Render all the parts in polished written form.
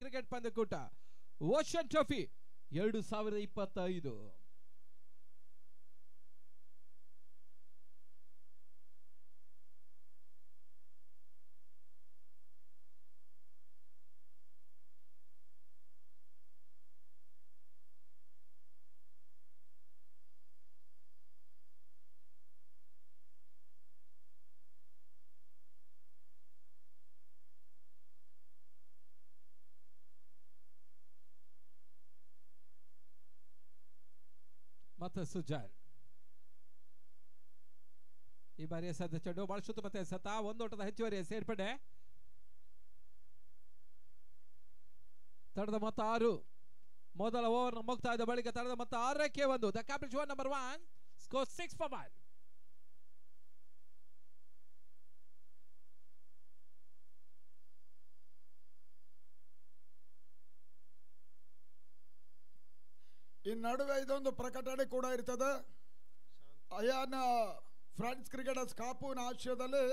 Cricket ಪಂದ್ಯಕೂಟ ocean trophy 2025. ಮತ್ತೆ ಸುಜಾಲ್ ಈ ಬಾರಿ ಎಸೆದ ಚೆಂಡು ಬಳಸುತ್ತ ಮತ್ತೆ ಎಸೆತ ಒಂದೋಟದ ಹೆಚ್ಚುವರಿ ಸೇರ್ಪಡೆ ತಡದ ಮೊತ್ತ 6. ಮೊದಲ ಓವರ್ ಮುಕ್ತಾಯ ಇದ್ದ ಬಳಿಕ ತಡದ ಮೊತ್ತ 6ಕ್ಕೆ 1. The capital show number 1 score 6 for 1. ಈ ನಡುವೆ ಇದೊಂದು ಪ್ರಕಟಣೆ ಕೂಡ ಇರ್ತದೆ. ಅಯಾನ್ ಫ್ರೆಂಡ್ಸ್ ಕ್ರಿಕೆಟರ್ಸ್ ಕಾಪುವಿನ ಆಶ್ರಯದಲ್ಲಿ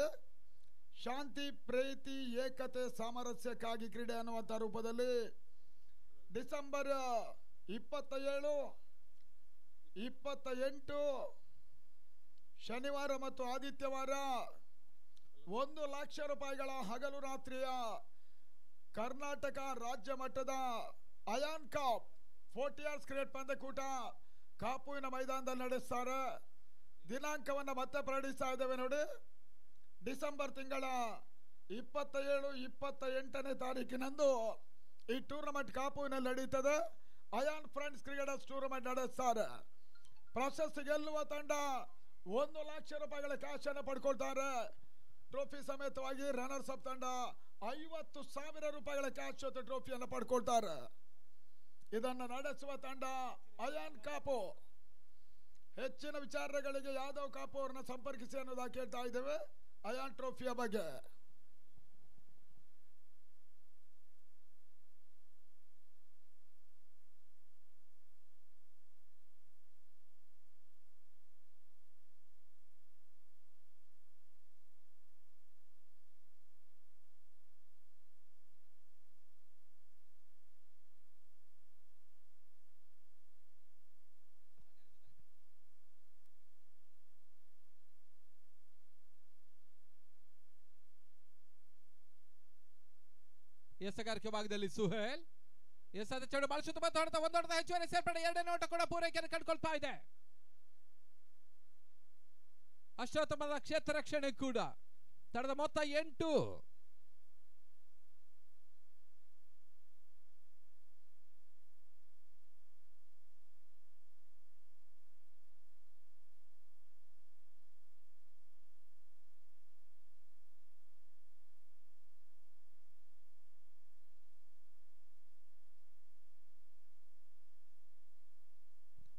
ಶಾಂತಿ ಪ್ರೀತಿ ಏಕತೆ ಸಾಮರಸ್ಯಕ್ಕಾಗಿ ಕ್ರೀಡೆ ಅನ್ನುವಂಥ ರೂಪದಲ್ಲಿ ಡಿಸೆಂಬರ್ 27, 28 ಶನಿವಾರ ಮತ್ತು ಆದಿತ್ಯವಾರ 1 ಲಕ್ಷ ರೂಪಾಯಿಗಳ ಹಗಲು ರಾತ್ರಿಯ ಕರ್ನಾಟಕ ರಾಜ್ಯ ಮಟ್ಟದ ಅಯಾನ್ ಕಪ್ 40 years ಕ್ರಿಕೆಟ್ ಪಂದ್ಯಕೂಟ ಕಾಪುವಿನ ಮೈದಾನದಲ್ಲಿ ನಡೆಸ್ತಾರೆ. ದಿನಾಂಕವನ್ನು ಮತ್ತೆ ಪ್ರಕಟಿಸ್ತಾ ಇದ್ದೇವೆ ನೋಡಿ. ಡಿಸೆಂಬರ್ ತಿಂಗಳ 27, 28ನೇ ತಾರೀಕಿನಂದು ಈ ಟೂರ್ನಮೆಂಟ್ ಕಾಪುವಿನಲ್ಲಿ ನಡೀತದೆ. ಅಯಾನ್ ಫ್ರೆಂಡ್ಸ್ ಕ್ರಿಕೆಟರ್ಸ್ ಟೂರ್ನಮೆಂಟ್ ನಡೆಸ್ತಾರೆ. ಪ್ರಶಸ್ತಿ ಗೆಲ್ಲುವ ತಂಡ 1 ಲಕ್ಷ ರೂಪಾಯಿಗಳ ಕ್ಯಾಶ್ ಅನ್ನು ಪಡ್ಕೊಳ್ತಾರೆ. ಟ್ರೋಫಿ ಸಮೇತವಾಗಿ ರನ್ನರ್ಸ್ ಅಪ್ ತಂಡ 50,000 ರೂಪಾಯಿಗಳ ಕ್ಯಾಶ್ ಜೊತೆ ಟ್ರೋಫಿಯನ್ನು ಪಡ್ಕೊಳ್ತಾರೆ. ಇದನ್ನು ನಡೆಸುವ ತಂಡ ಅಯಾನ್ ಕಾಪು. ಹೆಚ್ಚಿನ ವಿಚಾರಗಳಿಗೆ ಯಾದವ್ ಕಾಪು ಅವರನ್ನ ಸಂಪರ್ಕಿಸಿ ಅನ್ನೋದಾಗಿ ಕೇಳ್ತಾ ಇದ್ದೇವೆ ಅಯಾನ್ ಟ್ರೋಫಿಯ ಬಗ್ಗೆ. ಎಸೆಗಾರಿಕೆ ಭಾಗದಲ್ಲಿ ಸುಹೇಲ್ ಎಸೆದ ಚೆಂಡು ಬಳಸುತ್ತ ಮತ್ತೆ ಹೊಡೆತ ಒಂದೊಡೆದ ಹೆಚ್ಚುವರಿ ಸೇರ್ಪಡೆ. 2ನೇ ಓಟ ಕೂಡ ಪೂರೈಕೆಯನ್ನು ಕಂಡುಕೊಳ್ತಾ ಇದೆ. ಅಷ್ಟೋತ್ತಮದ ಕ್ಷೇತ್ರ ರಕ್ಷಣೆ ಕೂಡ. ತಡದ ಮೊತ್ತ 8.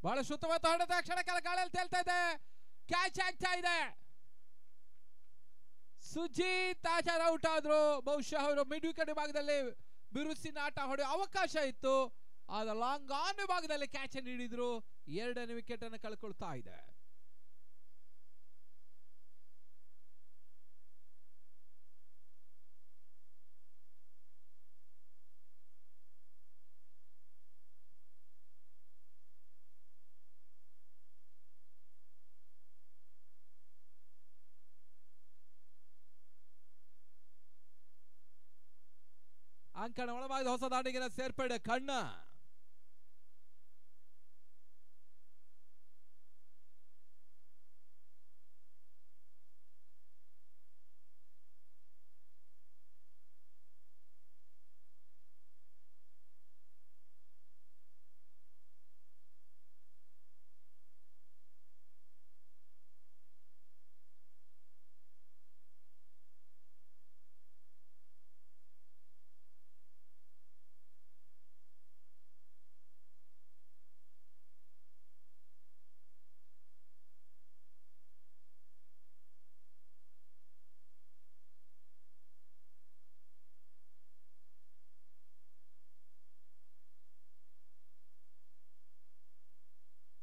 ಬಹಳ ಶುದ್ಧವಾದ ಹೊಡೆದ ಕ್ಷಣ ಕಾಲ ಗಾಳಿಯಲ್ಲಿ ತೇಲ್ತಾ ಇದೆ. ಕ್ಯಾಚ್ ಆಗ್ತಾ ಇದೆ. ಸುಜಿತ್ ಆಚಾರ್ ಔಟ್ ಆದ್ರು. ಬಹುಶಃ ಅವರು ಮಿಡ್ ವಿಕೆಟ್ ಭಾಗದಲ್ಲಿ ಬಿರುಸಿನ ಆಟ ಹೊಡೆಯುವ ಅವಕಾಶ ಇತ್ತು. ಆದ ಲಾಂಗ್ ಆನ್ ಭಾಗದಲ್ಲಿ ಕ್ಯಾಚ್ ಅನ್ನು ಹಿಡಿದ್ರು. 2ನೇ ವಿಕೆಟ್ ಅನ್ನು ಕಳ್ಕೊಳ್ತಾ ಇದೆ. ಅಂಕಣ ಒಳಭಾಗದ ಹೊಸ ದಾಂಡಿಗಿನ ಸೇರ್ಪಡೆ ಕಣ್ಣ.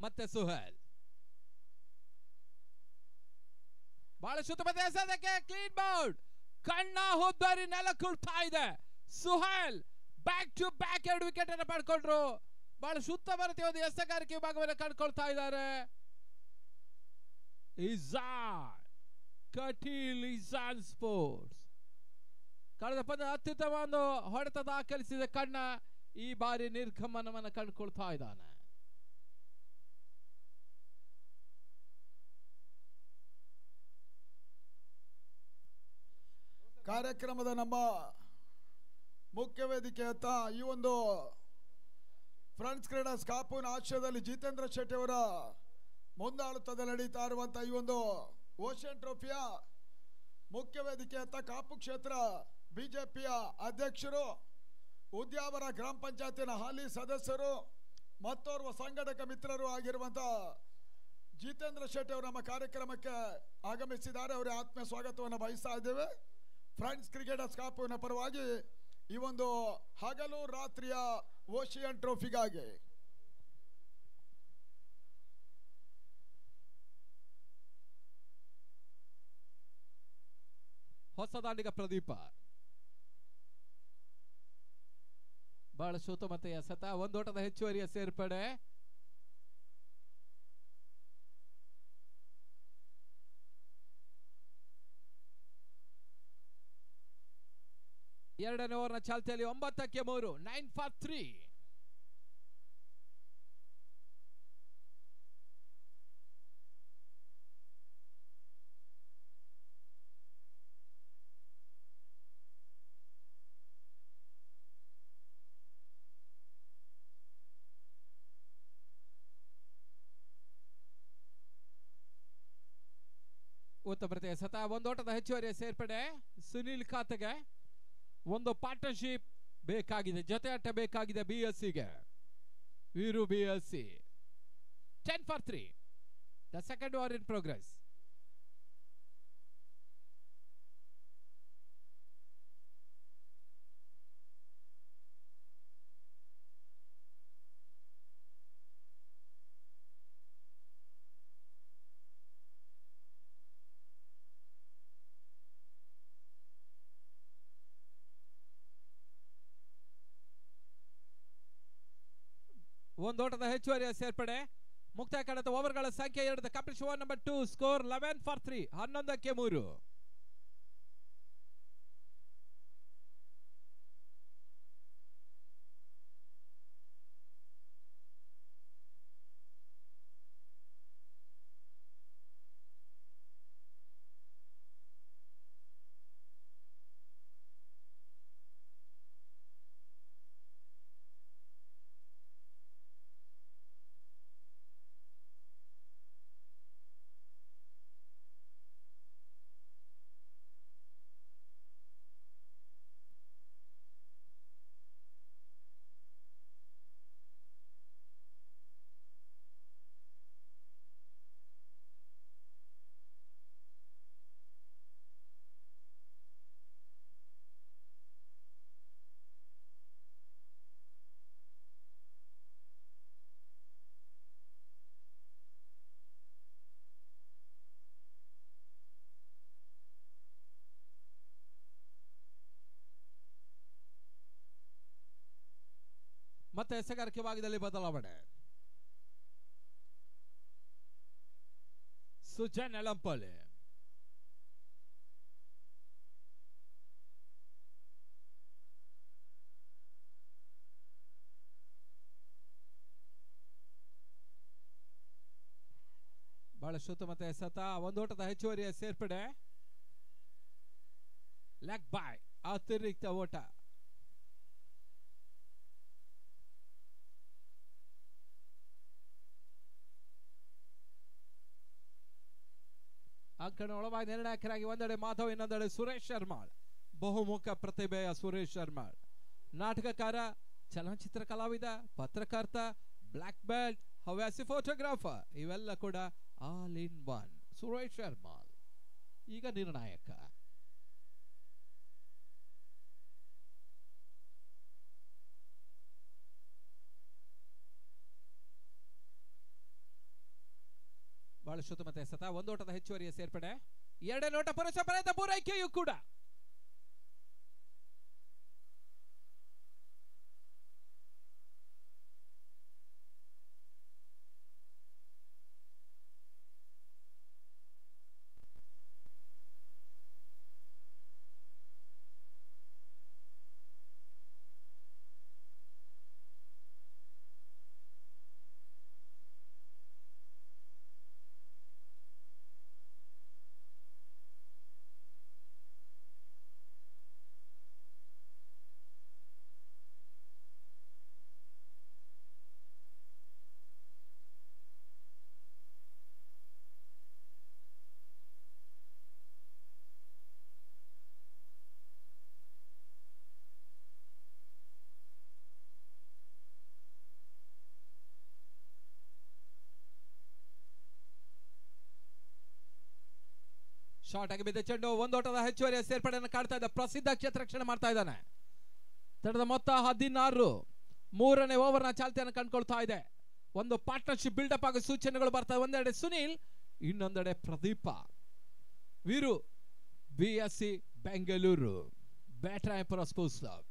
ಮತ್ತೆ ಸುಹೇಲ್ ಬಹಳ ಶುದ್ಧವಾದ ಎಸೆತಕ್ಕೆ ಕ್ಲೀನ್ ಬೌಲ್ಡ್. ಕಣ್ಣ ಹುದ್ದರಿ ನೆಲ ಕುಳ್ತಾ ಇದೆ. Suhail back to back 2 wicket ಅನ್ನು ಪಡ್ಕೊಂಡ್ರು. ಬಹಳ ಶುದ್ಧ ಬರುತ್ತೆ ಒಂದು ಎಸೆಗಾರಿಕೆ ವಿಭಾಗವನ್ನು ಕಂಡುಕೊಳ್ತಾ ಇದ್ದಾರೆ. ಇಜಾನ್ ಕಟೀಲ್ ಇಜಾನ್ ಸ್ಪೋರ್ಟ್ಸ್ ಕಳೆದ ಪಂದ್ಯ ಅತ್ಯುತ್ತಮ ಒಂದು ಹೊಡೆತ ದಾಖಲಿಸಿದ ಕಣ್ಣ ಈ ಬಾರಿ ನಿರ್ಗಮನವನ್ನು ಕಂಡುಕೊಳ್ತಾ ಇದ್ದಾನೆ. ಕಾರ್ಯಕ್ರಮದ ನಮ್ಮ ಮುಖ್ಯ ವೇದಿಕೆಯತ್ತ ಈ ಒಂದು ಫ್ರೆಂಡ್ಸ್ ಕ್ರೀಡಾಸ್ ಕಾಪುವಿನ ಆಶ್ರಯದಲ್ಲಿ ಜಿತೇಂದ್ರ ಶೆಟ್ಟಿ ಅವರ ಮುಂದಾಳುತ್ವದಲ್ಲಿ ನಡೀತಾ ಇರುವಂತಹ ಈ ಒಂದು ಓಷನ್ ಟ್ರೋಫಿಯ ಮುಖ್ಯ ವೇದಿಕೆಯತ್ತ ಕಾಪು ಕ್ಷೇತ್ರ ಬಿಜೆಪಿಯ ಅಧ್ಯಕ್ಷರು, ಉದ್ಯಾವರ ಗ್ರಾಮ ಪಂಚಾಯತಿನ ಹಾಲಿ ಸದಸ್ಯರು ಮತ್ತೋರ್ವ ಸಂಘಟಕ ಮಿತ್ರರು ಆಗಿರುವಂತಹ ಜಿತೇಂದ್ರ ಶೆಟ್ಟಿ ಅವರು ನಮ್ಮ ಕಾರ್ಯಕ್ರಮಕ್ಕೆ ಆಗಮಿಸಿದ್ದಾರೆ. ಅವರ ಆತ್ಮೀಯ ಸ್ವಾಗತವನ್ನು ಬಯಸ್ತಾ ಇದ್ದೇವೆ. ಫ್ರೆಂಡ್ಸ್ ಕ್ರಿಕೆಟರ್ಸ್ ಕಾಪುವಿನ ಪರವಾಗಿ ಈ ಒಂದು ಹಗಲು ರಾತ್ರಿಯ ಓಷಿಯನ್ ಟ್ರೋಫಿಗಾಗಿ ಹೊಸ ದಾಂಡಿಗ ಪ್ರದೀಪ ಬಹಳ ಶೋತಮತೆಯ ಸತ, ಒಂದೋಟದ ಹೆಚ್ಚುವರಿಯ ಸೇರ್ಪಡೆ. ಎರಡನೇ ಓವರ್ನ ಚಾಲ್ತಿಯಲ್ಲಿ 9ಕ್ಕೆ 3, 9 for 3. ಉತ್ತಮ ಸತ, ಒಂದೋಟದ ಹೆಚ್ಚುವರಿಯ ಸೇರ್ಪಡೆ ಸುನಿಲ್ ಖಾತೆಗೆ. ಒಂದು ಪಾರ್ಟ್ನರ್ಶಿಪ್ ಬೇಕಾಗಿದೆ, ಜೊತೆ ಆಟ ಬೇಕಾಗಿದೆ BSCಗೆ. Veeru BSC 10 for 3. The second over in progress. ಒಂದೋಟದ ಹೆಚ್ಚುವರಿಯ ಸೇರ್ಪಡೆ. ಮುಕ್ತಾಯ ಕಾಣದ ಓವರ್ಗಳ ಸಂಖ್ಯೆ 2. Kapil show number 2, score 11 for 3, 11ಕ್ಕೆ 3. ಮತ್ತೆ ಎಸೆಗಾರಿಕೆ ಭಾಗದಲ್ಲಿ ಬದಲಾವಣೆ. ಸುಜನ್ ಎಳಂಪಲ್ಲಿ ಬಹಳ ಶುದ್ಧ ಸತ, ಒಂದೋಟದ ಹೆಚ್ಚುವರಿಯ ಸೇರ್ಪಡೆ. ಲೆಗ್ ಬಾಯ್ ಅತಿರಿಕ್ತ ಓಟ. ಅಂಕಣ ಒಳವಾಗಿ ನಿರ್ಣಾಯಕರಾಗಿ ಒಂದೆಡೆ ಮಾಧವ್, ಇನ್ನೊಂದೆಡೆ ಸುರೇಶ್ ಶರ್ಮಾಳ್. ಬಹುಮುಖ ಪ್ರತಿಭೆಯ ಸುರೇಶ್ ಶರ್ಮಾಳ್ ನಾಟಕಕಾರ, ಚಲನಚಿತ್ರ ಕಲಾವಿದ, ಪತ್ರಕರ್ತ, ಬ್ಲಾಕ್ ಬೆಲ್ಟ್, ಹವ್ಯಾಸಿ ಫೋಟೋಗ್ರಾಫರ್, ಇವೆಲ್ಲ ಕೂಡ ಆಲ್ ಇನ್ ಒನ್. ಸುರೇಶ್ ಶರ್ಮಾಳ್ ಈಗ ನಿರ್ಣಾಯಕ. ಬಹಳ ಶುದ್ಧ ಸತ, ಒಂದೋಟದ ಹೆಚ್ಚುವರಿಯ ಸೇರ್ಪಡೆ. ಎರಡನೇ ನೋಟ ಪುರುಷ ಪ್ರಯತ್ನ ಪೂರೈಕೆಯೂ ಕೂಡ. ಶಾರ್ಟ್ ಆಗಿ ಬಿದ್ದ ಚೆಂಡು ಒಂದು ಓಟದ ಹೆಚ್ಚುವರಿಯ ಸೇರ್ಪಡೆಯನ್ನು ಕಾಡ್ತಾ ಇದ್ದ ಪ್ರಸಿದ್ಧ ಕ್ಷೇತ್ರರಕ್ಷಣೆ ಮಾಡ್ತಾ ಇದ್ದಾನೆ. ತಂಡದ ಮೊತ್ತ 16. 3ನೇ ಓವರ್ನ ಚಾಲ್ತಿಯನ್ನು ಕಂಡುಕೊಳ್ತಾ ಇದೆ. ಒಂದು ಪಾರ್ಟ್ನರ್ಶಿಪ್ ಬಿಲ್ಡಪ್ ಆಗಿ ಸೂಚನೆಗಳು ಬರ್ತಾ. ಒಂದೆಡೆ ಸುನೀಲ್, ಇನ್ನೊಂದೆಡೆ Pradeepa. Veeru BSC Bengaluru Byatrayapura sports club.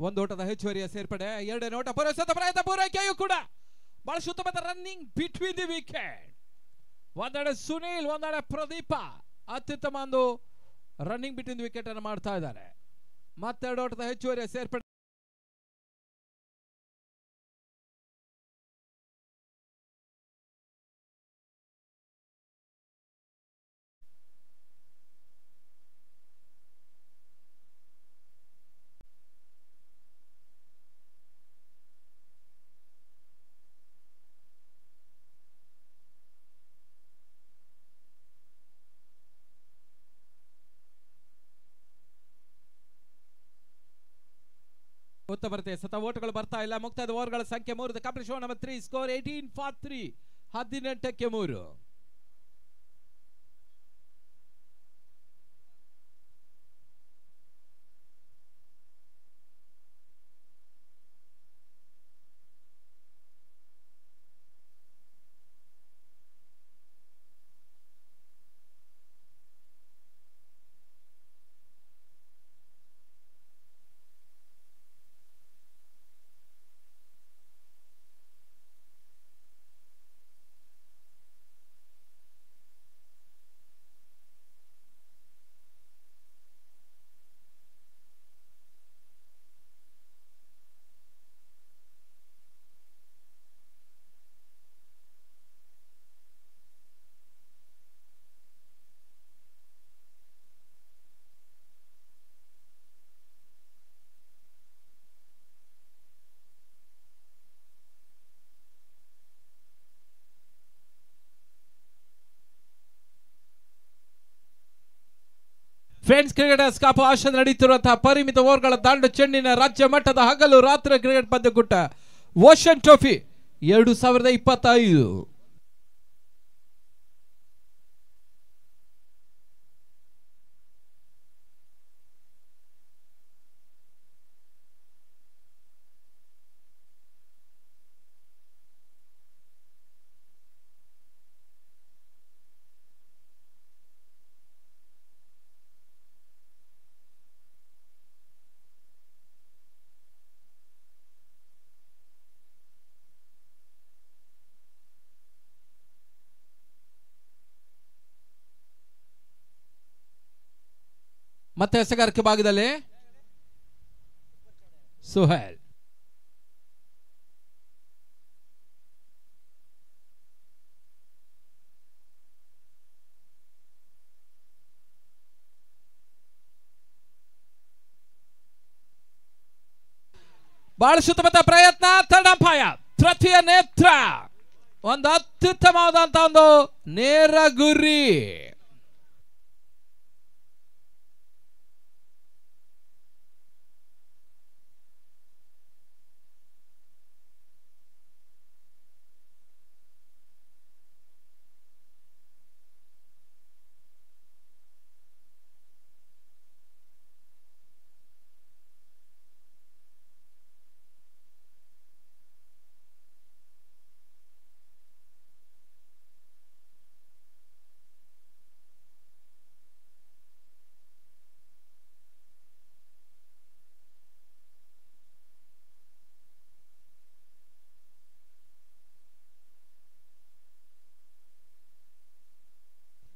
ಒಂದು ಓಟದ ಹೆಚ್ಚುವರಿಯ ಸೇರ್ಪಡೆ. 2ನೇ ಓಟ ಪೂರೈಸಿದ ಪ್ರಯತ್ನ, ಪೂರೈಕೆಯೂ ಕೂಡ ಬಹಳ ಉತ್ತಮವಾದ ರನ್ನಿಂಗ್ ಬಿಟ್ವೀನ್ ದಿ ವಿಕೆಟ್. ಒಂದೆಡೆ ಸುನೀಲ್, ಒಂದೆಡೆ ಪ್ರದೀಪ ಅತ್ಯುತ್ತಮ ಒಂದು ರನ್ನಿಂಗ್ ಬಿಟ್ವೀನ್ ದಿ ವಿಕೆಟ್ ಅನ್ನು ಮಾಡ್ತಾ ಇದ್ದಾರೆ. ಮತ್ತೆರಡು ಓಟದ ಹೆಚ್ಚುವರಿಯ ಸೇರ್ಪಡೆ. ಉತ್ತಮತೆ ಸತ ಓಟಗಳು ಬರ್ತಾ ಇಲ್ಲ. ಮುಕ್ತಾಯದ ಓವರ್ಗಳ ಸಂಖ್ಯೆ 3. Complete show number 3. Score 18 for 3. 18ಕ್ಕೆ 3. Friends, cricketers cup ಆಶಯ ನಡೆಯುತ್ತಿರುವಂತಹ ಪರಿಮಿತ ಓವರ್ಗಳ ದಾಂಡು ಚೆಂಡಿನ ರಾಜ್ಯ ಮಟ್ಟದ ಹಗಲು ರಾತ್ರಿ ಕ್ರಿಕೆಟ್ ಪಂದ್ಯಕೂಟ ಓಷನ್ ಟ್ರೋಫಿ 2025. ಮತ್ತೆ ಎಸೆಗಾರಿಕೆ ಭಾಗದಲ್ಲಿ ಸುಹೇಲ್. ಬಹಳ ಸುತ್ತಮುತ್ತ ಪ್ರಯತ್ನ, ತಡಂಪಾಯ, ತೃತೀಯ ನೇತ್ರ, ಒಂದು ಅತ್ಯುತ್ತಮವಾದಂತಹ ಒಂದು ನೇರ ಗುರಿ.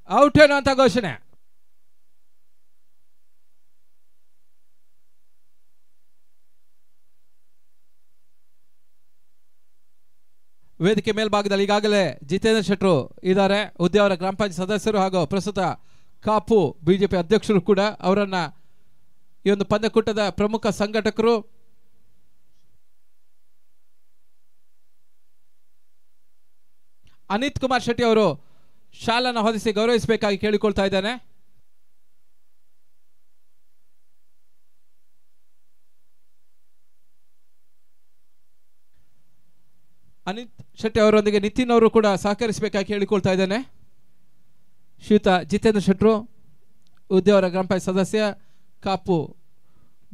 ಔಟ್ ಅನ್ನುವಂತ ಘೋಷಣೆ. ವೇದಿಕೆ ಮೇಲ್ಭಾಗದಲ್ಲಿ ಈಗಾಗಲೇ ಜಿತೇಂದ್ರ ಶೆಟ್ರು ಇದ್ದಾರೆ, ಉದ್ಯಾವರ ಗ್ರಾಮ ಪಂಚಾಯತ್ ಸದಸ್ಯರು ಹಾಗೂ ಪ್ರಸ್ತುತ ಕಾಪು ಬಿಜೆಪಿ ಅಧ್ಯಕ್ಷರು ಕೂಡ. ಅವರನ್ನ ಈ ಒಂದು ಪಂದ್ಯಕೂಟದ ಪ್ರಮುಖ ಸಂಘಟಕರು ಅನಿತ್ ಕುಮಾರ್ ಶೆಟ್ಟಿ ಅವರು ಶಾಲನ್ನು ಹೊದಿಸಿ ಗೌರವಿಸಬೇಕಾಗಿ ಕೇಳಿಕೊಳ್ತಾ ಇದ್ದಾನೆ. ಅನಿತ್ ಶೆಟ್ಟಿ ಅವರೊಂದಿಗೆ ನಿತಿನ್ ಅವರು ಕೂಡ ಸಹಕರಿಸಬೇಕಾಗಿ ಕೇಳಿಕೊಳ್ತಾ ಇದ್ದಾನೆ. ಶ್ರೀಯುತ ಜಿತೇಂದ್ರ ಶೆಟ್ರು, ಉದ್ಯಾವರ ಗ್ರಾಮ ಪಂಚಾಯತ್ ಸದಸ್ಯ, ಕಾಪು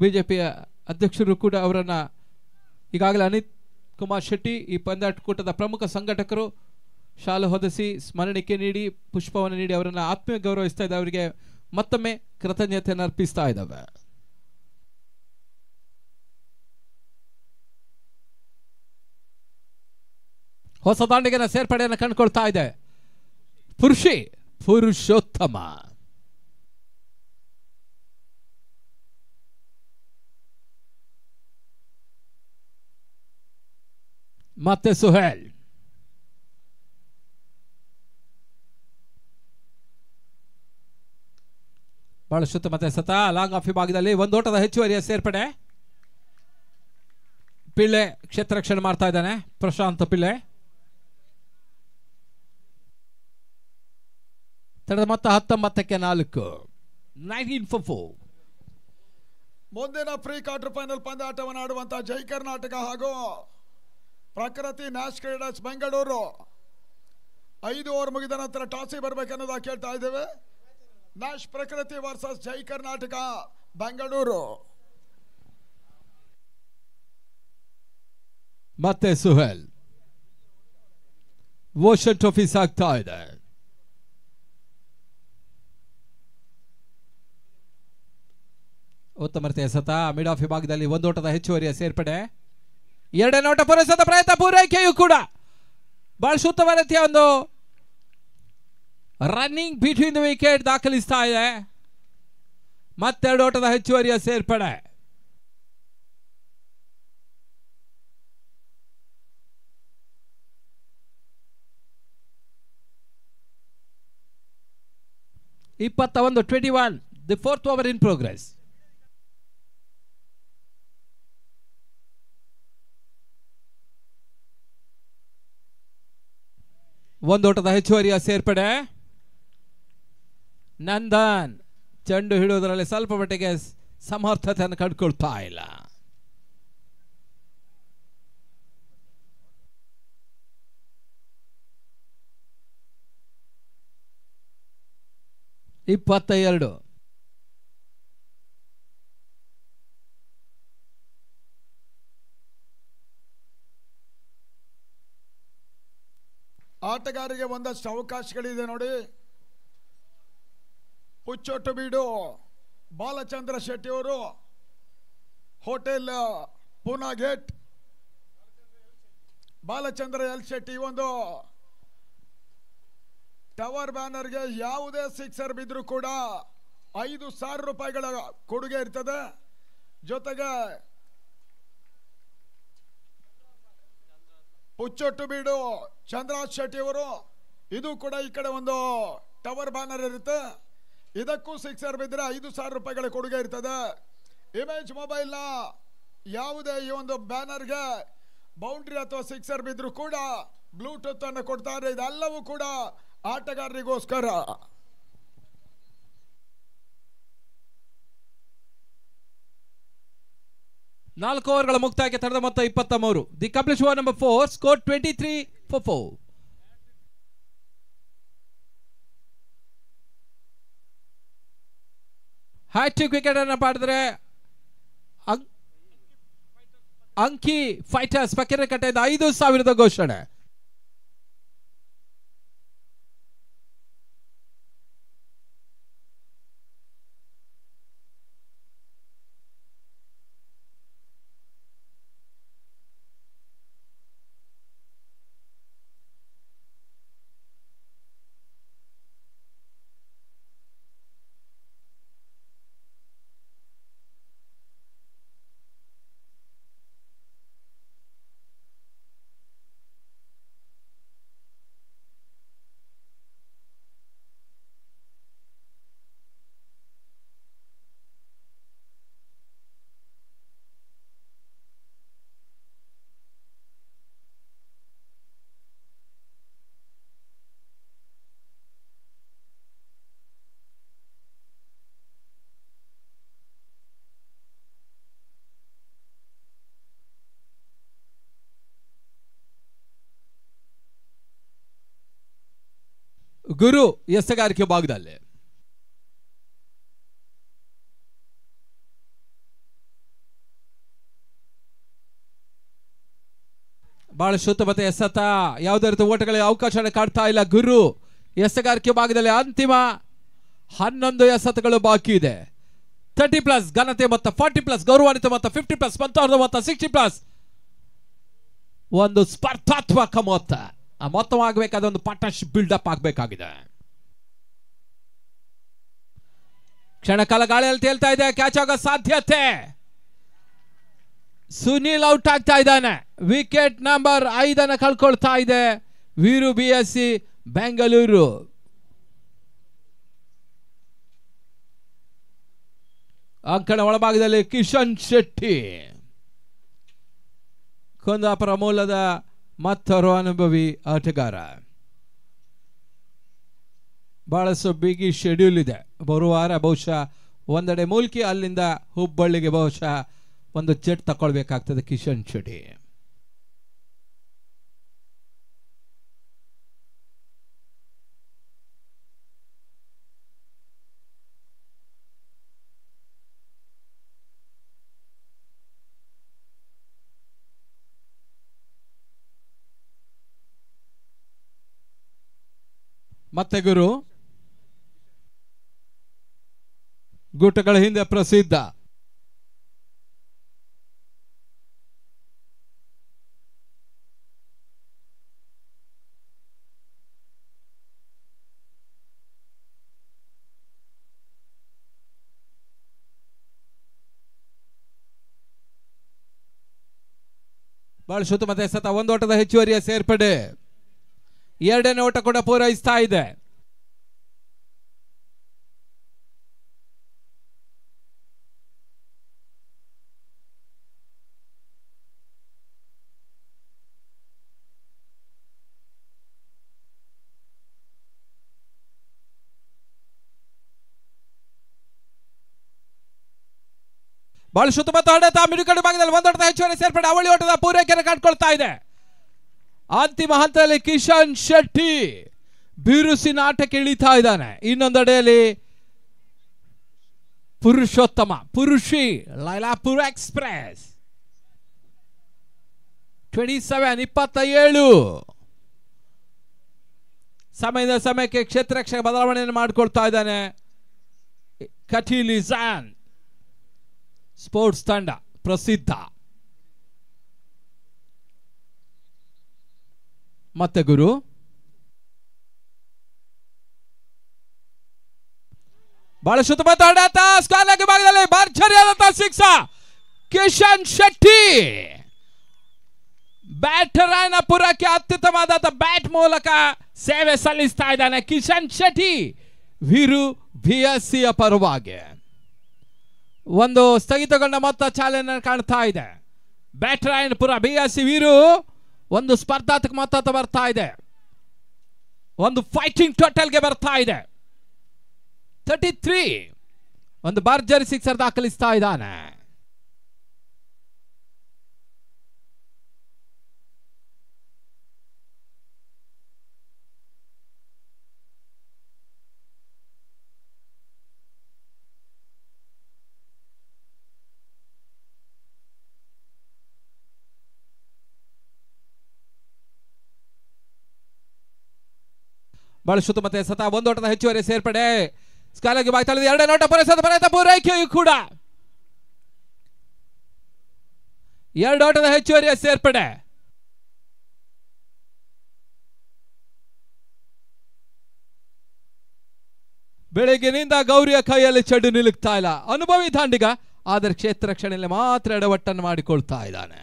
ಬಿಜೆಪಿಯ ಅಧ್ಯಕ್ಷರು ಕೂಡ ಅವರನ್ನ ಈಗಾಗಲೇ ಅನಿತ್ ಕುಮಾರ್ ಶೆಟ್ಟಿ ಈ ಪಂದ್ಯಾಟಕೂಟದ ಪ್ರಮುಖ ಸಂಘಟಕರು ಶಾಲು ಹೊದಿಸಿ ಸ್ಮರಣಿಕೆ ನೀಡಿ ಪುಷ್ಪವನ್ನು ನೀಡಿ ಅವರನ್ನ ಆತ್ಮೀಯ ಗೌರವಿಸ್ತಾ ಇದ್ದಾರೆ. ಅವರಿಗೆ ಮತ್ತೊಮ್ಮೆ ಕೃತಜ್ಞತೆಯನ್ನು ಅರ್ಪಿಸ್ತಾ ಇದ್ದಾವೆ. ಹೊಸ ದಾಂಡಿಗೆನ ಸೇರ್ಪಡೆಯನ್ನು ಕಂಡುಕೊಳ್ತಾ ಇದೆ ಪುರುಷೋತ್ತಮ. ಮತ್ತೆ ಸುಹೇಲ್. ಬಹಳ ಮತ್ತೆ ಸತ ಲಾಂಗ್ ಆಫ್ ವಿಭಾಗದಲ್ಲಿ ಒಂದು ಓಟದ ಹೆಚ್ಚುವರಿಯ ಸೇರ್ಪಡೆ. ಪಿಳ್ಳೆ ಕ್ಷೇತ್ರ ರಕ್ಷಣೆ ಮಾಡ್ತಾ ಇದ್ದಾನೆ. ಪ್ರಶಾಂತ್ ಪಿಳ್ಳೆ ತಡೆದ ಮೊತ್ತ 19ಕ್ಕೆ 4. 19-4. ಮುಂದಿನ ಪ್ರೀ ಕ್ವಾರ್ಟರ್ ಫೈನಲ್ ಪಂದ್ಯಾಟವನ್ನು ಆಡುವಂತಹ ಜೈ ಕರ್ನಾಟಕ ಹಾಗೂ ಪ್ರಕೃತಿ ನ್ಯಾಷ್ ಕ್ರೀಡರ್ಸ್ ಬೆಂಗಳೂರು 5 ಓವರ್ ಮುಗಿದ ನಂತರ ಟಾಸಿಗೆ ಬರಬೇಕನ್ನೋದ ಕೇಳ್ತಾ ಇದ್ದೇವೆ. ನ್ಯಾಷ್ ಪ್ರಕೃತಿ ವರ್ಸಸ್ ಜೈ ಕರ್ನಾಟಕ ಬೆಂಗಳೂರು. ಮತ್ತೆ ಸುಹೇಲ್ ಓಷನ್ ಟ್ರೋಫಿ ಸಾಗ್ತಾ ಇದೆ. ಉತ್ತಮತೆ ಸತ ಮಿಡ್ ಆಫ್ ವಿಭಾಗದಲ್ಲಿ ಒಂದು ಓಟದ ಹೆಚ್ಚುವರಿಯ ಸೇರ್ಪಡೆ. ಎರಡನೇ ಓಟ ಪೂರೈಸದ ಪ್ರಯತ್ನ, ಪೂರೈಕೆಯೂ ಕೂಡ ಬಹಳ ಸೂಕ್ತವಾದ ರೀತಿಯ ಒಂದು ರನ್ನಿಂಗ್ ಬಿಟ್ವೀನ್ ದ ವಿಕೆಟ್ ದಾಖಲಿಸ್ತಾ ಇದೆ. ಮತ್ತೆರಡು ಓಟದ ಹೆಚ್ಚುವರಿಯ ಸೇರ್ಪಡೆ. ಇಪ್ಪತ್ತ 21. The fourth over in progress. ಒಂದು ಓಟದ ಹೆಚ್ಚುವರಿಯ ಸೇರ್ಪಡೆ. ನಂದನ್ ಚೆಂಡು ಹಿಡಿಯುವುದರಲ್ಲಿ ಸ್ವಲ್ಪ ಮಟ್ಟಿಗೆ ಸಮರ್ಥತೆಯನ್ನು ಕಂಡುಕೊಳ್ತಾ ಇಲ್ಲ. ಇಪ್ಪತ್ತ 2. ಆಟಗಾರರಿಗೆ ಒಂದಷ್ಟು ಅವಕಾಶಗಳಿದೆ ನೋಡಿ. ಪುಚ್ಚೊಟ್ಟು ಬೀಡು ಬಾಲಚಂದ್ರ ಶೆಟ್ಟಿ ಅವರು, hotel Poona gate, Balachandra L Shetty. ಒಂದು ಟವರ್ ಬ್ಯಾನರ್ಗೆ ಯಾವುದೇ ಸಿಕ್ಸರ್ ಬಿದ್ರೂ ಕೂಡ 5,000 ರೂಪಾಯಿಗಳ ಕೊಡುಗೆ ಇರ್ತದೆ. ಜೊತೆಗೆ ಪುಚ್ಚೊಟ್ಟು ಬೀಡು ಚಂದ್ರಾಜ್ ಶೆಟ್ಟಿ ಅವರು, ಇದು ಕೂಡ ಈ ಕಡೆ ಒಂದು ಟವರ್ ಬ್ಯಾನರ್ ಇರುತ್ತೆ. ಇದಕ್ಕೂ ಸಿಕ್ಸರ್ ಬಿದ್ದರೆ 5,000 ರೂಪಾಯಿಗಳ ಕೊಡುಗೆ ಇರ್ತದೆ. ಇಮೇಜ್ ಮೊಬೈಲ್ನ ಯಾವುದೇ ಈ ಒಂದು ಬ್ಯಾನರ್ಗೆ ಬೌಂಡ್ರಿ ಅಥವಾ ಸಿಕ್ಸರ್ ಬಿದ್ದರೂ ಕೂಡ ಬ್ಲೂಟೂತ್ ಅನ್ನು ಕೊಡ್ತಾರೆ. ಇದೆಲ್ಲವೂ ಕೂಡ ಆಟಗಾರರಿಗೋಸ್ಕರ. ನಾಲ್ಕು ಓವರ್ಗಳ ಮುಕ್ತಾಯಕ್ಕೆ ತಡೆದ ಮೊತ್ತ 23. The complete over number 4 score 23-4. Hat trick wicket ಅನ್ನು ಪಡೆದರೆ ಅಂಕಿ ಫೈಟರ್ಸ್ ಪಕ್ಕಿನ ಕಟ್ಟೆಯಿಂದ 5,000 ಘೋಷಣೆ. ಗುರು ಎಸೆಗಾರಿಕೆ ಭಾಗದಲ್ಲಿ. ಬಹಳ ಶುದ್ಧ ಮತ್ತೆ ಎಸೆತ, ಯಾವುದೇ ರೀತಿ ಓಟಗಳಿಗೆ ಅವಕಾಶ ಕಾಡ್ತಾ ಇಲ್ಲ. ಗುರು ಎಸೆಗಾರಿಕೆ ಭಾಗದಲ್ಲಿ ಅಂತಿಮ 11 ಎಸೆತಗಳು ಬಾಕಿ ಇದೆ. 30+ ಘನತೆ ಮೊತ್ತ, 40+ ಗೌರವಾನ್ವಿತ ಮೊತ್ತ, 50+ ಸ್ಪರ್ಧಾತ್ಮಕ ಮೊತ್ತ, 60+ ಒಂದು ಸ್ಪರ್ಧಾತ್ಮಕ ಮೊತ್ತ. ಆ ಮೊತ್ತವಾಗಬೇಕಾದ ಒಂದು ಪಾರ್ಟ್ನರ್ಶಿಪ್ ಬಿಲ್ಡಪ್ ಆಗಬೇಕಾಗಿದೆ. ಕ್ಷಣಕಾಲ ಗಾಳಿಯಲ್ಲಿ ತೇಲ್ತಾ ಇದೆ, ಕ್ಯಾಚ್ ಆಗೋ ಸಾಧ್ಯತೆ. ಸುನೀಲ್ ಔಟ್ ಆಗ್ತಾ ಇದ್ದಾನೆ. ವಿಕೆಟ್ ನಂಬರ್ 5 ಕಳ್ಕೊಳ್ತಾ ಇದೆ ವೀರು BSC ಬೆಂಗಳೂರು. ಅಂಕಣ ಒಳಭಾಗದಲ್ಲಿ ಕಿಶನ್ ಶೆಟ್ಟಿ, ಕುಂದಾಪುರ ಮೂಲದ ಮತ್ತೊರು ಅನುಭವಿ ಆಟಗಾರ. ಬಹಳಷ್ಟು ಬಿಗಿ ಶೆಡ್ಯೂಲ್ ಇದೆ. ಬರುವಾರ ಬಹುಶಃ ಒಂದೆಡೆ ಮೂಲ್ಕಿ, ಅಲ್ಲಿಂದ ಹುಬ್ಬಳ್ಳಿಗೆ ಬಹುಶಃ ಒಂದು ಜೆಟ್ ತಗೊಳ್ಬೇಕಾಗ್ತದೆ ಕಿಶನ್ ಶೆಟ್ಟಿ. ಮತ್ತೆ ಗುರು ಗೂಟಗಳ ಹಿಂದೆ ಪ್ರಸಿದ್ಧ. ಬಹಳ ಶುದ್ಧ ಮತ್ತೆ ಎಸೆತ, ಒಂದು ಓಟದ ಹೆಚ್ಚುವರಿಯ ಸೇರ್ಪಡೆ. 2ನೇ ಓಟ ಕೂಡ ಪೂರೈಸ್ತಾ ಇದೆ. ಬಹಳ ಶುದ್ಧ ಮತ್ತು ಹೊಡೆತ, ಮಿಡುಕಡು ಭಾಗದಲ್ಲಿ ಒಂದು ಓಟದ ಹೆಚ್ಚುವರಿ ಸೇರ್ಪಡೆ. ಅವಳಿ ಓಟದ ಪೂರೈಕೆಯನ್ನು ಕಂಡುಕೊಳ್ತಾ ಇದೆ. ಅಂತಿಮ ಹಂತದಲ್ಲಿ ಕಿಶನ್ ಶೆಟ್ಟಿ ಬಿರುಸಿನ ಆಟಕ್ಕೆ ಇಳಿತಾ ಇದ್ದಾನೆ. ಇನ್ನೊಂದೆಡೆಯಲ್ಲಿ ಪುರುಷೋತ್ತಮ ಪುರುಷಿ ಲೈಲಾಪುರ ಎಕ್ಸ್ಪ್ರೆಸ್ 27 ಸಮಯದ ಸಮಯಕ್ಕೆ ಕ್ಷೇತ್ರಕ್ಷಕ ಬದಲಾವಣೆಯನ್ನು ಮಾಡಿಕೊಳ್ತಾ ಇದ್ದಾನೆ. ಕಟೀಲಿಜಾನ್ ಸ್ಪೋರ್ಟ್ಸ್ ತಂಡ ಪ್ರಸಿದ್ಧ. ಮತ್ತೆ ಗುರು ಬಹಳ ಶುದ್ಧ ಮತ್ತು ಹೊಡೆತ, ಸ್ಕಾಲಕ್ಕೆ ಭಾಗದಲ್ಲಿ ಭರ್ಜರಿಯಾದಂತಹ ಸಿಕ್ಸ. ಕಿಶನ್ ಶೆಟ್ಟಿ ಬ್ಯಾಟರಾಯನಪುರಕ್ಕೆ ಅತ್ಯುತ್ತಮವಾದ ಬ್ಯಾಟ್ ಮೂಲಕ ಸೇವೆ ಸಲ್ಲಿಸ್ತಾ ಇದ್ದಾನೆ. ಕಿಶನ್ ಶೆಟ್ಟಿ ವೀರು BSC ಪರವಾಗಿ ಒಂದು ಸ್ಥಗಿತಗೊಂಡ ಮೊತ್ತ ಚಾಲನೆ ಕಾಣ್ತಾ ಇದೆ. ಬ್ಯಾಟರಾಯನಪುರ BSC ವೀರು ಒಂದು ಸ್ಪರ್ಧಾತ್ಮಕ ಮೊತ್ತ ಬರ್ತಾ ಇದೆ. ಒಂದು ಫೈಟಿಂಗ್ ಟೋಟಲ್ಗೆ ಬರ್ತಾ ಇದೆ. 33 ಒಂದು ಭರ್ಜರಿ ಸಿಕ್ಸರ್ ದಾಖಲಿಸ್ತಾ ಇದ್ದಾನೆ. ಬಹಳ ಶುದ್ಧ ಮತ್ತೆ ಸತ, ಒಂದು ಓಟದ ಹೆಚ್ಚುವರಿ ಸೇರ್ಪಡೆ. ಸ್ಕಾಲಗೆ ಬಾಯ್ತಾಳಿದ 2ನೇ ಓಟ ಪೂರೈಸದ ಪ್ರಯತ್ನ, ಪೂರೈಕೆಯೂ ಕೂಡ 2 ಓಟದ ಹೆಚ್ಚುವರಿಯ ಸೇರ್ಪಡೆ. ಬೆಳಗ್ಗಿನಿಂದ ಗೌರಿಯ ಕೈಯಲ್ಲಿ ಚೆಂಡು ನಿಲುಕ್ತಾ ಇಲ್ಲ. ಅನುಭವಿ ದಾಂಡಿಗ, ಆದರೆ ಕ್ಷೇತ್ರ ರಕ್ಷಣೆಯಲ್ಲಿ ಮಾತ್ರ ಎಡವಟ್ಟನ್ನು ಮಾಡಿಕೊಳ್ತಾ ಇದ್ದಾನೆ.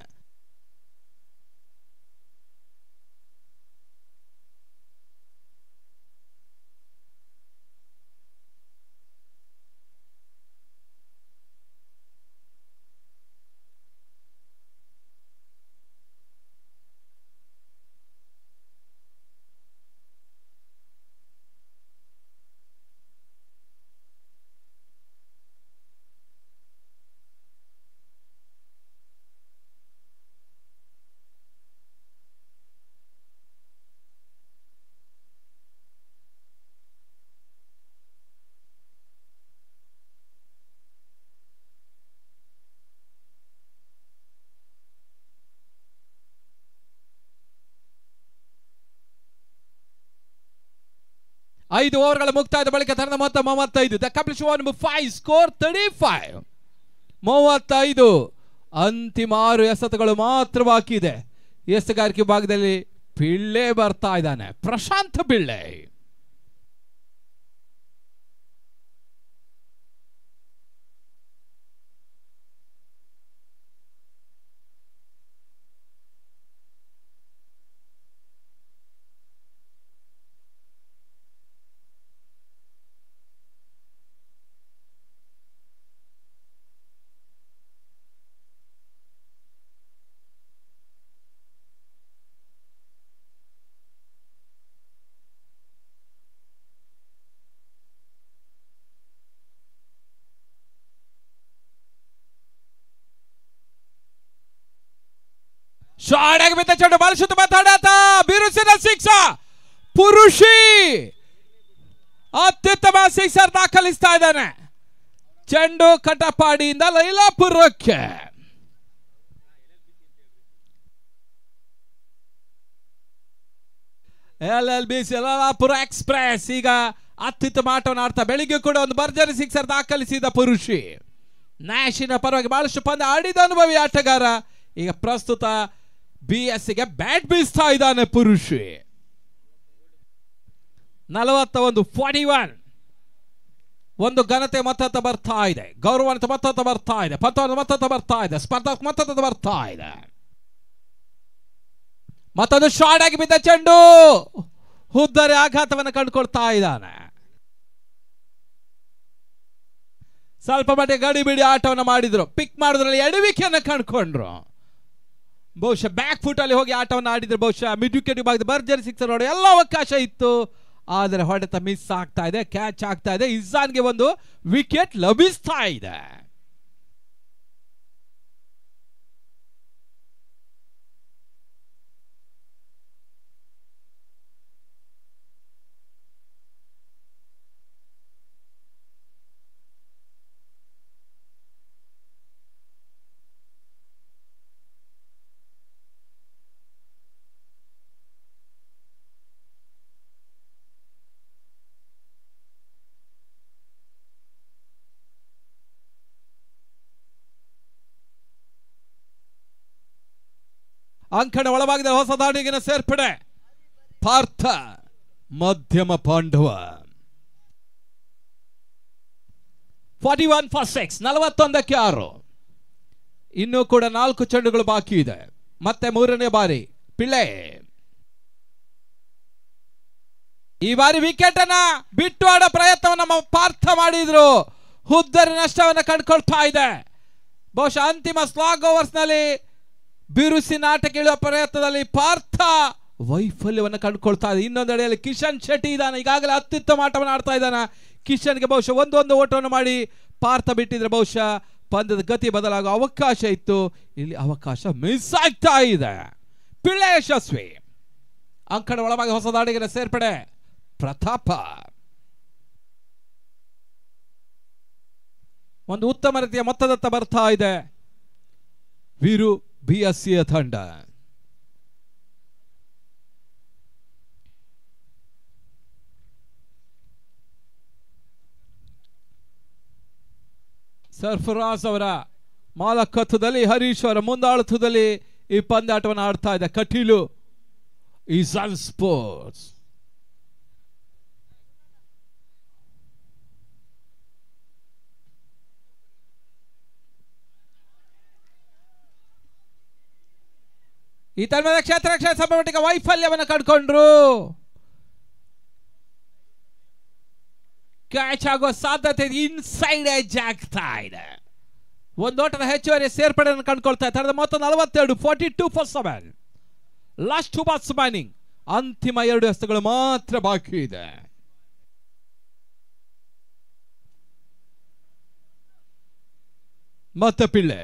5 ಓವರ್ಗಳ ಮುಕ್ತಾಯದ ಬಳಿಕ ತನ್ನ ಮೊತ್ತ 35. The complete 1/5 score 35. 35. ಅಂತಿಮ 6 ಎಸೆತಗಳು ಮಾತ್ರ ಬಾಕಿ ಇದೆ. ಎಸೆಗಾರಿಕೆ ಭಾಗದಲ್ಲಿ ಪಿಳ್ಳೆ ಬರ್ತಾ ಇದ್ದಾನೆ, ಪ್ರಶಾಂತ್ ಪಿಳ್ಳೆ. ಶಾಟ್ ಆಗಿ ಬಿದ್ದ ಚೆಂಡು ಬಾಲ್ ಶುದ್ಧ ಮಾತಾಡಾತ ಬಿರುಸಿನ ಸಿಕ್ಸರ್. ಪುರುಷಿ ಅತ್ಯುತ್ತಮ ಸಿಕ್ಸರ್ ದಾಖಲಿಸ್ತಾ ಇದ್ದಾನೆ. ಚೆಂಡು ಕಟಪಾಡಿಯಿಂದ ಲೈಲಾಪುರಕ್ಕೆ. LLBC ಲೈಲಾಪುರ ಎಕ್ಸ್ಪ್ರೆಸ್ ಈಗ ಅತ್ಯುತ್ತಮ ಆಟವನ್ನು ಆಡ್ತಾ ಬೆಳಿಗ್ಗೆ ಕೂಡ ಒಂದು ಭರ್ಜರಿ ಸಿಕ್ಸರ್ ದಾಖಲಿಸಿದ ಪುರುಷಿ. ನ್ಯಾಶಿನ ಪರವಾಗಿ ಬಹಳಷ್ಟು ಪಂದ್ಯ ಆಡಿದ ಅನುಭವಿ ಆಟಗಾರ. ಈಗ ಪ್ರಸ್ತುತ BSCಗೆ ಬ್ಯಾಟ್ ಬೀಸ್ತಾ ಇದ್ದಾನೆ ಪುರುಷಿ. 41-41. ಒಂದು ಘನತೆ ಮತ್ತತ್ತ ಬರ್ತಾ ಇದೆ, ಗೌರವಾನ್ವಿತ ಮತ್ತತ್ತ ಬರ್ತಾ ಇದೆ, ಪಂತವನ್ನು ಮತ್ತತ್ತ ಬರ್ತಾ ಇದೆ, ಸ್ಪರ್ಧಾತ್ಮಕ ಮತ್ತತ್ತ ಬರ್ತಾ ಇದೆ. ಮತ್ತೊಂದು ಶಾಟ್ ಆಗಿ ಬಿದ್ದ ಚೆಂಡು ಹುದ್ದರಿ ಆಘಾತವನ್ನು ಕಂಡುಕೊಳ್ತಾ ಇದ್ದಾನೆ. ಸ್ವಲ್ಪ ಮಟ್ಟಿಗೆ ಗಡಿ ಬಿಡಿ ಆಟವನ್ನು ಮಾಡಿದ್ರು, ಪಿಕ್ ಮಾಡಿದ್ರಲ್ಲಿ ಎಡವಿಕೆಯನ್ನು ಕಂಡುಕೊಂಡ್ರು. ಬಹುಶಃ ಬ್ಯಾಕ್ ಫುಟ್ ಅಲ್ಲಿ ಹೋಗಿ ಆಟವನ್ನು ಆಡಿದ್ರೆ ಬಹುಶಃ ಮಿಡ್ ವಿಕೆಟ್ ಭಾಗದ ಭರ್ಜರಿ ಸಿಕ್ಸರ್ ಹೊಡೆಯುವ ಎಲ್ಲ ಅವಕಾಶ ಇತ್ತು. ಆದರೆ ಹೊಡೆತ ಮಿಸ್ ಆಗ್ತಾ ಇದೆ, ಕ್ಯಾಚ್ ಆಗ್ತಾ ಇದೆ. ಇಜಾನ್ಗೆ ಒಂದು ವಿಕೆಟ್ ಲಭಿಸ್ತಾ ಇದೆ. ಅಂಕಣ ಒಳಭಾಗದ ಹೊಸ ದಾಳಿಗಿನ ಸೇರ್ಪಡೆ ಪಾರ್ಥ ಮಧ್ಯಮ ಪಾಂಡವ. 41 for 6. 41-6. ಇನ್ನೂ ಕೂಡ 4 ಚೆಂಡುಗಳು ಬಾಕಿ ಇದೆ. ಮತ್ತೆ ಮೂರನೇ ಬಾರಿ ಪಿಳ್ಳೆ ಈ ಬಾರಿ ವಿಕೆಟ್ ಅನ್ನ ಬಿಟ್ಟು ಆಡೋ ಪ್ರಯತ್ನವನ್ನು ಪಾರ್ಥ ಮಾಡಿದ್ರು. ಹುದ್ದರಿ ನಷ್ಟವನ್ನು ಕಂಡುಕೊಳ್ತಾ ಇದೆ. ಬಹುಶಃ ಅಂತಿಮ ಸ್ಲಾಗ್ ಓವರ್ಸ್ ನಲ್ಲಿ ಬಿರುಸಿನ ಆಟಕ್ಕೆ ಇಳಿಯುವ ಪ್ರಯತ್ನದಲ್ಲಿ ಪಾರ್ಥ ವೈಫಲ್ಯವನ್ನು ಕಂಡುಕೊಳ್ತಾ ಇದೆ. ಇನ್ನೊಂದೆಡೆಯಲ್ಲಿ ಕಿಶನ್ ಶೆಟ್ಟಿ ಇದ್ದಾನೆ, ಈಗಾಗಲೇ ಅತ್ಯುತ್ತಮ ಆಟವನ್ನು ಆಡ್ತಾ ಇದ್ದಾನೆ. ಕಿಶನ್ಗೆ ಬಹುಶಃ ಒಂದು ಓಟವನ್ನು ಮಾಡಿ ಪಾರ್ಥ ಬಿಟ್ಟಿದ್ರೆ ಬಹುಶಃ ಪಂದ್ಯದ ಗತಿ ಬದಲಾಗುವ ಅವಕಾಶ ಇತ್ತು. ಇಲ್ಲಿ ಅವಕಾಶ ಮಿಸ್ ಆಗ್ತಾ ಇದೆ. ಪಿಳ್ಳೆ ಯಶಸ್ವಿ. ಅಂಕಣ ಒಳಭಾಗ ಹೊಸ ದಾಳಿಗಿನ ಸೇರ್ಪಡೆ ಪ್ರತಾಪ. ಒಂದು ಉತ್ತಮ ರೀತಿಯ ಮೊತ್ತದತ್ತ ಬರ್ತಾ ಇದೆ ವೀರು BSCಯ ತಂಡ. ಸರ್ಫರಾಜ್ ಅವರ ಮಾಲಕತ್ವದಲ್ಲಿ, ಹರೀಶ್ ಅವರ ಮುಂದಾಳತ್ವದಲ್ಲಿ ಈ ಪಂದ್ಯಾಟವನ್ನು ಆಡ್ತಾ ಇದೆ ಕಟೀಲು ಇಜಾನ್ ಸ್ಪೋರ್ಟ್ಸ್. ಈ ತಂಡದ ಕ್ಷೇತ್ರ ರಕ್ಷಣೆ ಸ್ವಲ್ಪ ಮಟ್ಟಿಗೆ ವೈಫಲ್ಯವನ್ನು ಕಂಡುಕೊಂಡ್ರು. ಕ್ಯಾಚ್ ಆಗುವ ಸಾಧ್ಯತೆ ಇನ್ಸೈಡ್ ಎಡ್ಜ್ ಆಗ್ತಾ ಇದೆ. ಒಂದು ಓಟದ ಹೆಚ್ಚುವರಿ ಸೇರ್ಪಡೆಯನ್ನು ಕಂಡುಕೊಳ್ತಾ ತಂಡದ ಮೊತ್ತ 42. 42 for 7. Last 2 balls remaining. ಅಂತಿಮ 2 ಎಸೆತಗಳು ಮಾತ್ರ ಬಾಕಿ ಇದೆ. ಮತ್ತೆ ಪಿಳ್ಳೆ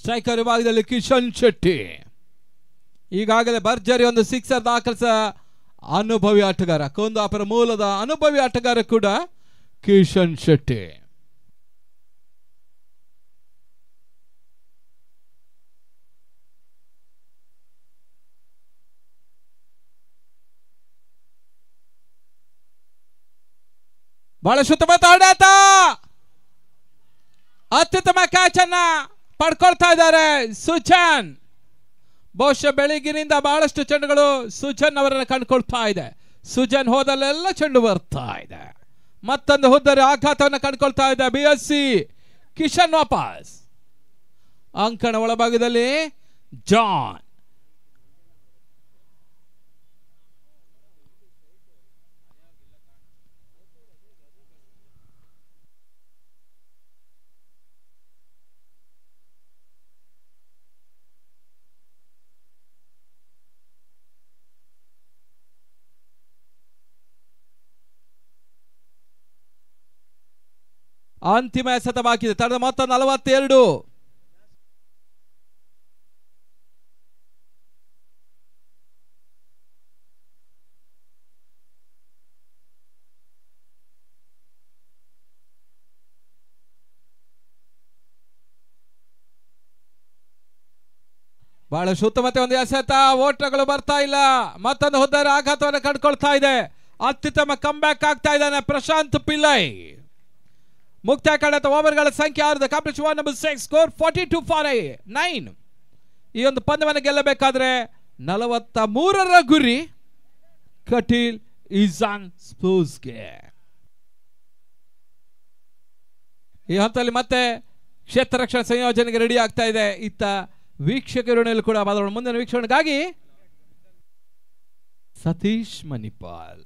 ಸ್ಟ್ರೈಕರ್ ವಿಭಾಗದಲ್ಲಿ ಕಿಶನ್ ಶೆಟ್ಟಿ ಈಗಾಗಲೇ ಭರ್ಜರಿ ಒಂದು ಸಿಕ್ಸರ್ ದಾಖಲಿಸ ಅನುಭವಿ ಆಟಗಾರ, ಕುಂದಾಪುರ ಮೂಲದ ಅನುಭವಿ ಆಟಗಾರ ಕೂಡ ಕಿಶನ್ ಶೆಟ್ಟಿ. ಬಹಳ ಶುದ್ಧವಾದ ಹೊಡೆತ, ಅತ್ಯುತ್ತಮ ಕ್ಯಾಚ್ ಅನ್ನ ಪಡ್ಕೊಳ್ತಾ ಇದ್ದಾರೆ ಸುಜನ್. ಬಹುಶಃ ಬೆಳಗಿನಿಂದ ಬಹಳಷ್ಟು ಚೆಂಡುಗಳು ಸುಜನ್ ಅವರನ್ನ ಕಂಡುಕೊಳ್ತಾ ಇದೆ. ಸುಜನ್ ಹೋದಲ್ಲೆಲ್ಲ ಚೆಂಡು ಬರ್ತಾ ಇದೆ. ಮತ್ತೊಂದು ಹುದ್ದರಿ ಆಘಾತವನ್ನು ಕಂಡುಕೊಳ್ತಾ ಇದೆ BSC ಕಿಶನ್. ವಾಪಸ್ ಅಂಕಣ ಒಳಭಾಗದಲ್ಲಿ ಜಾನ್. ಅಂತಿಮ ಎಸೆತ ಬಾಕಿ ಇದೆ. ತರದ ಮೊತ್ತ 42. ಬಹಳ ಶುದ್ಧಮತೆ ಒಂದು ಎಸೆತ, ಓಟಗಳು ಬರ್ತಾ ಇಲ್ಲ. ಮತ್ತೊಂದು ಹುದ್ದರಿ ಆಘಾತವನ್ನು ಕಂಡುಕೊಳ್ತಾ ಇದೆ. ಅತ್ಯುತ್ತಮ ಕಂಬ್ಯಾಕ್ ಆಗ್ತಾ ಇದ್ದಾನೆ ಪ್ರಶಾಂತ್ ಪಿಲ್ಲೈ. ಮುಕ್ತಾಯ ಕಂಡ ಓವರ್ಗಳ ಸಂಖ್ಯೆ 6. Competition number 6, score 42 for 9. ಈ ಒಂದು ಪಂದ್ಯವನ್ನು ಗೆಲ್ಲಬೇಕಾದ್ರೆ 43ರ ಗುರಿ ಕಟೀಲ್ ಇಜಾನ್ ಸ್ಪೋರ್ಟ್ಸ್ಗೆ. ಈ ಹಂತದಲ್ಲಿ ಮತ್ತೆ ಕ್ಷೇತ್ರ ರಕ್ಷಣಾ ಸಂಯೋಜನೆಗೆ ರೆಡಿ ಆಗ್ತಾ ಇದೆ. ಇತ್ತ ವೀಕ್ಷಕರು ಕೂಡ ಮುಂದಿನ ವೀಕ್ಷಣೆಗಾಗಿ ಸತೀಶ್ ಮಣಿಪಾಲ್.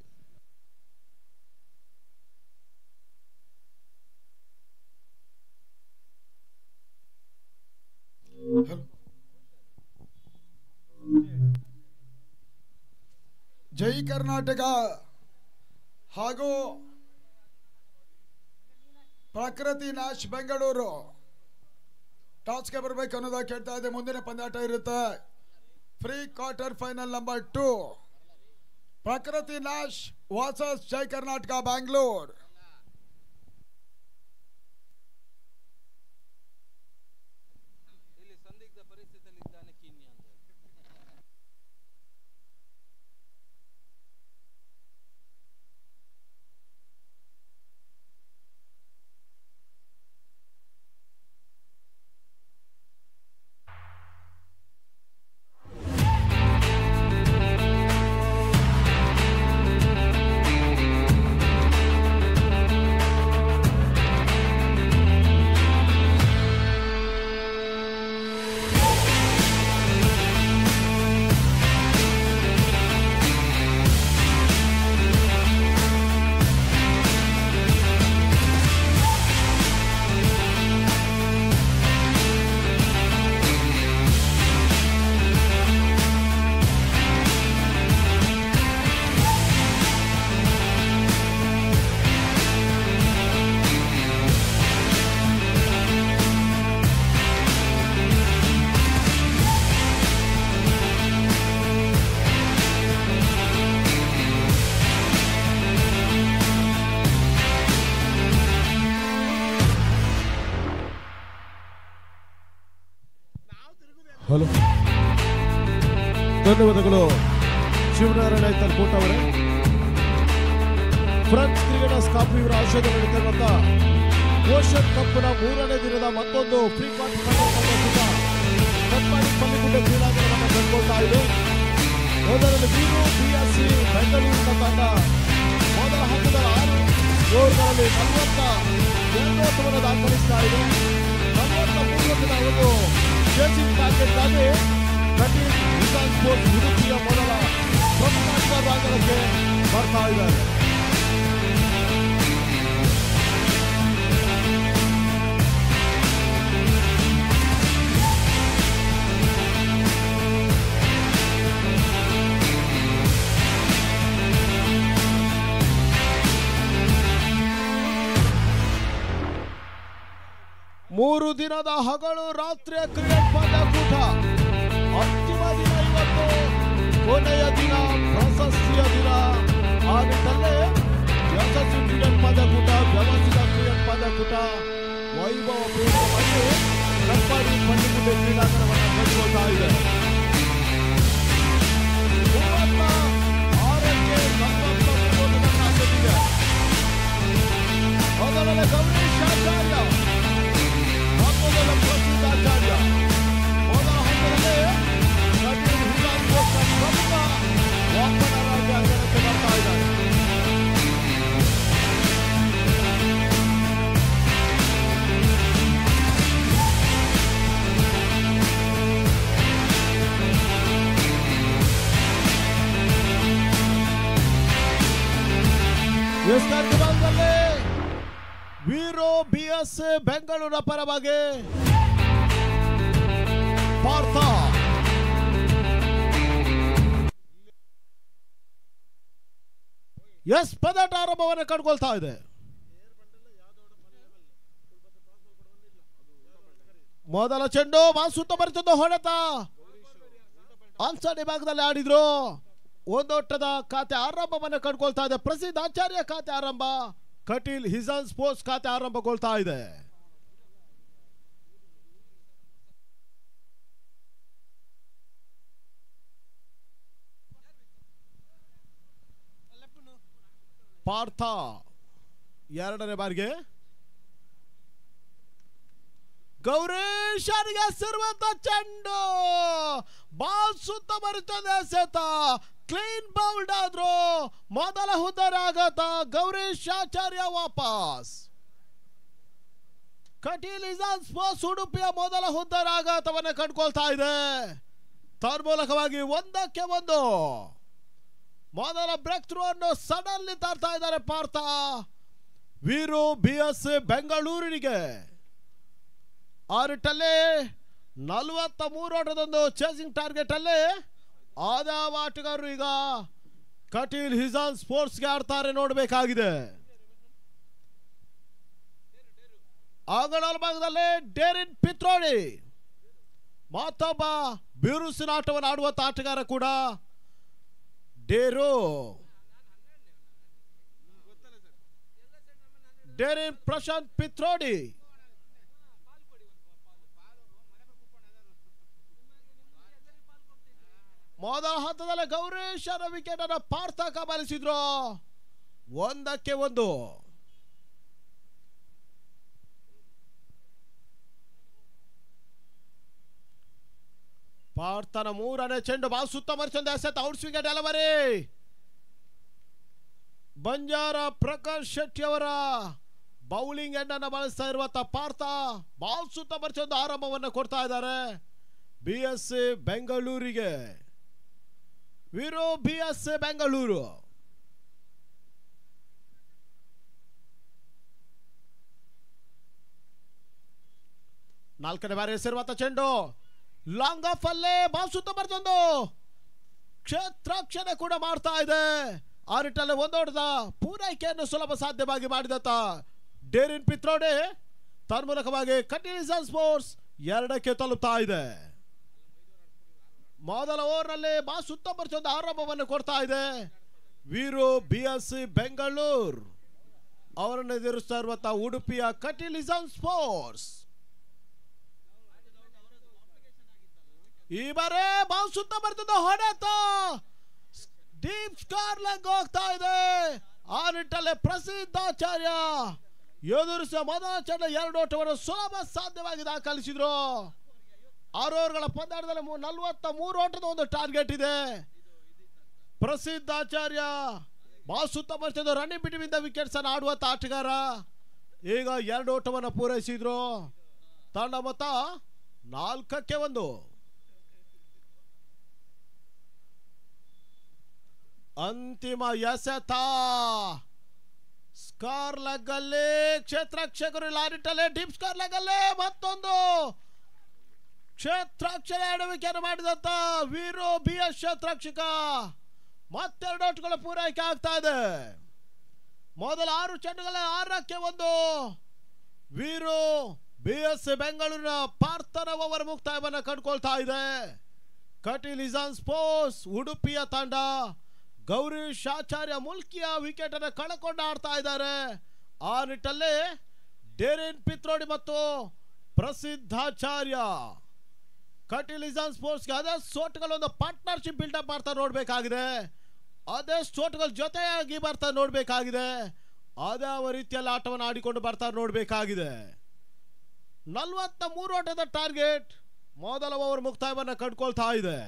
ಜೈ ಕರ್ನಾಟಕ ಹಾಗೂ ಪ್ರಕೃತಿ ನಾಶ್ ಬೆಂಗಳೂರು ಟಾಸ್ಗೆ ಬರಬೇಕು ಅನ್ನೋದ ಕೇಳ್ತಾ ಇದೆ. ಮುಂದಿನ ಪಂದ್ಯಾಟ ಇರುತ್ತೆ. ಫ್ರೀ ಕ್ವಾರ್ಟರ್ ಫೈನಲ್ ನಂಬರ್ 2, ಪ್ರಕೃತಿ ನಾಶ್ ವರ್ಸಸ್ ಜೈ ಕರ್ನಾಟಕ ಬ್ಯಾಂಗ್ಳೂರ್. ಹಲೋ, ಧನ್ಯವಾದಗಳು ಶಿವನಾರಾಯಣ ತಲ್ಕೋಟ ಅವರೇ. ಫ್ರೆಂಚ್ ಕ್ರಿಕೆಟರ್ಸ್ ಕಪ್ ಇವರ ಆಶ್ರಯದಲ್ಲಿ ನಡೆದಿರುವಂತ ಓಷನ್ ಕಪ್ನ 3ನೇ ದಿನದ ಮತ್ತೊಂದು ಪ್ರೀ ಕ್ವಾರ್ಟರ್ ಫೈನಲ್ ಪಂದ್ಯಕೂಟ ಕ್ರೀಡಾಂಗಣವನ್ನು ಕಂಡುಕೊಳ್ತಾ ಇದೆ. ಮೊದಲನೇ BSC ಬೆಂಗಳೂರಿನ ತಂಡ ಮೊದಲ ಹಂತದ 6 ಓವರ್ಗಳಲ್ಲಿ 42 ಓಟವನ್ನು ದಾಖಲಿಸ್ತಾ ಇದೆ. 43 ದಿನ ಒಂದು ಚೇಸಿಂಗ್ ಟಾರ್ಗೆಟ್ಗಾಗಿ ಕಟೀಲ್ ಇಜಾನ್ ಸ್ಪೋರ್ಟ್ಸ್ ಉಡುಪಿಯ ಮೊದಲ ಪ್ರಮುಖ ರಂಗಕ್ಕೆ ಬರ್ತಾ ಇದ್ದಾರೆ. ಮೂರು ದಿನದ ಹಗಲು ರಾತ್ರಿಯ ಕ್ರಿಕೆಟ್ ಪಂದ್ಯಕೂಟ ಅಂತಿಮ ದಿನ ಇವತ್ತು, ಕೊನೆಯ ದಿನ, ಪ್ರಶಸ್ತಿಯ ದಿನ. ಆ ನಿಟ್ಟಿನಲ್ಲಿ ಯಶಸ್ವಿ ಕ್ರಿಕೆಟ್ ಪಂದ್ಯಕೂಟ, ವ್ಯವಸ್ಥಿತ ಕ್ರಿಕೆಟ್ ಪಂದ್ಯಕೂಟ ವೈಭವಪೂರ್ಣವಾಗಿ ಕಟ್ಪಾಡಿ ಪಂದ್ಯಕೂಟ ಕ್ರೀಡಾಂಗಣವನ್ನು ಕಟ್ಟಿಕೊಳ್ತಾ ಇದೆ. 36ಕ್ಕೆ 43 ಆಗಿದೆ. ಹಂತದಲ್ಲಿ ಗೌರೀಶ್ ಆಚಾರ್ಯ ಮತ್ತೊಂದು ಪ್ರಸಿದ್ಧ ಆಚಾರ್ಯ. ಮೊದಲ ಹಂತದಲ್ಲಿ ಕಟೀಲ್ ಹಿಸಾನ್ ಸ್ಪೋರ್ಟ್ಸ್ನ ಪ್ರಮುಖ ವಾಹನರಾಗಿ ಅಂಗಣಕ್ಕೆ ಬರ್ತಾ ಇದ್ದಾರೆ. ವೀರೋ BS ಬೆಂಗಳೂರಿನ ಪರವಾಗಿ ಪಾರ್ಥ. ಎಸ್ ಪದಟ ಆರಂಭವನ್ನು ಕಂಡುಕೊಳ್ತಾ ಇದೆ. ಮೊದಲ ಚೆಂಡು ಸುತ್ತ ಬರುತ್ತಿದ್ದ ಹೊಡೆತ ಆನ್ಸರ್ ವಿಭಾಗದಲ್ಲಿ ಆಡಿದ್ರು. ಒಂದೋಟದ ಖಾತೆ ಆರಂಭವನ್ನು ಕಂಡುಕೊಳ್ತಾ ಇದೆ. ಪ್ರಸಿದ್ಧ ಆಚಾರ್ಯ ಖಾತೆ ಆರಂಭ, ಕಟೀಲ್ ಹಿಸಾನ್ ಸ್ಪೋರ್ಟ್ಸ್ ಖಾತೆ ಆರಂಭಗೊಳ್ತಾ ಇದೆ. ಪಾರ್ಥ ಎರಡನೇ ಬಾರಿಗೆ ಗೌರೀಶರಿಗೆ ಸಿರುವಂತ ಚೆಂಡು ಬಾಲ್ ಸುತ್ತ ಬರುತ್ತದೆ. ಸೆತ ಕ್ಲೀನ್ ಬೌಲ್ಡ್ ಆದ್ರು. ಮೊದಲ ಹುದ್ದರ ಆಘಾತ, ಗೌರೀಶ್ ಆಚಾರ್ಯ ವಾಪಸ್. ಕಟೀಲ್ ಹಿಸಾನ್ ಸ್ಪೋರ್ಟ್ಸ್ ಉಡುಪಿಯ ಮೊದಲ ಹುದ್ದರ ಆಘಾತವನ್ನು ಕಂಡುಕೊಳ್ತಾ ಇದೆ. ತನ್ಮೂಲಕವಾಗಿ 1-1 ಮೊದಲ ಬ್ರೇಕ್ ಥ್ರೂ ಅನ್ನು ಸಡನ್ಲಿ ತರ್ತಾ ಇದ್ದಾರೆ ಪಾರ್ಥ. ವೀರು BS ಬೆಂಗಳೂರಿಗೆ 6 43 ಓಟದೊಂದು ಚೇಸಿಂಗ್ ಟಾರ್ಗೆಟ್ ಅಲ್ಲಿ ಆದಾವ ಆಟಗಾರರು ಈಗ ಕಟೀಲ್ ಹಿಸಾನ್ ಸ್ಪೋರ್ಟ್ಸ್ಗೆ ಆಡ್ತಾರೆ, ನೋಡಬೇಕಾಗಿದೆ. ಅಂಗಣ ಭಾಗದಲ್ಲಿ ಡೇರಿನ್ ಪಿತ್ರೋಡಿ ಮತ್ತೊಬ್ಬ ಬಿರುಸಿನ ಆಟವನ್ನು ಆಡುವಂತ ಆಟಗಾರ ಕೂಡ ಡೇರಿನ್ ಪ್ರಶಾಂತ್ ಪಿತ್ರೋಡಿ. ಮೊದಲ ಹಂತದಲ್ಲಿ ಗೌರೀಶರ ವಿಕೆಟ್ ಅನ್ನು ಪಾರ್ಥ ಕಬಲಿಸಿದ್ರು. 1-1 ಪಾರ್ಥನ 3ನೇ ಚೆಂಡು ಬಾಲ್ ಸುತ್ತ ಮರಿಸೊಂದು ಎಸೆತ outs wicket delivery. Banjara Prakash Shetty ಅವರ ಬೌಲಿಂಗ್ ಎಂಡ್ ಅನ್ನು ಬಳಸ್ತಾ ಇರುವಂತ ಪಾರ್ಥ ಬಾಲ್ ಸುತ್ತ ಮರಿಸೊಂದು ಆರಂಭವನ್ನು ಕೊಡ್ತಾ ಇದ್ದಾರೆ BS ಬೆಂಗಳೂರಿಗೆ. ವೀರೋ BS ಬೆಂಗಳೂರು ನಾಲ್ಕನೇ ಬಾರಿ ಎಸೆರುವಂತ ಚೆಂಡು ಲಾಂಗ್ ಆಫ್ ಅಲ್ಲೇ ಬಾಲ್ ಸುತ್ತ ಬರ್ತೊಂದು ಕ್ಷೇತ್ರಕ್ಷಣೆ ಕೂಡ ಮಾಡ್ತಾ ಇದೆ. ಆ ನಿಟ್ಟಲ್ಲಿ ಒಂದೋಟದ ಪೂರೈಕೆಯನ್ನು ಸುಲಭ ಸಾಧ್ಯವಾಗಿ ಮಾಡಿದಂತ ಡೇರಿನ್ ಪಿತ್ರೋಡೆ ತನ್ಮೂಲಕವಾಗಿ ಕಟೀಲ್ ಹಿಸಾನ್ ಸ್ಪೋರ್ಟ್ಸ್ 2ಕ್ಕೆ ತಲುಪ್ತಾ ಇದೆ. ಮೊದಲ ಓವರ್ನಲ್ಲಿ ಬಾಲ್ ಸುತ್ತ ಬರ್ತೊಂದು ಆರಂಭವನ್ನು ಕೊಡ್ತಾ ಇದೆ. ವೀರು BS ಬೆಂಗಳೂರು ಅವರನ್ನು ಎದುರಿಸ್ತಾ ಇರುವಂತ ಉಡುಪಿಯ ಕಟೀಲ್ ಹಿಸಾನ್ ಸ್ಪೋರ್ಟ್ಸ್. ಈ ಬಾರಿ ಬಾಲ್ ಸುತ್ತ ಬರ್ತದ ಹೊಡೆತ ಡೀಪ್ ಸ್ಕಾರ್ ಲೆಗ್ ಹೋಗ್ತಾ ಇದೆ. ಆ ನಿಟ್ಟಲ್ಲಿ ಪ್ರಸಿದ್ಧ ಆಚಾರ್ಯ ಎದುರಿಸಿದ ಮೊದಲ ಚೆಂಡ 2 ಓಟವನ್ನು ಸುಲಭ ಸಾಧ್ಯವಾಗಿ ದಾಖಲಿಸಿದ್ರು. 6 ಓವರ್ಗಳ ಪಂದ್ಯಾಟದಲ್ಲಿ 43 ಓಟದ ಒಂದು ಟಾರ್ಗೆಟ್ ಇದೆ. ಪ್ರಸಿದ್ಧ ಆಚಾರ್ಯ ಬಾಲ್ ಸುತ್ತ ಬರ್ತಿದ್ದು ರನ್ನಿಂಗ್ ಬಿಟ್ವೀನ್ ದ ವಿಕೆಟ್ಸ್ ಅನ್ನು ಆಡುವಂತ ಆಟಗಾರ. ಈಗ 2 ಓಟವನ್ನು ಪೂರೈಸಿದ್ರು. ತಂಡ ಮೊತ್ತ 4-1. ಅಂತಿಮ ಎಸೆತ ಸ್ಕಾರ್ ಲೆಗ್ ಅಲ್ಲಿ ಕ್ಷೇತ್ರಕ್ಷಕರು ಲಾರಿಟಲ್ಲೇ ಡೀಪ್ ಸ್ಕಾರ್ ಲೆಗ್ ಅಲ್ಲೇ ಮತ್ತೊಂದು ಕ್ಷೇತ್ರಕ್ಷರ ಎಡವಿಕೆಯನ್ನು ಮಾಡಿದಂತ ವೀರು BS ಕ್ಷೇತ್ರಕ್ಷಕ. ಮತ್ತೆರಡು ಔಟ್ಗಳ ಪೂರೈಕೆ ಆಗ್ತಾ ಇದೆ. ಮೊದಲ 6 ಚೆಂಡುಗಳ 6-1 ವೀರು BS ಬೆಂಗಳೂರಿನ ಪಾರ್ಥನ ಓವರ್ ಮುಕ್ತಾಯವನ್ನು ಕಂಡುಕೊಳ್ತಾ ಇದೆ. ಕಟೀಲ್ ಹಿಸಾನ್ ಸ್ಪೋರ್ಟ್ಸ್ ಉಡುಪಿಯ ತಂಡ ಗೌರೀಶ್ ಆಚಾರ್ಯ ಮುಲ್ಕಿಯ ವಿಕೆಟ್ ಅನ್ನು ಕಳಕೊಂಡು ಆಡ್ತಾ ಇದ್ದಾರೆ. ಆ ನಿಟ್ಟಲ್ಲಿ ಡೇರಿನ್ ಪಿತ್ರೋಡಿ ಮತ್ತು ಪ್ರಸಿದ್ಧಾಚಾರ್ಯ ಕಟೀಲ್ ಹಿಸಾನ್ ಸ್ಪೋರ್ಟ್ಸ್ಗೆ ಅದೇ ಸೋಟ್ಗಳೊಂದು ಪಾರ್ಟ್ನರ್ಶಿಪ್ ಬಿಲ್ಡಪ್ ಮಾಡ್ತಾ ನೋಡ್ಬೇಕಾಗಿದೆ. ಅದೇ ಸೋಟ್ಗಳ ಜೊತೆಯಾಗಿ ಬರ್ತಾ ನೋಡ್ಬೇಕಾಗಿದೆ. ಅದಾವ ರೀತಿಯಲ್ಲಿ ಆಟವನ್ನು ಆಡಿಕೊಂಡು ಬರ್ತಾರೆ ನೋಡಬೇಕಾಗಿದೆ. 43 ಓಟದ ಟಾರ್ಗೆಟ್. ಮೊದಲ ಓವರ್ ಮುಕ್ತಾಯವನ್ನು ಕಂಡುಕೊಳ್ತಾ ಇದೆ.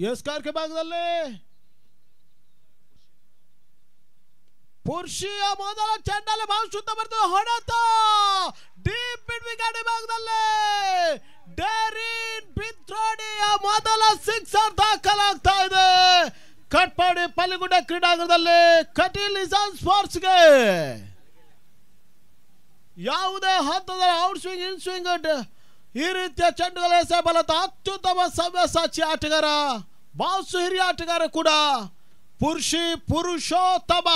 ಎಸ್ಕಾರ್ ಕೆ ಭಾಗದಲ್ಲಿ ಪುರುಷಿಯ ಮೊದಲ ಚೆಂಡಲ್ಲಿ ಬಹಳ ಶುದ್ಧ ಬರ್ತದೆ. ಹೊಡೆತ ಡೀಪ್ ಮಿಡ್ ವಿಕೆಟ್ ಭಾಗದಲ್ಲಿ ಡೆರಿನ್ ಪಿತ್ರೋಡಿಯ ಮೊದಲ ಸಿಕ್ಸರ್ ದಾಖಲಾಗ್ತಾ ಇದೆ. ಕಟ್ಪಾಡಿ ಪಲ್ಲಿಗುಡ್ಡ ಕ್ರೀಡಾಂಗಣದಲ್ಲಿ ಕಟೀಲ್ ಇಸಾನ್ ಸ್ಪೋರ್ಟ್ಸ್ಗೆ ಯಾವುದೇ ಹಂತದ ಔಟ್ ಸ್ವಿಂಗ್ ಇನ್ ಸ್ವಿಂಗ್ ಈ ರೀತಿಯ ಚೆಂಡುಗಳ ಎಸೆಬಲದ ಅತ್ಯುತ್ತಮ ಸವ್ಯಸಾಚಿ ಆಟಗಾರ, ಬಾಸು ಹಿರಿಯ ಆಟಗಾರ ಕೂಡ ಪುರುಷೋತ್ತಮ.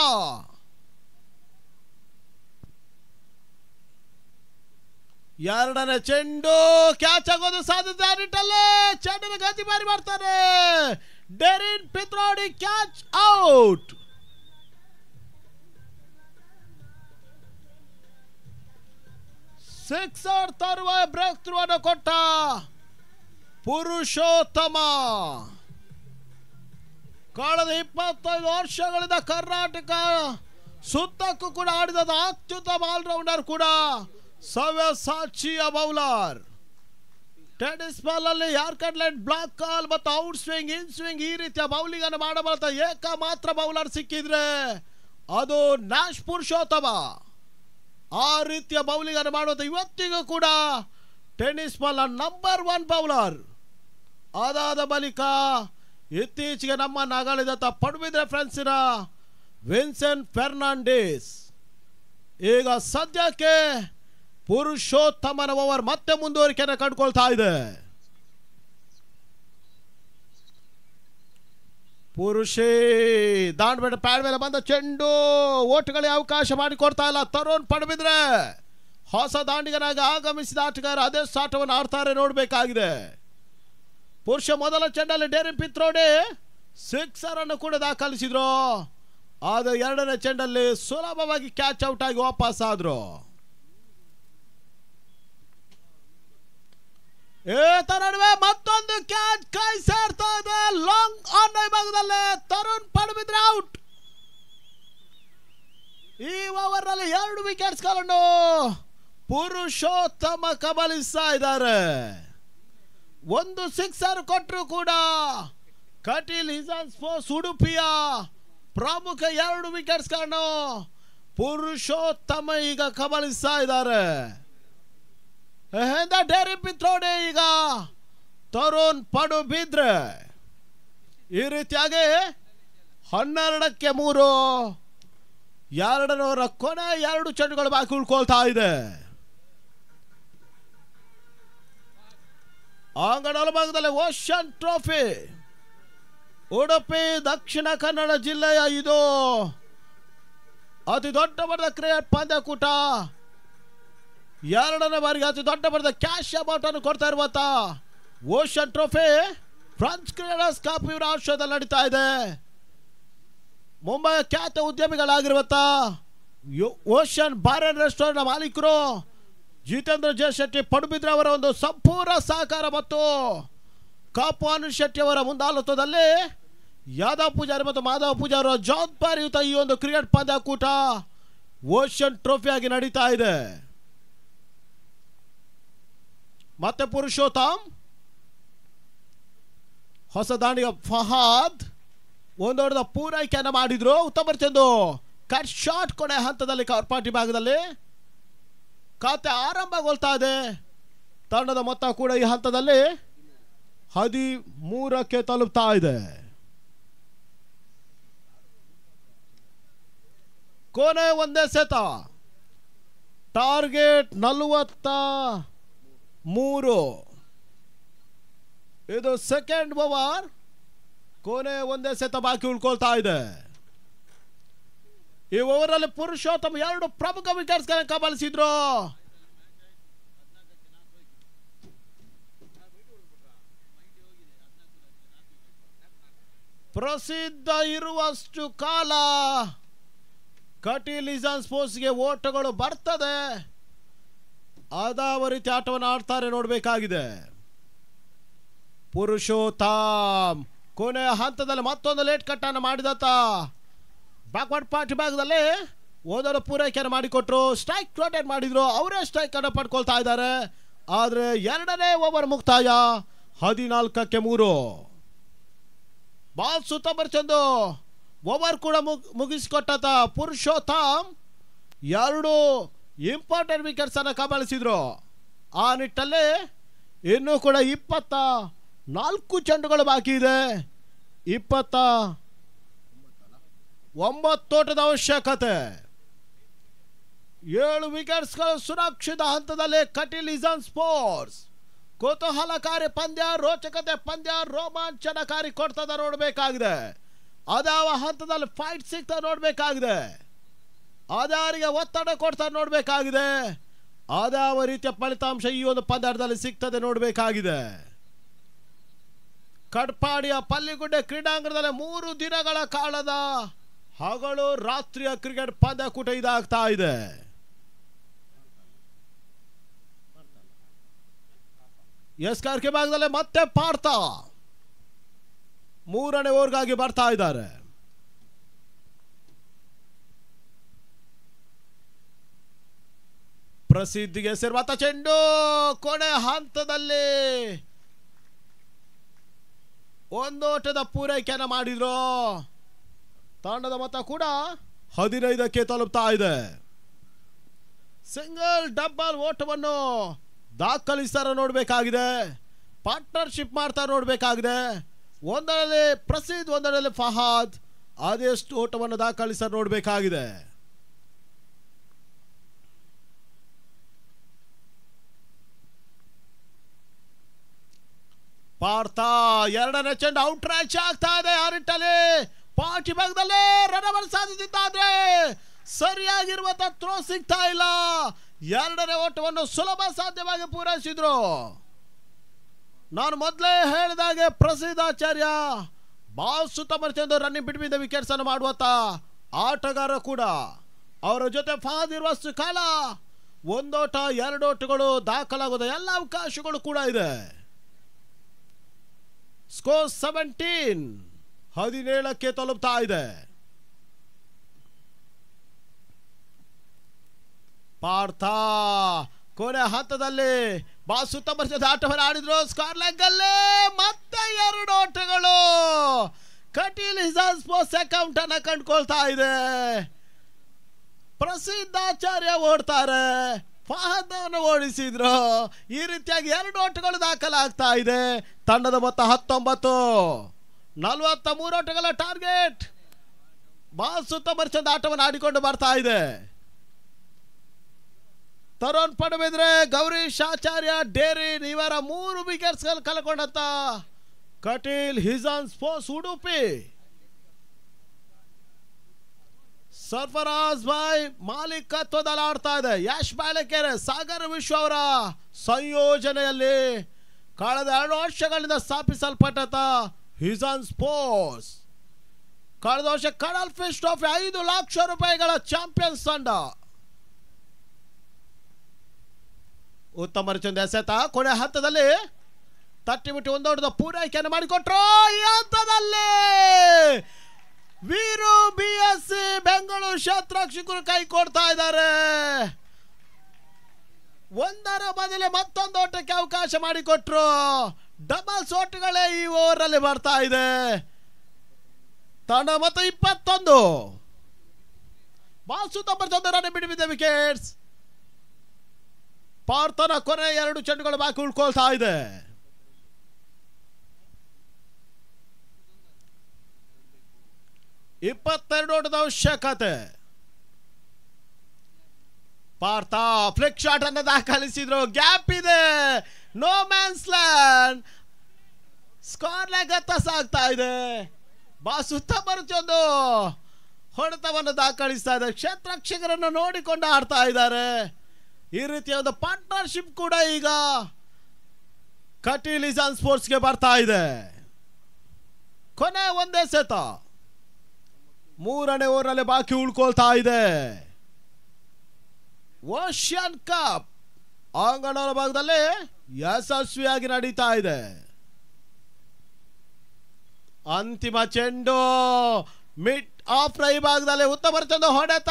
ಎರಡನೇ ಚೆಂಡು ಕ್ಯಾಚ್ ಆಗೋದು ಸಾಧ್ಯತೆ. ಆ ನಿಟ್ಟಲ್ಲೇ ಚೆಂಡಿನ ಗತಿ ಬಾರಿ ಮಾಡ್ತಾನೆ ಡೆರಿನ್ ಪಿತ್ರೋಡಿ. Catch out. ಸಿಕ್ಸರ್ ತರುವ ಬ್ರೇಕ್ ಥ್ರೂ ಅನ್ನು ಕೊಟ್ಟ ಪುರುಷೋತ್ತಮ. ಕಳೆದ 25 ವರ್ಷಗಳಿಂದ ಕರ್ನಾಟಕ ಸುತ್ತಕ್ಕೂ ಕೂಡ ಆಡಿದ ಅತ್ಯುತ್ತಮ ಆಲ್ರೌಂಡರ್ ಕೂಡ, ಸವ್ಯಸಾಚಿಯ ಬೌಲರ್. ಟೆನ್ನಿಸ್ ಬಾಲ್ ಅಲ್ಲಿ ಯಾರ್ಕರ್ ಲೈನ್, ಬ್ಲಾಕ್ ಕಾಲ್ ಮತ್ತು ಔಟ್ ಸ್ವಿಂಗ್ ಇನ್ ಸ್ವಿಂಗ್ ಈ ರೀತಿಯ ಬೌಲಿಂಗ್ ಅನ್ನು ಮಾಡಬಲ್ಲ ಏಕ ಮಾತ್ರ ಬೌಲರ್ ಸಿಕ್ಕಿದ್ರೆ ಅದು ನ್ಯಾಶ್ ಪುರುಷೋತ್ತಮ. ಆ ರೀತಿಯ ಬೌಲಿಂಗ್ ಅನ್ನು ಮಾಡುವಂತ ಇವತ್ತಿಗೂ ಕೂಡ ಟೆನ್ನಿಸ್ ಬಾಲ್ ನಂಬರ್ 1 ಬೌಲರ್. ಅದಾದ ಬಳಿಕ ಇತ್ತೀಚೆಗೆ ನಮ್ಮ ನಗಲಿದಂತ ಪಡುಬಿದ್ರೆ ಫ್ರಾನ್ಸಿನ ವಿನ್ಸೆಂಟ್ ಫೆರ್ನಾಂಡಿಸ್. ಈಗ ಸದ್ಯಕ್ಕೆ ಪುರುಷೋತ್ತಮನ ಓವರ್ ಮತ್ತೆ ಮುಂದುವರಿಕೆಯನ್ನು ಕಂಡುಕೊಳ್ತಾ ಇದೆ. ಪುರುಷೇ ದಾಂಡ್ಬೇಡ ಪ್ಯಾಡ್ ಮೇಲೆ ಬಂದ ಚೆಂಡು ಓಟುಗಳಿಗೆ ಅವಕಾಶ ಮಾಡಿಕೊಡ್ತಾ ಇಲ್ಲ ತರುಣ್ ಪಡುಬಿದ್ರೆ. ಹೊಸ ದಾಂಡಿಗನಾಗಿ ಆಗಮಿಸಿದ ಆಟಗಾರ ಅದೇ ಆಟವನ್ನು ಆಡ್ತಾರೆ ನೋಡಬೇಕಾಗಿದೆ. ಪುರುಷ ಮೊದಲ ಚೆಂಡಲ್ಲಿ ಡೆರಿನ್ ಪಿತ್ರೋಡಿ ಸಿಕ್ಸರ್ ಅನ್ನು ಕೂಡ ದಾಖಲಿಸಿದ್ರು. ಆದರೆ ಎರಡನೇ ಚೆಂಡಲ್ಲಿ ಸುಲಭವಾಗಿ ಕ್ಯಾಚ್ ಔಟ್ ಆಗಿ ವಾಪಸ್ ಆದ್ರು. ನಡುವೆ ಮತ್ತೊಂದು ಕ್ಯಾಚ್ ಕೈ ಸೇರ್ತಾ ಇದೆ. ಲಾಂಗ್ ಆನ್ ಭಾಗದಲ್ಲಿ ತರುಣ್ ಪಡುಬಿದ್ರೆ ಔಟ್. ಈ ಓವರ್ ನಲ್ಲಿ 2 ವಿಕೆಟ್ಸ್ ಗಳನ್ನು ಪುರುಷೋತ್ತಮ ಕಬಲಿಸ್ತಾ ಇದ್ದಾರೆ. ಒಂದು ಸಿಕ್ಸರ್ ಕೊಟ್ಟರು ಕೂಡ ಕಟೀಲ್ ಇಸಾನ್ ಸ್ಪೋರ್ಟ್ಸ್ ಉಡುಪಿಯ ಪ್ರಮುಖ 2 ವಿಕೆಟ್ಸ್ ಗಳನ್ನು ಪುರುಷೋತ್ತಮ ಈಗ ಕಬಲಿಸ್ತಾ ಇದ್ದಾರೆ. ಡೆರಿನ್ ಪಿತ್ರೋಡಿ ಈಗ ತರುಣ್ ಪಡುಬಿದ್ರೆ ಈ ರೀತಿಯಾಗಿ 12ಕ್ಕೆ 3 ಎರಡನವರ ಕೊನೆ 2 ಚೆಂಡುಗಳು ಬಾಕಿ ಉಳ್ಕೊಳ್ತಾ ಇದೆ. ಅಂಗಡ ಭಾಗದಲ್ಲಿ ಓಷನ್ ಟ್ರೋಫಿ ಉಡುಪಿ ದಕ್ಷಿಣ ಕನ್ನಡ ಜಿಲ್ಲೆಯ ಇದು ಅತಿ ದೊಡ್ಡ ಮಟ್ಟದ ಕ್ರಿಕೆಟ್ ಪಂದ್ಯಕೂಟ. 2ನೇ ಬಾರಿಗೆ ಅತಿ ದೊಡ್ಡ ಮಟ್ಟದ ಕ್ಯಾಶ್ ಅಮೌಂಟ್ ಅನ್ನು ಕೊಡ್ತಾ ಇರುವಂತ ಓಷನ್ ಟ್ರೋಫಿ ಫ್ರೆಂಚ್ ಕ್ರೀಡರ್ಸ್ ಕಪ್ ಇವರ ಆಶ್ರಯದಲ್ಲಿ ನಡೀತಾ ಇದೆ. ಮುಂಬೈ ಖ್ಯಾತ ಉದ್ಯಮಿಗಳಾಗಿರುವಂತ ಓಷನ್ ಬಾರ್ ಅಂಡ್ ರೆಸ್ಟೋರೆಂಟ್ ಮಾಲೀಕರು ಜಿತೇಂದ್ರ ಜೆ ಶೆಟ್ಟಿ ಪಡುಬಿದ್ರೆ ಅವರ ಒಂದು ಸಂಪೂರ್ಣ ಸಹಕಾರ ಮತ್ತು ಕಾಪಾನು ಶೆಟ್ಟಿ ಅವರ ಮುಂದಾಳತ್ವದಲ್ಲಿ ಯಾದವ್ ಪೂಜಾರಿ ಮತ್ತು ಮಾಧವ್ ಪೂಜಾರಿ ಅವರ ಜವಾಬ್ದಾರಿಯುತ ಈ ಒಂದು ಕ್ರಿಕೆಟ್ ಪಂದ್ಯಕೂಟ ಓಷನ್ ಟ್ರೋಫಿ ಆಗಿ ನಡೀತಾ ಇದೆ. ಮತ್ತೆ ಪುರುಷೋತ್ತಮ್ ಹೊಸ ದಾಂಡಿಗ ಫಹಾದ್ ಒಂದು ಹೊಡೆದ ಪೂರೈಕೆಯನ್ನು ಮಾಡಿದ್ರು. ಉತ್ತಮ ಚೆಂಡು ಕಟ್ ಶಾಟ್ ಕೊನೆ ಹಂತದಲ್ಲಿ ಕವರ್ ಪಾರ್ಟಿ ಭಾಗದಲ್ಲಿ ಖಾತೆ ಆರಂಭಗೊಳ್ತಾ ಇದೆ. ತಂಡದ ಮೊತ್ತ ಕೂಡ ಈ ಹಂತದಲ್ಲಿ 13ಕ್ಕೆ ತಲುಪ್ತಾ ಇದೆ. ಕೊನೆ ಒಂದೇ ಸೆತ. ಟಾರ್ಗೆಟ್ 43. ಇದು ಸೆಕೆಂಡ್ ಓವರ್. ಕೊನೆ ಒಂದೇ ಸೆತ ಬಾಕಿ ಉಳ್ಕೊಳ್ತಾ ಇದೆ. ಈ ಓವರಲ್ಲಿ ಪುರುಷೋತ್ತಮ್ 2 ಪ್ರಮುಖ ವಿಕೆಟ್ಸ್ ಕಬಳಿಸಿದ್ರು. ಪ್ರಸಿದ್ಧ ಇರುವಷ್ಟು ಕಾಲ ಕಟೀಲ್ ಹಿಸಾನ್ ಸ್ಪೋರ್ಟ್ಸ್ಗೆ ಓಟಗಳು ಬರ್ತದೆ. ಅದಾವ ರೀತಿ ಆಟವನ್ನು ಆಡ್ತಾರೆ ನೋಡಬೇಕಾಗಿದೆ. ಪುರುಷೋತ್ತಮ್ ಕೊನೆಯ ಹಂತದಲ್ಲಿ ಮತ್ತೊಂದು ಲೇಟ್ ಕಟ್ ಅನ್ನು ಮಾಡಿದತ್ತ. ಬ್ಯಾಕ್ವರ್ಡ್ ಪಾರ್ಟಿ ಭಾಗದಲ್ಲಿ ಓದಲು ಪೂರೈಕೆಯನ್ನು ಮಾಡಿಕೊಟ್ರು. ಸ್ಟ್ರೈಕ್ ರೊಟೇಟ್ ಮಾಡಿದ್ರು. ಅವರೇ ಸ್ಟ್ರೈಕ್ ಅನ್ನು ಪಡ್ಕೊಳ್ತಾ ಇದ್ದಾರೆ. ಆದರೆ 2ನೇ ಓವರ್ ಮುಕ್ತಾಯ 14-3. ಬಾಲ್ ಸುತ್ತಮರ್ಚಂದು ಓವರ್ ಕೂಡ ಮುಗಿಸಿಕೊಟ್ಟ ಪುರುಷೋತ್ತಮ್ 2 ಇಂಪಾರ್ಟೆಂಟ್ ವಿಕೆಟ್ಸ್ ಅನ್ನು ಕಬಳಿಸಿದ್ರು. ಆ ನಿಟ್ಟಲ್ಲಿ ಇನ್ನೂ ಕೂಡ 24 ಚೆಂಡುಗಳು ಬಾಕಿ ಇದೆ. 29 ಓಟದ ಅವಶ್ಯಕತೆ. 7 ವಿಕೆಟ್ಸ್ಗಳು ಸುರಕ್ಷಿತ ಹಂತದಲ್ಲಿ ಕಟೀಲ್ ಹಿಸಾನ್ ಸ್ಪೋರ್ಟ್ಸ್. ಕುತೂಹಲಕಾರಿ ಪಂದ್ಯ, ರೋಚಕತೆ ಪಂದ್ಯ, ರೋಮಾಂಚನಕಾರಿ ಕೊಡ್ತದ ನೋಡಬೇಕಾಗಿದೆ. ಅದಾವ ಹಂತದಲ್ಲಿ ಫೈಟ್ ಸಿಗ್ತಾ ನೋಡಬೇಕಾಗಿದೆ. ಅದಾರಿಗೆ ಒತ್ತಡ ಕೊಡ್ತಾ ನೋಡಬೇಕಾಗಿದೆ. ಅದಾವ ರೀತಿಯ ಫಲಿತಾಂಶ ಈ ಒಂದು ಪಂದ್ಯದಲ್ಲಿ ಸಿಗ್ತದೆ ನೋಡಬೇಕಾಗಿದೆ. ಕಡ್ಪಾಡಿಯ ಪಲ್ಲಿಗುಡ್ಡೆ ಕ್ರೀಡಾಂಗಣದಲ್ಲಿ 3 ದಿನಗಳ ಕಾಲದ ಹಗಲು ರಾತ್ರಿಯ ಕ್ರಿಕೆಟ್ ಪಂದ್ಯಕೂಟ ಇದಾಗ್ತಾ ಇದೆ. ಎಸ್ಕಾರ್ಕೆ ಭಾಗದಲ್ಲಿ ಮತ್ತೆ ಪಾರ್ಥ 3ನೇ ಓವರ್ಗಾಗಿ ಬರ್ತಾ ಇದ್ದಾರೆ. ಪ್ರಸಿದ್ಧಿಗೆ ಸೇರುವಂತ ಚೆಂಡು ಕೊನೆ ಹಂತದಲ್ಲಿ ಒಂದೋಟದ ಪೂರೈಕೆಯನ್ನು ಮಾಡಿದ್ರು. ತಂಡದ ಮೊತ್ತ ಕೂಡ 15ಕ್ಕೆ ತಲುಪ್ತಾ ಇದೆ. ಸಿಂಗಲ್ ಡಬಲ್ ಓಟವನ್ನು ದಾಖಲಿಸ್ತಾರೆ ನೋಡಬೇಕಾಗಿದೆ. ಪಾರ್ಟ್ನರ್ಶಿಪ್ ಮಾಡ್ತಾ ನೋಡಬೇಕಾಗಿದೆ. ಒಂದರಲ್ಲಿ ಪ್ರಸಿದ್ಧ, ಒಂದರಲ್ಲಿ ಫಹಾದ್. ಅದೆಷ್ಟು ಓಟವನ್ನು ದಾಖಲಿಸ್ತಾರೆ ನೋಡಬೇಕಾಗಿದೆ. ಪಾರ್ಥ 2ನೇ ಚೆಂಡು ಔಟ್ ರ್ಯಾಚ್ ಆಗ್ತಾ ಇದೆ. ಆ ನಿಟ್ಟಲ್ಲಿ ಪಾರ್ಟಿ ಭಾಗದಲ್ಲೇ ರನ್ ಸಾಧಿಸಿದ್ದಾದ್ರೆ ಸರಿಯಾಗಿರುವಂತ ಥ್ರೋ ಸಿಗ್ತಾ ಇಲ್ಲ. 2ನೇ ಓಟವನ್ನು ಸುಲಭ ಸಾಧ್ಯವಾಗಿ ಪೂರೈಸಿದ್ರು. ನಾನು ಮೊದಲೇ ಹೇಳಿದಾಗೆ ಪ್ರಸಿದ್ಧಾಚಾರ್ಯ ಬಾಲ್ ಸುತ್ತಮುತ್ತ ರನ್ನಿಂಗ್ ಬಿಟ್ವೀನ್ ದ ವಿಕೆಟ್ಸ್ ಅನ್ನು ಮಾಡುವಂತ ಆಟಗಾರ ಕೂಡ. ಅವರ ಜೊತೆ ಫಹದ್ ಇರುವಷ್ಟು ಕಾಲ 1 ಓಟ 2 ಓಟಗಳು ದಾಖಲಾಗುವ ಎಲ್ಲ ಅವಕಾಶಗಳು ಕೂಡ ಇದೆ. ಸ್ಕೋರ್ 17ಕ್ಕೆ ತಲುಪ್ತಾ ಇದೆ. ಪಾರ್ಥ ಕೊನೆ ಹಂತದಲ್ಲಿ ಬಾಲ್ ಸುತ್ತಮುತ್ತ ಆಟವನ್ನು ಆಡಿದ್ರು. ಸ್ಕಾರ್ ಲೆಗ್ ಅಲ್ಲೇ ಮತ್ತೆ 2 ಓಟಗಳು ಕಟೀಲ್ ಹಿಸಾನ್ ಸ್ಪೋರ್ಟ್ಸ್ ಅಕೌಂಟ್ ಅನ್ನ ಕಂಡುಕೊಳ್ತಾ ಇದೆ. ಪ್ರಸಿದ್ಧಾಚಾರ್ಯ ಓಡ್ತಾರೆ, ಫಹದ್ ಅನ್ನು ಓಡಿಸಿದ್ರು. ಈ ರೀತಿಯಾಗಿ 2 ಓಟಗಳು ದಾಖಲಾಗ್ತಾ ಇದೆ. ತಂಡದ ಮೊತ್ತ 19. 43 ಓಟಗಳ ಟಾರ್ಗೆಟ್. ಬಾಲ್ ಸುತ್ತಮುತ್ತ ಆಟವನ್ನು ಆಡಿಕೊಂಡು ಬರ್ತಾ ಇದೆ. ತರುಣ್ ಪಡುಬಿದ್ರೆ, ಗೌರೀಶ್ ಆಚಾರ್ಯ, ಡೇರಿನ್ ಇವರ 3 ವಿಕೆಟ್ಸ್ ಕಳ್ಕೊಂಡಂತ ಕಟೀಲ್ ಹಿಸಾನ್ ಸ್ಪೋರ್ಟ್ಸ್ ಉಡುಪಿ. ಸರ್ಫರಾಜ್ ಭಾಯ್ ಮಾಲೀಕತ್ವದಲ್ಲಿ ಆಡ್ತಾ ಇದೆ. ಯಶ್ ಬಾಳೆಕೆರೆ, ಸಾಗರ್ ವಿಶ್ವ ಅವರ ಸಂಯೋಜನೆಯಲ್ಲಿ ಕಳೆದ 2 ವರ್ಷಗಳಿಂದ ಸ್ಥಾಪಿಸಲ್ಪಟ್ಟ ಹಿಸಾನ್ ಸ್ಪೋರ್ಟ್ಸ್ ಕಳೆದ ವರ್ಷ ಕಡಲ್ ಫಿಶ್ ಟ್ರೋಫಿ 5 ಲಕ್ಷ ರೂಪಾಯಿಗಳ ಚಾಂಪಿಯನ್ಸ್ ತಂಡ. ಉತ್ತಮ ಚಂದ ಎಸೆತ ಕೊನೆ ಹಂತದಲ್ಲಿ ತಟ್ಟಿಬಿಟ್ಟು 1 ಓಟದ ಪೂರೈಕೆಯನ್ನು ಮಾಡಿಕೊಟ್ರು. ಈ ಹಂತದಲ್ಲಿ ವೀರು BSC ಬೆಂಗಳೂರು ಶತರಕ್ಷಕರು ಕೈ ಕೊಡ್ತಾ ಇದ್ದಾರೆ. 1ರ ಬದಲೇ ಮತ್ತೊಂದು ಓಟಕ್ಕೆ ಅವಕಾಶ ಮಾಡಿಕೊಟ್ರು. ಡಬಲ್ಸ್ ಓಟಗಳೇ ಈ ಓವರ್ ಅಲ್ಲಿ ಬರ್ತಾ ಇದೆ. ತಂಡ ಮತ್ತು 21. ಬಾಲ್ ಸುತ್ತಮುತ್ತ ರನ್ ಬಿಡಿಬಿದ್ದ ವಿಕೆಟ್ಸ್. ಪಾರ್ಥನ ಕೊನೆ 2 ಚೆಂಡುಗಳು ಬಾಕಿ ಉಳ್ಕೊಳ್ತಾ ಇದೆ. ಇಪ್ಪತ್ತೆರಡು ಓಟದ ಅವಶ್ಯಕತೆ. ಪಾರ್ಥ ಫ್ಲಿಕ್ ಶಾಟ್ ಅನ್ನು ದಾಖಲಿಸಿದ್ರು. ಗ್ಯಾಪ್ ಇದೆ. No man's land. ಸ್ಕೋರ್ ಲೆಕ್ಕ ಸಾಗ್ತಾ ಇದೆ. ಸುತ್ತ ಬರುತ್ತೊಂದು ಹೊಡೆತವನ್ನು ದಾಖಲಿಸ್ತಾ ಇದೆ. ಕ್ಷೇತ್ರಕ್ಷಕರನ್ನು ನೋಡಿಕೊಂಡು ಆಡ್ತಾ ಇದ್ದಾರೆ. ಈ ರೀತಿಯ ಒಂದು ಪಾರ್ಟ್ನರ್ಶಿಪ್ ಕೂಡ ಈಗ ಕಟೀಲ್ ಇಜಾನ್ ಸ್ಪೋರ್ಟ್ಸ್ಗೆ ಬರ್ತಾ ಇದೆ. ಕೊನೆ ಒಂದೇ ಸೆತ, 3ನೇ ಓವರ್ನಲ್ಲಿ ಬಾಕಿ ಉಳ್ಕೊಳ್ತಾ ಇದೆ. ಓಷಿಯನ್ ಕಪ್ ಅಂಗಣದ ಭಾಗದಲ್ಲಿ ಯಶಸ್ವಿಯಾಗಿ ನಡೀತಾ ಇದೆ. ಅಂತಿಮ ಚೆಂಡು ಮಿಡ್ ಆಫ್ ರೈ ಭಾಗದಲ್ಲಿ ಉತ್ತಮ ಚೆಂಡು ಹೊಡೆತ.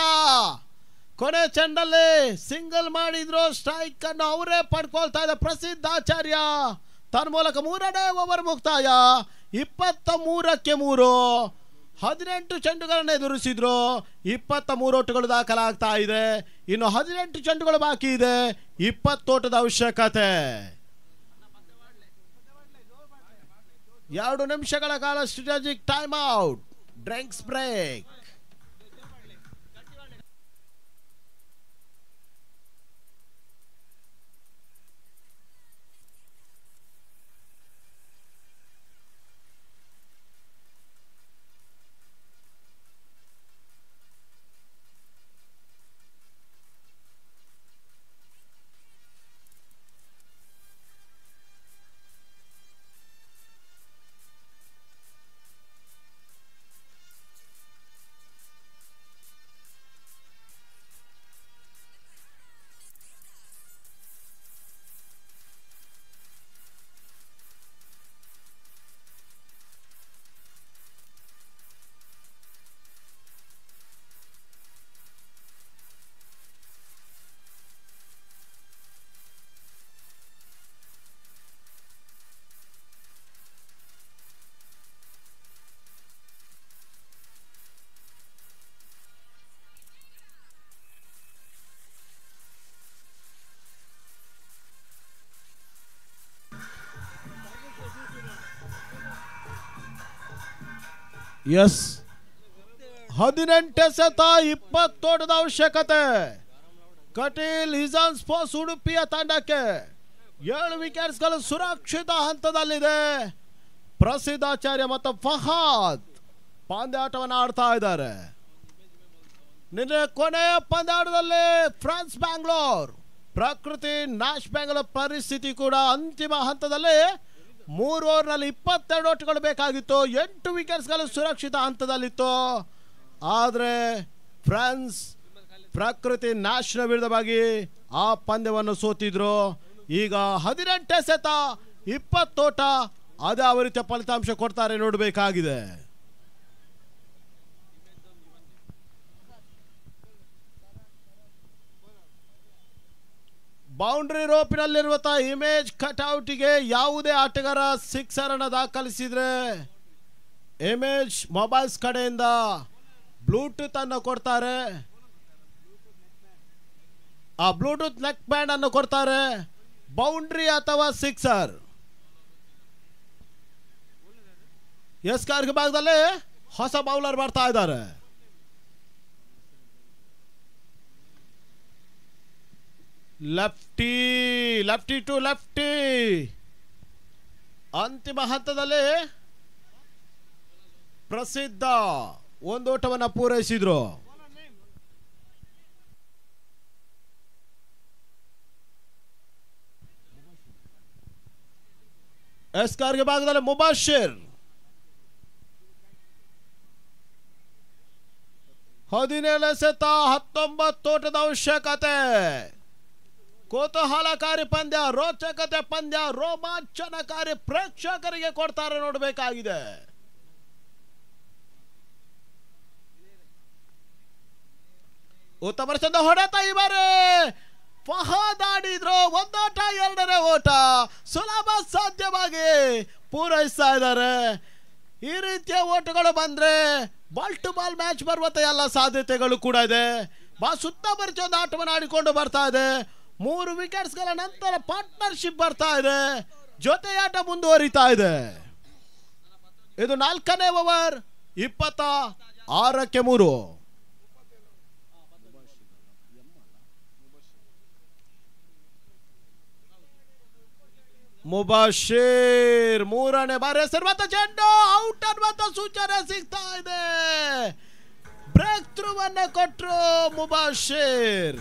ಕೊನೆ ಚೆಂಡಲ್ಲಿ ಸಿಂಗಲ್ ಮಾಡಿದ್ರು. ಸ್ಟ್ರೈಕ್ ಅನ್ನು ಅವರೇ ಪಡ್ಕೊಳ್ತಾ ಇದೆ ಪ್ರಸಿದ್ಧ ಆಚಾರ್ಯ. ತನ್ನ ಮೂಲಕ 3ನೇ ಓವರ್ ಮುಕ್ತಾಯ. 23ಕ್ಕೆ 3. 18 ಚೆಂಡುಗಳನ್ನು ಎದುರಿಸಿದ್ರು. 23 ಓಟಗಳು ದಾಖಲಾಗ್ತಾ ಇದೆ. ಇನ್ನು 18 ಚೆಂಡುಗಳು ಬಾಕಿ ಇದೆ. 20 ಓಟದ ಅವಶ್ಯಕತೆ. 2 ನಿಮಿಷಗಳ ಕಾಲ strategic time out, drinks break. ಎಸ್ 18 ಸತ 20 ಓಟದ ಅವಶ್ಯಕತೆ. ಕಟೀಲ್ ಇಜಾನ್ ಸ್ಪೋರ್ಟ್ಸ್ ಉಡುಪಿಯ ತಂಡಕ್ಕೆ 7 ವಿಕೆಟ್ಸ್ಗಳು ಸುರಕ್ಷಿತ ಹಂತದಲ್ಲಿದೆ. ಪ್ರಸಿದ್ಧಾಚಾರ್ಯ ಮತ್ತು ಫಹಾದ್ ಪಂದ್ಯಾಟವನ್ನು ಆಡ್ತಾ ಇದ್ದಾರೆ. ನಿನ್ನೆ ಕೊನೆಯ ಪಂದ್ಯಾಟದಲ್ಲಿ ಫ್ರಾನ್ಸ್ ಬ್ಯಾಂಗ್ಳೂರ್ ಪ್ರಕೃತಿ ನ್ಯಾಶ್ ಬ್ಯಾಂಗ್ಳೂರ್ ಪರಿಸ್ಥಿತಿ ಕೂಡ ಅಂತಿಮ ಹಂತದಲ್ಲಿ 3 ಓವರ್ನಲ್ಲಿ 22 ಓಟಗಳು ಬೇಕಾಗಿತ್ತು. 8 ವಿಕೆಟ್ಸ್ಗಳು ಸುರಕ್ಷಿತ ಹಂತದಲ್ಲಿತ್ತು. ಆದರೆ ಫ್ರಾನ್ಸ್ ಪ್ರಕೃತಿ ನ್ಯಾಶ್ನ ವಿರುದ್ಧವಾಗಿ ಆ ಪಂದ್ಯವನ್ನು ಸೋತಿದ್ರು. ಈಗ 18 ಸೆತ 20 ಓಟ, ಅದೇ ಯಾವ ರೀತಿಯ ಫಲಿತಾಂಶ ಕೊಡ್ತಾರೆ ನೋಡಬೇಕಾಗಿದೆ. ಬೌಂಡ್ರಿ ರೋಪಿನಲ್ಲಿರುವಂತಹ ಇಮೇಜ್ ಕಟ್ಔಟ್ಗೆ ಯಾವುದೇ ಆಟಗಾರ ಸಿಕ್ಸರ್ ಅನ್ನು ದಾಖಲಿಸಿದ್ರೆ ಇಮೇಜ್ ಮೊಬೈಲ್ಸ್ ಕಡೆಯಿಂದ ಬ್ಲೂಟೂತ್ ಅನ್ನು ಕೊಡ್ತಾರೆ. ಆ ಬ್ಲೂಟೂತ್ ನೆಕ್ ಬ್ಯಾಂಡ್ ಅನ್ನು ಕೊಡ್ತಾರೆ. ಬೌಂಡ್ರಿ ಅಥವಾ ಸಿಕ್ಸರ್. ಎಸ್ ಕಾರ್ಗೆ ಭಾಗದಲ್ಲಿ ಹೊಸ ಬೌಲರ್ ಬರ್ತಾ ಇದ್ದಾರೆ. Lefty to lefty. ಅಂತಿಮ ಹಂತದಲ್ಲಿ ಪ್ರಸಿದ್ಧ ಒಂದು ಓಟವನ್ನು ಪೂರೈಸಿದ್ರು. ಎಸ್ ಕಾರ್ಗೆ ಭಾಗದಲ್ಲಿ ಮುಬಾಶಿರ್ 17 ಸೆತ 19 ಓಟದ ಅವಶ್ಯಕತೆ. ಕುತೂಹಲಕಾರಿ ಪಂದ್ಯ, ರೋಚಕತೆ ಪಂದ್ಯ, ರೋಮಾಂಚನಕಾರಿ ಪ್ರೇಕ್ಷಕರಿಗೆ ಕೊಡ್ತಾರೆ ನೋಡಬೇಕಾಗಿದೆ. ಉತ್ತಮ ಚಂದ ಹೊಡೆತ. ಈ ಬಾರಿ ಫಹಾದ್ ಆಡಿದ್ರು. 1 ಓಟ 2ನೇ ಓಟ ಸುಲಭ ಸಾಧ್ಯವಾಗಿ ಪೂರೈಸ್ತಾ ಇದ್ದಾರೆ. ಈ ರೀತಿಯ ಓಟಗಳು ಬಂದ್ರೆ ಬಾಲ್ ಟು ಬಾಲ್ ಮ್ಯಾಚ್ ಬರುವಂತ ಎಲ್ಲ ಸಾಧ್ಯತೆಗಳು ಕೂಡ ಇದೆ. ಸುತ್ತಮುತ್ತ ಒಂದು ಆಟವನ್ನು ಆಡಿಕೊಂಡು ಬರ್ತಾ ಇದೆ. 3 ವಿಕೆಟ್ಸ್ಗಳ ನಂತರ ಪಾರ್ಟ್ನರ್ಶಿಪ್ ಬರ್ತಾ ಇದೆ. ಜೊತೆಯಾಟ ಮುಂದುವರಿತಾ ಇದೆ. ಇದು 4ನೇ ಓವರ್ 26ಕ್ಕೆ 3. ಮುಬಾಶಿರ್ ಮೂರನೇ ಬಾರಿ ಸರ್ವತ ಚೆಂಡು ಔಟ್ ಅನ್ನುವಂತ ಸೂಚನೆ ಸಿಗ್ತಾ ಇದೆ. ಬ್ರೇಕ್ ಥ್ರೂ ಅನ್ನ ಕೊಟ್ಟರು ಮುಬಾಶಿರ್.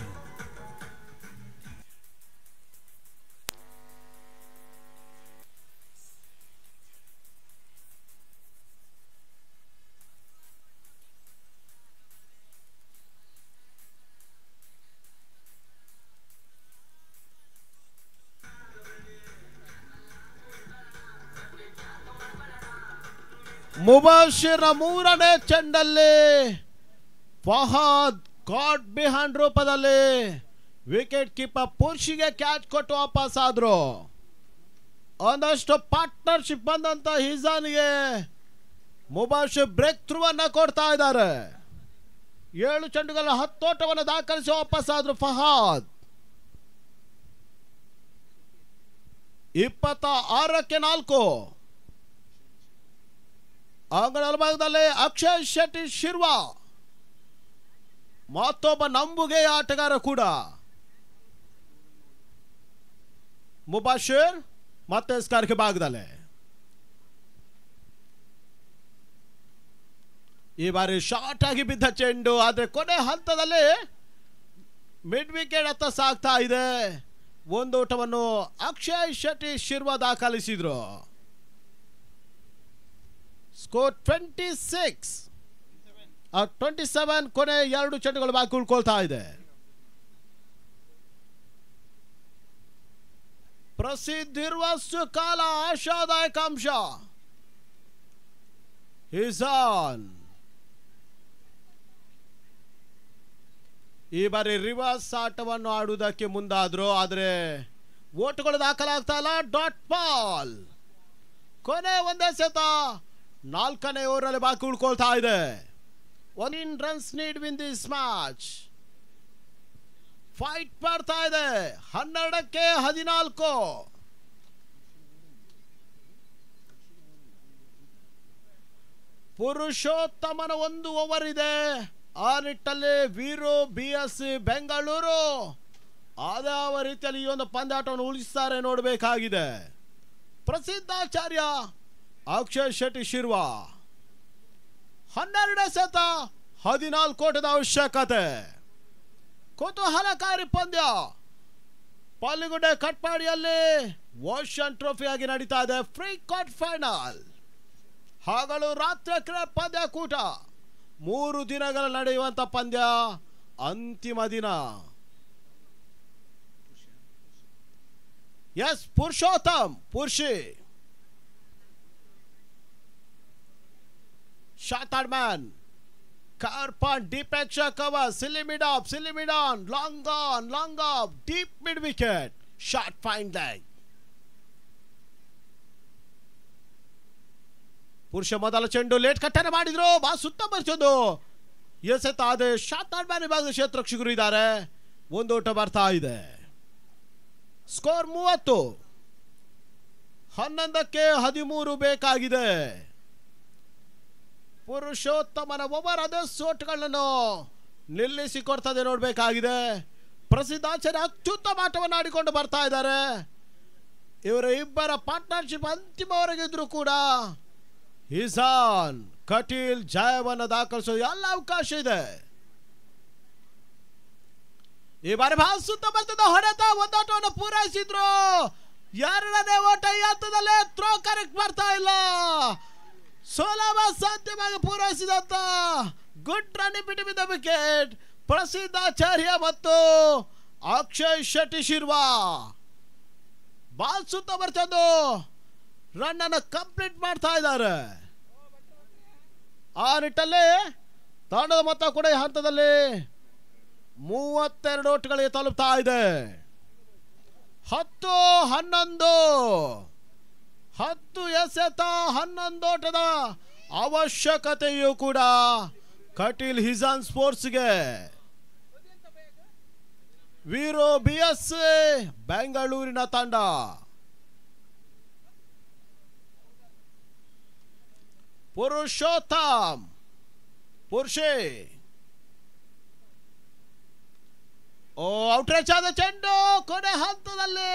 ಮುಬಾಶಿರ್ ಮೂರನೇ ಚೆಂಡಲ್ಲಿ ಫಹಾದ್ ಗಾಡ್ ಬಿಹೈಂಡ್ ರೂಪದಲ್ಲಿ ವಿಕೆಟ್ ಕೀಪರ್ ಪುರ್ಷಿಗೆ ಕ್ಯಾಚ್ ಕೊಟ್ಟು ವಾಪಸ್ ಆದ್ರು. ಒಂದಷ್ಟು ಪಾರ್ಟ್ನರ್ಶಿಪ್ ಬಂದಂತ ಹಿಜಾನ್ಗೆ ಮುಬಾಶಿರ್ ಬ್ರೇಕ್ ಥ್ರೂ ಅನ್ನ ಕೊಡ್ತಾ ಇದ್ದಾರೆ. 7 ಚೆಂಡುಗಳ 10 ಓಟವನ್ನು ದಾಖಲಿಸಿ ವಾಪಸ್ ಆದ್ರು ಫಹಾದ್. 26ಕ್ಕೆ 4. ಅಂಗಣ ಭಾಗದಲ್ಲಿ ಅಕ್ಷಯ್ ಶೆಟ್ಟಿ ಶಿರ್ವಾ ಮತ್ತೊಬ್ಬ ನಂಬುಗೆ ಆಟಗಾರ ಕೂಡ. ಮುಬಾಶಿರ್ ಮತ್ತೆ ಸ್ಕಾರ್ಗೆ ಭಾಗದಲ್ಲಿ ಈ ಬಾರಿ ಶಾರ್ಟ್ ಆಗಿ ಬಿದ್ದ ಚೆಂಡು, ಆದ್ರೆ ಕೊನೆ ಹಂತದಲ್ಲಿ ಮಿಡ್ ವಿಕೆಟ್ ಹತ್ತ ಸಾಗ್ತಾ ಇದೆ. ಒಂದು ಓಟವನ್ನು ಅಕ್ಷಯ್ ಶೆಟ್ಟಿ ಶಿರ್ವಾ ದಾಖಲಿಸಿದ್ರು. ಸ್ಕೋರ್ 27. ಕೊನೆ 2 ಚೆಂಡುಗಳು ಬಾಕಿ ಉಳ್ಕೊಳ್ತಾ ಇದೆ. ಪ್ರಸಿದ್ಧಿರುವಷ್ಟು ಕಾಲ ಆಶಾದಾಯಕ ಅಂಶ ಹಿಜಾನ್ ಈ ಬಾರಿ ರಿವರ್ಸ್ ಆಟವನ್ನು ಆಡುವುದಕ್ಕೆ ಮುಂದಾದ್ರು, ಆದ್ರೆ ಓಟುಗಳು ದಾಖಲಾಗ್ತಾ ಇಲ್ಲ. Dot ball. ಕೊನೆ ಒಂದೇ ಸೆತ 4ನೇ ಓವರಲ್ಲಿ ಬಾಕಿ ಉಳ್ಕೊಳ್ತಾ ಇದೆ. 1 runs need win this match. Fight ಮಾಡ್ತಾ ಇದೆ. 12ಕ್ಕೆ 14. ಪುರುಷೋತ್ತಮನ 1 ಓವರ್ ಇದೆ. ಆ ನಿಟ್ಟಲ್ಲಿ ವೀರು BSC ಬೆಂಗಳೂರು ಆದಾವ ರೀತಿಯಲ್ಲಿ ಈ ಒಂದು ಪಂದ್ಯಾಟವನ್ನು ಉಳಿಸ್ತಾರೆ ನೋಡಬೇಕಾಗಿದೆ. ಪ್ರಸಿದ್ಧಾಚಾರ್ಯ ಅಕ್ಷಯ್ ಶೆಟ್ಟಿ ಶಿರ್ವಾ 12 ಸೆತ 14 ಓಟದ ಅವಶ್ಯಕತೆ. ಕುತೂಹಲಕಾರಿ ಪಂದ್ಯ ಪಾಲಿಗುಡ್ಡೆ ಕಟ್ಪಾಡಿಯಲ್ಲಿ ಓಷನ್ ಟ್ರೋಫಿ ಆಗಿ ನಡೀತಾ ಇದೆ. ಫ್ರೀ ಕ್ವಾರ್ಟರ್ ಫೈನಲ್ ಹಗಲು ರಾತ್ರಿ ಪಂದ್ಯ ಕೂಟ. 3 ದಿನಗಳ ನಡೆಯುವಂತ ಪಂದ್ಯ. ಅಂತಿಮ ದಿನ. S Purushottam Purshi Shattered man. Car punt, deep extra cover. Silimid up, long on, deep mid wicket. Shot fine leg. ಪುರುಷ ಮೊದಲ ಚೆಂಡು ಲೇಟ್ ಕಟ್ಟನೆ ಮಾಡಿದ್ರು. ಬಾ ಸುತ್ತ ಬರ್ಸೋದು ಎಸೆತ ಆದ್ರೆ ಶಾಟರ್ಡ್ ಮ್ಯಾನ್ ವಿಭಾಗದ ಕ್ಷೇತ್ರಕ್ಷಕರು ಇದ್ದಾರೆ. 1 ಓಟ ಬರ್ತಾ ಇದೆ. ಸ್ಕೋರ್ 30. 11ಕ್ಕೆ 13 ಬೇಕಾಗಿದೆ. ಪುರುಷೋತ್ತಮನ ಓವರ್ ಅದೇ ಸೋಟ್ಗಳನ್ನು ನಿಲ್ಲಿಸಿ ಕೊಡ್ತದೆ ನೋಡಬೇಕಾಗಿದೆ. ಪ್ರಸಿದ್ಧಾಚಾರ್ಯ ಅತ್ಯುತ್ತಮ ಆಟವನ್ನು ಆಡಿಕೊಂಡು ಬರ್ತಾ ಇದ್ದಾರೆ. ಇವರ ಇಬ್ಬರ ಪಾರ್ಟ್ನರ್ಶಿಪ್ ಅಂತಿಮವರೆಗೆ ಇದ್ರು ಕೂಡ ಹಿಜಾನ್ ಕಟೀಲ್ ಜಯವನ್ನು ದಾಖಲಿಸೋದು ಎಲ್ಲ ಅವಕಾಶ ಇದೆ. ಈ ಬಾರಿ ಬಹಳ ಸುತ್ತ ಬರ್ತದ ಹೊಡೆತ. 1 ಓಟವನ್ನು ಪೂರೈಸಿದ್ರು. 2ನೇ ಓಟ ಈ ಹಂತದಲ್ಲೇ ಥ್ರೋ ಕರೆಕ್ಟ್ ಬರ್ತಾ ಇಲ್ಲ. ಸುಲಭ ಸಾಧ್ಯವಾಗಿ ಪೂರೈಸಿದಂತ good run between the wicket. Prasiddhacharya ಮತ್ತು ಅಕ್ಷಯ್ ಶೆಟ್ಟಿ ಶಿರ್ವಾ ಬಾಲ್ ಸುತ್ತ ಬರ್ತದ್ದು ರನ್ ಅನ್ನು ಕಂಪ್ಲೀಟ್ ಮಾಡ್ತಾ ಇದ್ದಾರೆ. ಆ ನಿಟ್ಟಲ್ಲಿ ತಂಡದ ಮೊತ್ತ ಕೂಡ ಈ ಹಂತದಲ್ಲಿ 32 ಓಟ್ಗಳಿಗೆ ತಲುಪ್ತಾ ಇದೆ. 10-11 10 ಎಸೆತ 11 ಓಟದ ಅವಶ್ಯಕತೆಯೂ ಕೂಡ ಕಟೀಲ್ ಹಿಜಾನ್ ಸ್ಪೋರ್ಟ್ಸ್ಗೆ. ವೀರೋ BSC ಬೆಂಗಳೂರಿನ ತಂಡ. ಪುರುಷೋತ್ತಮ್ ಪುರುಷೇ ಔಟ್ರೇಜ್ ಆದ ಚೆಂಡು ಕೊನೆ ಹಂತದಲ್ಲಿ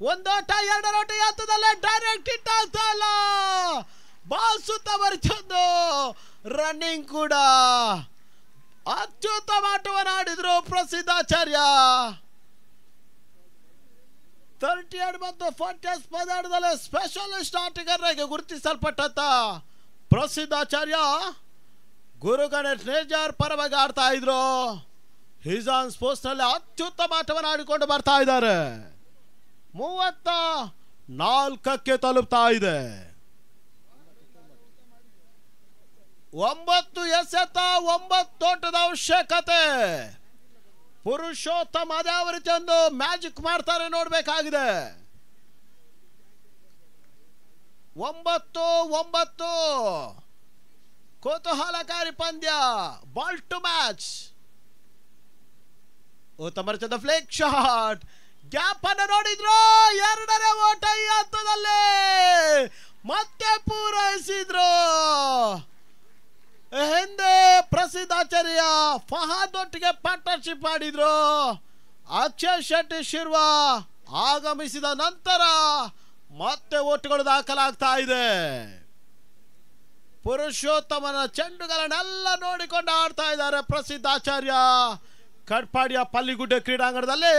ಒಂದೋಟ ಎರಡರೋಟ ಹಂತದಲ್ಲೇ ಡೈರೆಕ್ಟ್ ಹಿಟ್ ಆಗ್ತಾ ಇಲ್ಲ. ಬಾಲ್ ಸುತ್ತ ಬರ್ತದ್ದು ರನ್ನಿಂಗ್ ಕೂಡ ಅತ್ಯುತ್ತಮ ಆಟವನ್ನು ಆಡಿದ್ರು ಪ್ರಸಿದ್ಧಾಚಾರ್ಯ. 32 ಮತ್ತು 40 ಪಂದ್ಯಾಟದಲ್ಲಿ ಸ್ಪೆಷಲಿಸ್ಟ್ ಆಟಗಾರರಾಗಿ ಗುರುತಿಸಲ್ಪಟ್ಟಂತ ಪ್ರಸಿದ್ಧಾಚಾರ್ಯ ಗುರು ಗಣೇಶ್ ನೇಜರ್ ಪರವಾಗಿ ಆಡ್ತಾ ಇದ್ರು. ಹಿಜಾನ್ ಸ್ಪೋರ್ಟ್ಸ್ ನಲ್ಲಿ ಅತ್ಯುತ್ತಮ ಆಟವನ್ನು ಆಡಿಕೊಂಡು ಬರ್ತಾ ಇದ್ದಾರೆ. 34ಕ್ಕೆ ತಲುಪ್ತಾ ಇದೆ. 9 ಎಸೆತ 9 ಓಟದ ಅವಶ್ಯಕತೆ. ಪುರುಷೋತ್ತಮ ಅದ್ಯಾವ ರೀತಿ ಒಂದು ಮ್ಯಾಜಿಕ್ ಮಾಡ್ತಾರೆ ನೋಡ್ಬೇಕಾಗಿದೆ. 9-9 ಕುತೂಹಲಕಾರಿ ಪಂದ್ಯ. Ball to match. ಉತ್ತಮ ಚಂದ ಫ್ಲೇಕ್ ಶಾಟ್. ಗ್ಯಾಪ್ ಅನ್ನು ನೋಡಿದ್ರು. ಎರಡನೇ ಓಟ ಈ ಹಂತದಲ್ಲಿ ಮತ್ತೆ ಪೂರೈಸಿದ್ರು. ಹಿಂದೆ ಪ್ರಸಿದ್ಧಾಚಾರ್ಯ ಫಹಾದ್ ಒಟ್ಟಿಗೆ ಪಾರ್ಟ್ನರ್ಶಿಪ್ ಮಾಡಿದ್ರು. ಅಕ್ಷಯ್ ಶೆಟ್ಟಿ ಶಿರ್ವಾ ಆಗಮಿಸಿದ ನಂತರ ಮತ್ತೆ ಓಟುಗಳು ದಾಖಲಾಗ್ತಾ ಇದೆ. ಪುರುಷೋತ್ತಮನ ಚೆಂಡುಗಳನ್ನೆಲ್ಲ ನೋಡಿಕೊಂಡು ಆಡ್ತಾ ಇದ್ದಾರೆ ಪ್ರಸಿದ್ಧಾಚಾರ್ಯ. ಕಟ್ಪಾಡಿಯ ಪಲ್ಲಿಗುಡ್ಡೆ ಕ್ರೀಡಾಂಗಣದಲ್ಲಿ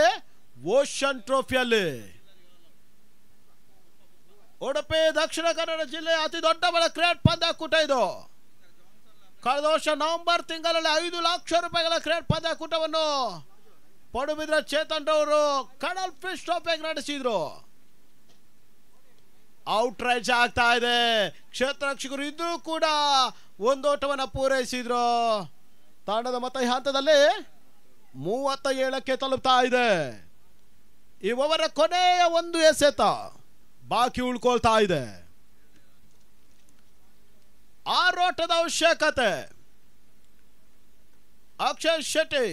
ಓಷನ್ ಟ್ರೋಫಿಯಲ್ಲಿ. ಉಡುಪಿ ದಕ್ಷಿಣ ಕನ್ನಡ ಜಿಲ್ಲೆಯ ಅತಿ ದೊಡ್ಡ ಕ್ರಿಕೆಟ್ ಪಂದ್ಯಾಕೂಟ ಇದು. ಕಳೆದ ವರ್ಷ ನವೆಂಬರ್ ತಿಂಗಳಲ್ಲಿ 5 ಲಕ್ಷ ರೂಪಾಯಿಗಳ ಕ್ರಿಕೆಟ್ ಪಂದ್ಯಾಕೂಟವನ್ನು ಪಡುಬಿದ್ರೆ ಚೇತನ್ ಅವರು ಕಡಲ್ ಫಿಶ್ ಟ್ರೋಫಿಯಾಗಿ ನಡೆಸಿದ್ರು. ಔಟ್ ರೈಟ್ ಆಗ್ತಾ ಇದೆ. ಕ್ಷೇತ್ರ ರಕ್ಷಕರು ಇದ್ರೂ ಕೂಡ ಒಂದು ಓಟವನ್ನು ಪೂರೈಸಿದ್ರು. ತಂಡದ ಮೊತ್ತ ಈ ಹಂತದಲ್ಲಿ 37ಕ್ಕೆ ತಲುಪ್ತಾ ಇದೆ. ಈ ಓವರ್ ಕೊನೆಯ ಒಂದು ಎಸೆತ ಬಾಕಿ ಉಳ್ಕೊಳ್ತಾ ಇದೆ. 6 ಓಟದ ಅವಶ್ಯಕತೆ. ಅಕ್ಷಯ್ ಶೆಟ್ಟಿ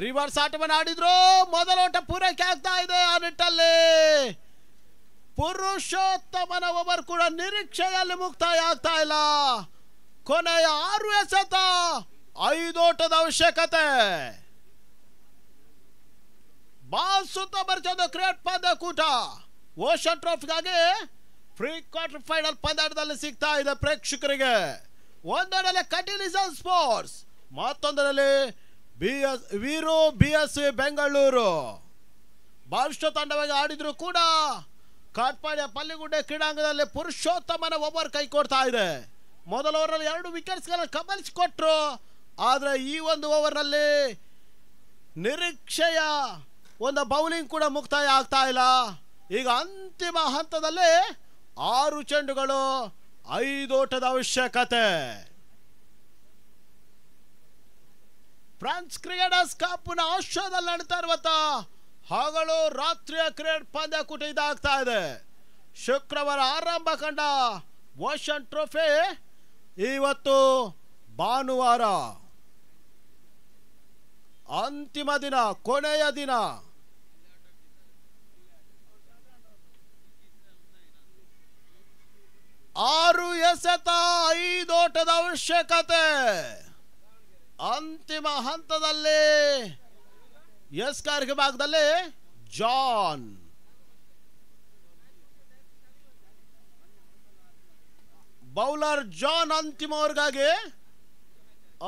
ರಿವರ್ಸ್ ಆಟವನ್ನು ಆಡಿದ್ರು. ಮೊದಲ ಓಟ ಪೂರೈಕೆ ಆಗ್ತಾ ಇದೆ. ಆ ನಿಟ್ಟಲ್ಲಿ ಪುರುಷೋತ್ತಮನ ಓವರ್ ಕೂಡ ನಿರೀಕ್ಷೆಯಲ್ಲಿ ಮುಕ್ತಾಯ ಆಗ್ತಾ ಇಲ್ಲ. ಕೊನೆಯ 6 ಎಸೆತ 5 ಓಟದ ಅವಶ್ಯಕತೆ. ಬಾಲ್ ಸುತ್ತ ಬರ್ಚೋದು ಕ್ರಿಕೆಟ್ ಪಂದ್ಯಾಕೂಟ. ಓಷನ್ ಟ್ರೋಫಿಗಾಗಿ ಪ್ರೀ ಕ್ವಾರ್ಟರ್ ಫೈನಲ್ ಪಂದ್ಯಾಟದಲ್ಲಿ ಸಿಗ್ತಾ ಇದೆ ಪ್ರೇಕ್ಷಕರಿಗೆ. ಒಂದರಲ್ಲಿ ಕಟಿಲಿಸನ್ ಸ್ಪೋರ್ಟ್ಸ್, ಮತ್ತೊಂದರಲ್ಲಿ ವೀರು BSC ಬೆಂಗಳೂರು. ಬಲಿಷ್ಠ ತಂಡವಾಗಿ ಆಡಿದ್ರು ಕೂಡ ಕಾಟ್ಪಾಡಿಯ ಪಲ್ಲಿಗುಡ್ಡೆ ಕ್ರೀಡಾಂಗಣದಲ್ಲಿ ಪುರುಷೋತ್ತಮನ ಓವರ್ ಕೈ ಕೊಡ್ತಾ ಇದೆ. ಮೊದಲ ಓವರಲ್ಲಿ 2 ವಿಕೆಟ್ಸ್ಗಳನ್ನು ಕಬಳಿಸಿಕೊಟ್ರು. ಆದರೆ ಈ ಒಂದು ಓವರ್ನಲ್ಲಿ ನಿರೀಕ್ಷೆಯ ಒಂದು ಬೌಲಿಂಗ್ ಕೂಡ ಮುಕ್ತಾಯ ಆಗ್ತಾ ಇಲ್ಲ. ಈಗ ಅಂತಿಮ ಹಂತದಲ್ಲಿ 6 ಚೆಂಡುಗಳು 5 ಓಟದ ಅವಶ್ಯಕತೆ. ಫ್ರಾನ್ಸ್ ಕ್ರಿಕೆಟರ್ಸ್ ಕಪ್ನ ಆಶ್ರಯದಲ್ಲಿ ನಡೀತಾ ಇರುವಂತ ಹಗಲು ರಾತ್ರಿಯ ಕ್ರಿಕೆಟ್ ಪಂದ್ಯಾಕೂಟ ಇದಾಗ್ತಾ ಇದೆ. ಶುಕ್ರವಾರ ಆರಂಭ ಕಂಡ ಓಷನ್ ಟ್ರೋಫಿ ಇವತ್ತು ಭಾನುವಾರ ಅಂತಿಮ ದಿನ, ಕೊನೆಯ ದಿನ. ಆರು ಎಸೆತ 5 ಓಟದ ಅವಶ್ಯಕತೆ. ಅಂತಿಮ ಹಂತದಲ್ಲಿ ಎಸ್ಕಾರ್ಗೆ ಭಾಗದಲ್ಲಿ ಜಾನ್ ಬೌಲರ್ ಜಾನ್ ಅಂತಿಮ ಓವರ್ಗಾಗಿ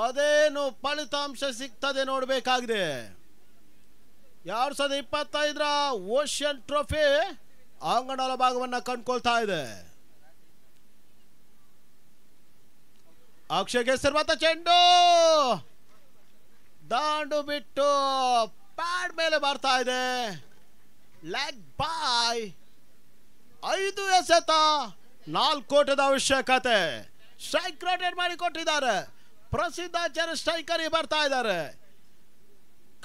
ಅದೇನು ಫಲಿತಾಂಶ ಸಿಗ್ತದೆ ನೋಡಬೇಕಾಗಿದೆ. 2025ರ ಓಷನ್ ಟ್ರೋಫಿ ಅಂಗಣದ ಭಾಗವನ್ನು ಕಂಡುಕೊಳ್ತಾ ಇದೆ. ಅಕ್ಷಯ್ಗೆ ಸರ್ವತ ಚೆಂಡು ದಾಂಡು ಬಿಟ್ಟು ಪ್ಯಾಡ್ ಮೇಲೆ ಬರ್ತಾ ಇದೆ. ಲೆಗ್ ಬಾಯ್. 5 ಎಸೆತ 4 ಓಟದ ಅವಶ್ಯಕತೆ. ಸ್ಟ್ರೈಕ್ ರೊಟೇಟ್ ಮಾಡಿ ಕೊಟ್ಟಿದ್ದಾರೆ. ಪ್ರಸಿದ್ಧಾಚಾರ್ಯ ಸ್ಟ್ರೈಕರ್ ಬರ್ತಾ ಇದ್ದಾರೆ.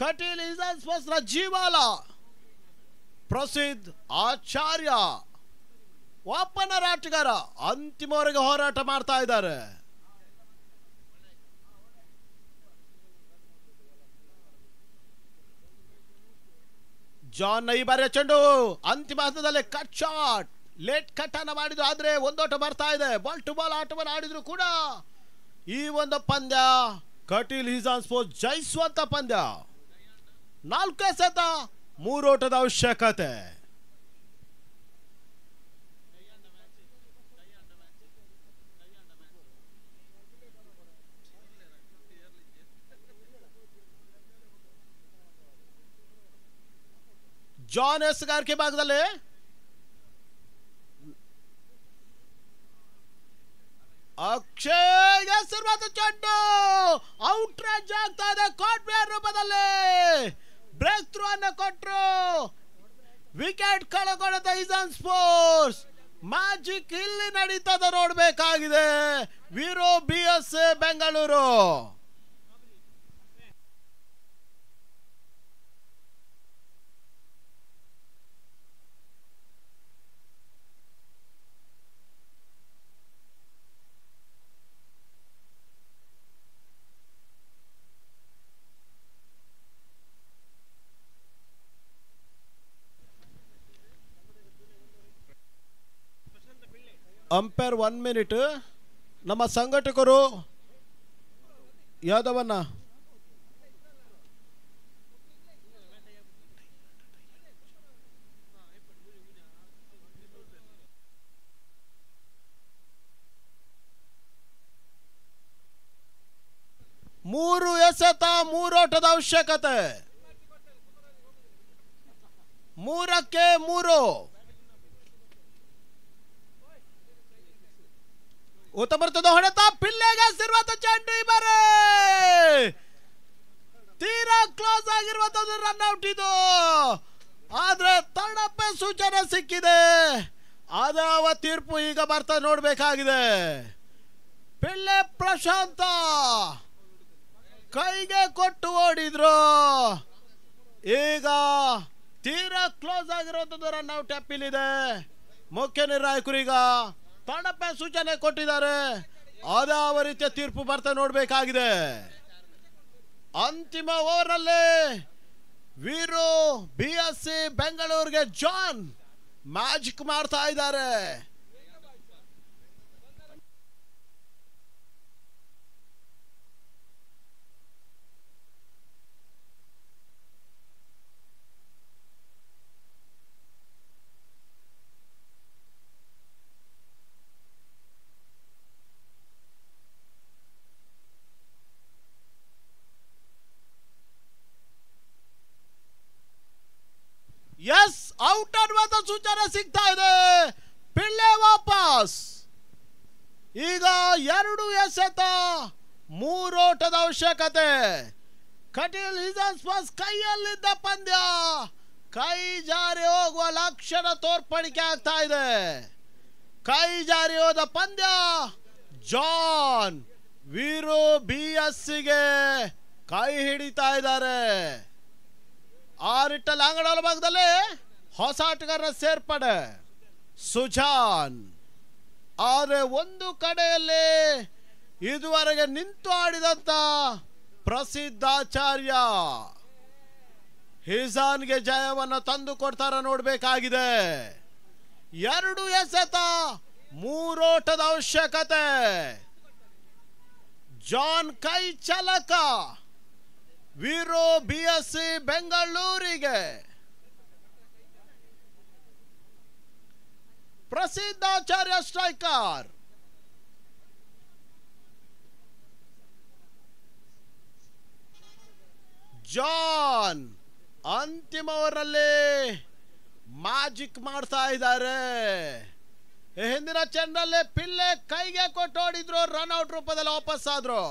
ಕಟೀಲ್ ಸ್ಪೋರ್ಟ್ಸ್ ನ ಜೀವಾಲ ಪ್ರಸಿದ್ಧ ಆಚಾರ್ಯ ಓಪನರ್ ಆಟಗಾರ ಅಂತಿಮವರೆಗೆ ಹೋರಾಟ ಮಾಡ್ತಾ ಇದ್ದಾರೆ. ಜಾನ್ ಈ ಬಾರಿಯ ಚೆಂಡು ಅಂತಿಮ ಹಂತದಲ್ಲಿ ಕಟ್ ಶಾಟ್, ಲೇಟ್ ಕಟ್ ಅನ್ನ ಮಾಡಿದ್ರು. ಆದ್ರೆ ಒಂದೋಟ ಬರ್ತಾ ಇದೆ. ಬಾಲ್ ಟು ಬಾಲ್ ಆಟವನ್ನು ಆಡಿದ್ರು ಕೂಡ ಈ ಒಂದು ಪಂದ್ಯ ಕಟೀಲ್ ಹಿಜಾನ್ ಸ್ಪೋರ್ಟ್ಸ್ ಜಯಿಸುವಂತ ಪಂದ್ಯ. 4 ಎಸೆತ 3 ಓಟದ ಅವಶ್ಯಕತೆ. ಜಾನ್ ಎಸ್ಗಾರಿಕೆ ಭಾಗದಲ್ಲಿ ಅಕ್ಷಯ್ ಹೆಸರುವಾದ ಚೆಂಡು ಔಟ್ ರೇಂಜ್ ಆಗ್ತಾ ಇದೆ. ಕಾಟ್ವೇರ್ ರೂಪದಲ್ಲಿ ಬ್ರೇಕ್ ಥ್ರೂ ಅನ್ನು ಕೊಟ್ಟರು. ವಿಕೆಟ್ ಕಳೆದುಕೊಂಡ ಈಸನ್ ಸ್ಪೋರ್ಟ್ಸ್. ಮ್ಯಾಜಿಕ್ ಇಲ್ಲಿ ನಡೀತದ ನೋಡಬೇಕಾಗಿದೆ. Veeru BS Bengaluru. Umpire 1 minute. ನಮ್ಮ ಸಂಘಟಕರು ಯಾದವನ್ನ ಮೂರು ಎಸೆತ 3 ಓಟದ ಅವಶ್ಯಕತೆ. 3ಕ್ಕೆ 3. ಉತ್ತಮರ್ತದ ಹೊಡೆತ. ಪಿಲ್ಲೆಗೆ ಸಿರುವಂತ ಚೆಂಡು ಈ ಬಾರಿ ತೀರಾ ಕ್ಲೋಸ್ ಆಗಿರುವಂತದ್ದು ರನ್ ಔಟ್ ಇದು. ಆದ್ರೆ ತಡಪ್ಪೆ ಸೂಚನೆ ಸಿಕ್ಕಿದೆ. ಅದಾವ ತೀರ್ಪು ಈಗ ಬರ್ತಾ ನೋಡ್ಬೇಕಾಗಿದೆ. ಪಿಲ್ಲೆ ಪ್ರಶಾಂತ ಕೈಗೆ ಕೊಟ್ಟು ಓಡಿದ್ರು. ಈಗ ತೀರಾ ಕ್ಲೋಸ್ ಆಗಿರುವಂತದ್ದು ರನ್ ಔಟ್ ಅಪ್ಪೀಲ್ ಇದೆ. ಮುಖ್ಯ ನಿರ್ಣಾಯಕರು ಈಗ ತಡಪ್ಪೆ ಸೂಚನೆ ಕೊಟ್ಟಿದ್ದಾರೆ. ಅದಾವ ರೀತಿಯ ತೀರ್ಪು ಬರ್ತಾ ನೋಡಬೇಕಾಗಿದೆ. ಅಂತಿಮ ಓವರ್ನಲ್ಲಿ ವೀರು BSC ಬೆಂಗಳೂರಿಗೆ ಜಾನ್ ಮ್ಯಾಜಿಕ್ ಮಾಡ್ತಾ ಇದ್ದಾರೆ. ಎಸ್ ಔಟ್ ಅನ್ನುವಂತ ಸೂಚನೆ ಸಿಗ್ತಾ ಇದೆ. ಪಿಳ್ಳೆ ವಾಪಸ್. ಈಗ 2 ಎಸೆತ 3 ಓಟದ ಅವಶ್ಯಕತೆ. ಕಟೀಲ್ ಈಸನ್ ಸ್ಪೋರ್ಟ್ಸ್ ಕೈಯಲ್ಲಿದ್ದ ಪಂದ್ಯ ಕೈ ಜಾರಿ ಹೋಗುವ ಲಕ್ಷಣ ತೋರ್ಪಡಿಕೆ ಆಗ್ತಾ ಇದೆ. ಕೈ ಜಾರಿ ಹೋದ ಪಂದ್ಯ ಜಾನ್ ವೀರು BSCಗೆ ಕೈ ಹಿಡಿತಾ ಇದ್ದಾರೆ. ಆ ನಿಟ್ಟಲ್ಲಿ ಅಂಗಡಾಲ ಭಾಗದಲ್ಲಿ ಹೊಸ ಆಟಗಾರರ ಸೇರ್ಪಡೆ ಸುಜಾನ್. ಆದರೆ ಒಂದು ಕಡೆಯಲ್ಲಿ ಇದುವರೆಗೆ ನಿಂತು ಆಡಿದಂತ ಪ್ರಸಿದ್ಧಾಚಾರ್ಯ ಹಿಜಾನ್ಗೆ ಜಯವನ್ನು ತಂದು ಕೊಡ್ತಾರ ನೋಡಬೇಕಾಗಿದೆ. 2 ಎಸೆತ 3 ಓಟದ ಅವಶ್ಯಕತೆ. ಜಾನ್ ಕೈ ಚಲಕ ವೀರೋ BSC ಬೆಂಗಳೂರಿಗೆ. ಪ್ರಸಿದ್ಧಾಚಾರ್ಯ ಸ್ಟ್ರೈಕರ್. ಜಾನ್ ಅಂತಿಮ ಓವರ್ನಲ್ಲಿ ಮ್ಯಾಜಿಕ್ ಮಾಡ್ತಾ ಇದ್ದಾರೆ. ಹಿಂದಿನ ಚೆಂಡಲ್ಲಿ ಪಿಲ್ಲೆ ಕೈಗೆ ಕೊಟ್ಟೋಡಿದ್ರು. ರನ್ ಔಟ್ ರೂಪದಲ್ಲಿ ವಾಪಸ್ ಆದ್ರು.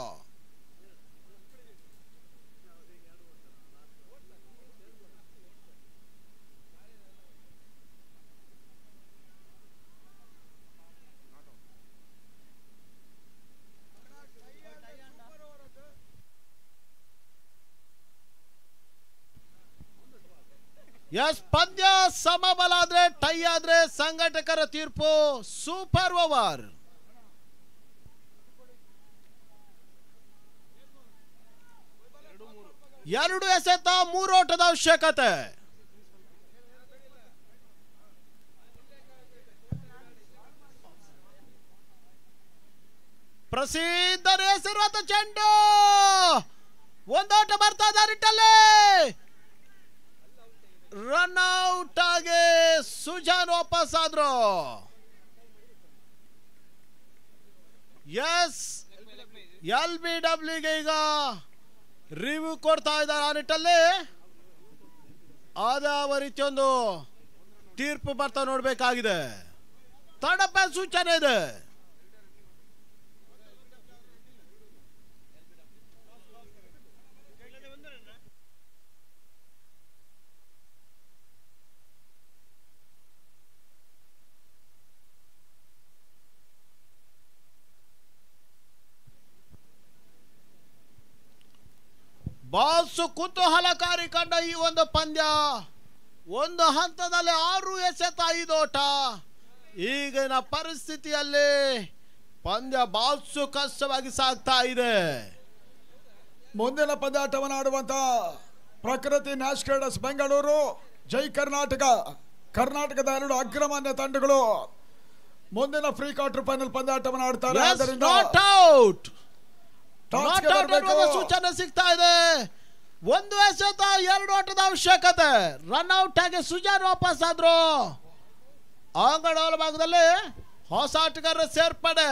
ಎಸ್ ಪಂದ್ಯ ಸಮಬಲ ಆದ್ರೆ ಟೈ ಆದ್ರೆ ಸಂಘಟಕರ ತೀರ್ಪು ಸೂಪರ್ ಓವರ್. ಎರಡು ಎಸೆತ 3 ಓಟದ ಅವಶ್ಯಕತೆ. ಪ್ರಸಿದ್ಧ ಹೆಸರಾದ ಚೆಂಡು ಒಂದೋಟ ಬರ್ತಾ ಇದ್ದಾರೆ. ರನ್ಔಟ್ ಆಗಿ ಸುಜಾನ್ ವಾಪಸ್ ಆದ್ರು. ಎಸ್ LBWಗೆ ಈಗ ರಿವ್ಯೂ ಕೊಡ್ತಾ ಇದ್ದಾರೆ. ಆ ನಿಟ್ಟಲ್ಲಿ ಅದಾವ ರೀತಿಯೊಂದು ತೀರ್ಪು ಬರ್ತಾ ನೋಡ್ಬೇಕಾಗಿದೆ. ತಡಪ ಸೂಚನೆ ಇದೆ. ಬಾಸು ಕುತೂಹಲಕಾರಿ ಕಂಡ ಈ ಒಂದು ಪಂದ್ಯ. ಒಂದು ಹಂತದಲ್ಲಿ 6 ಎಸೆತ 5 ಓಟ. ಈಗಿನ ಪರಿಸ್ಥಿತಿಯಲ್ಲಿ ಪಂದ್ಯ ಬಾಸು ಕಷ್ಟವಾಗಿ ಸಾಗ್ತಾ ಇದೆ. ಮುಂದಿನ ಪಂದ್ಯಾಟವನ್ನು ಆಡುವಂತ ಪ್ರಕೃತಿ ನ್ಯಾಷ್ ಟ್ರೇಡರ್ಸ್ ಬೆಂಗಳೂರು, ಜೈ ಕರ್ನಾಟಕ, ಕರ್ನಾಟಕದ 2 ಅಗ್ರಮಾನ್ಯ ತಂಡಗಳು ಮುಂದಿನ ಫ್ರೀ ಕ್ವಾರ್ಟರ್ ಫೈನಲ್ ಪಂದ್ಯಾಟವನ್ನು ಆಡ್ತಾರೆ. ಆದ್ದರಿಂದ ಸೂಚನೆ ಸಿಗ್ತಾ ಇದೆ. 1 ಎಸೆತ 2 ಓಟದ ಅವಶ್ಯಕತೆ. ರನ್ಔಟ್ ಆಗಿ ಸುಜಾನ್ ವಾಪಸ್ ಆದ್ರು. ಅಂಗಡ ಭಾಗದಲ್ಲಿ ಹೊಸ ಆಟಗಾರರ ಸೇರ್ಪಡೆ.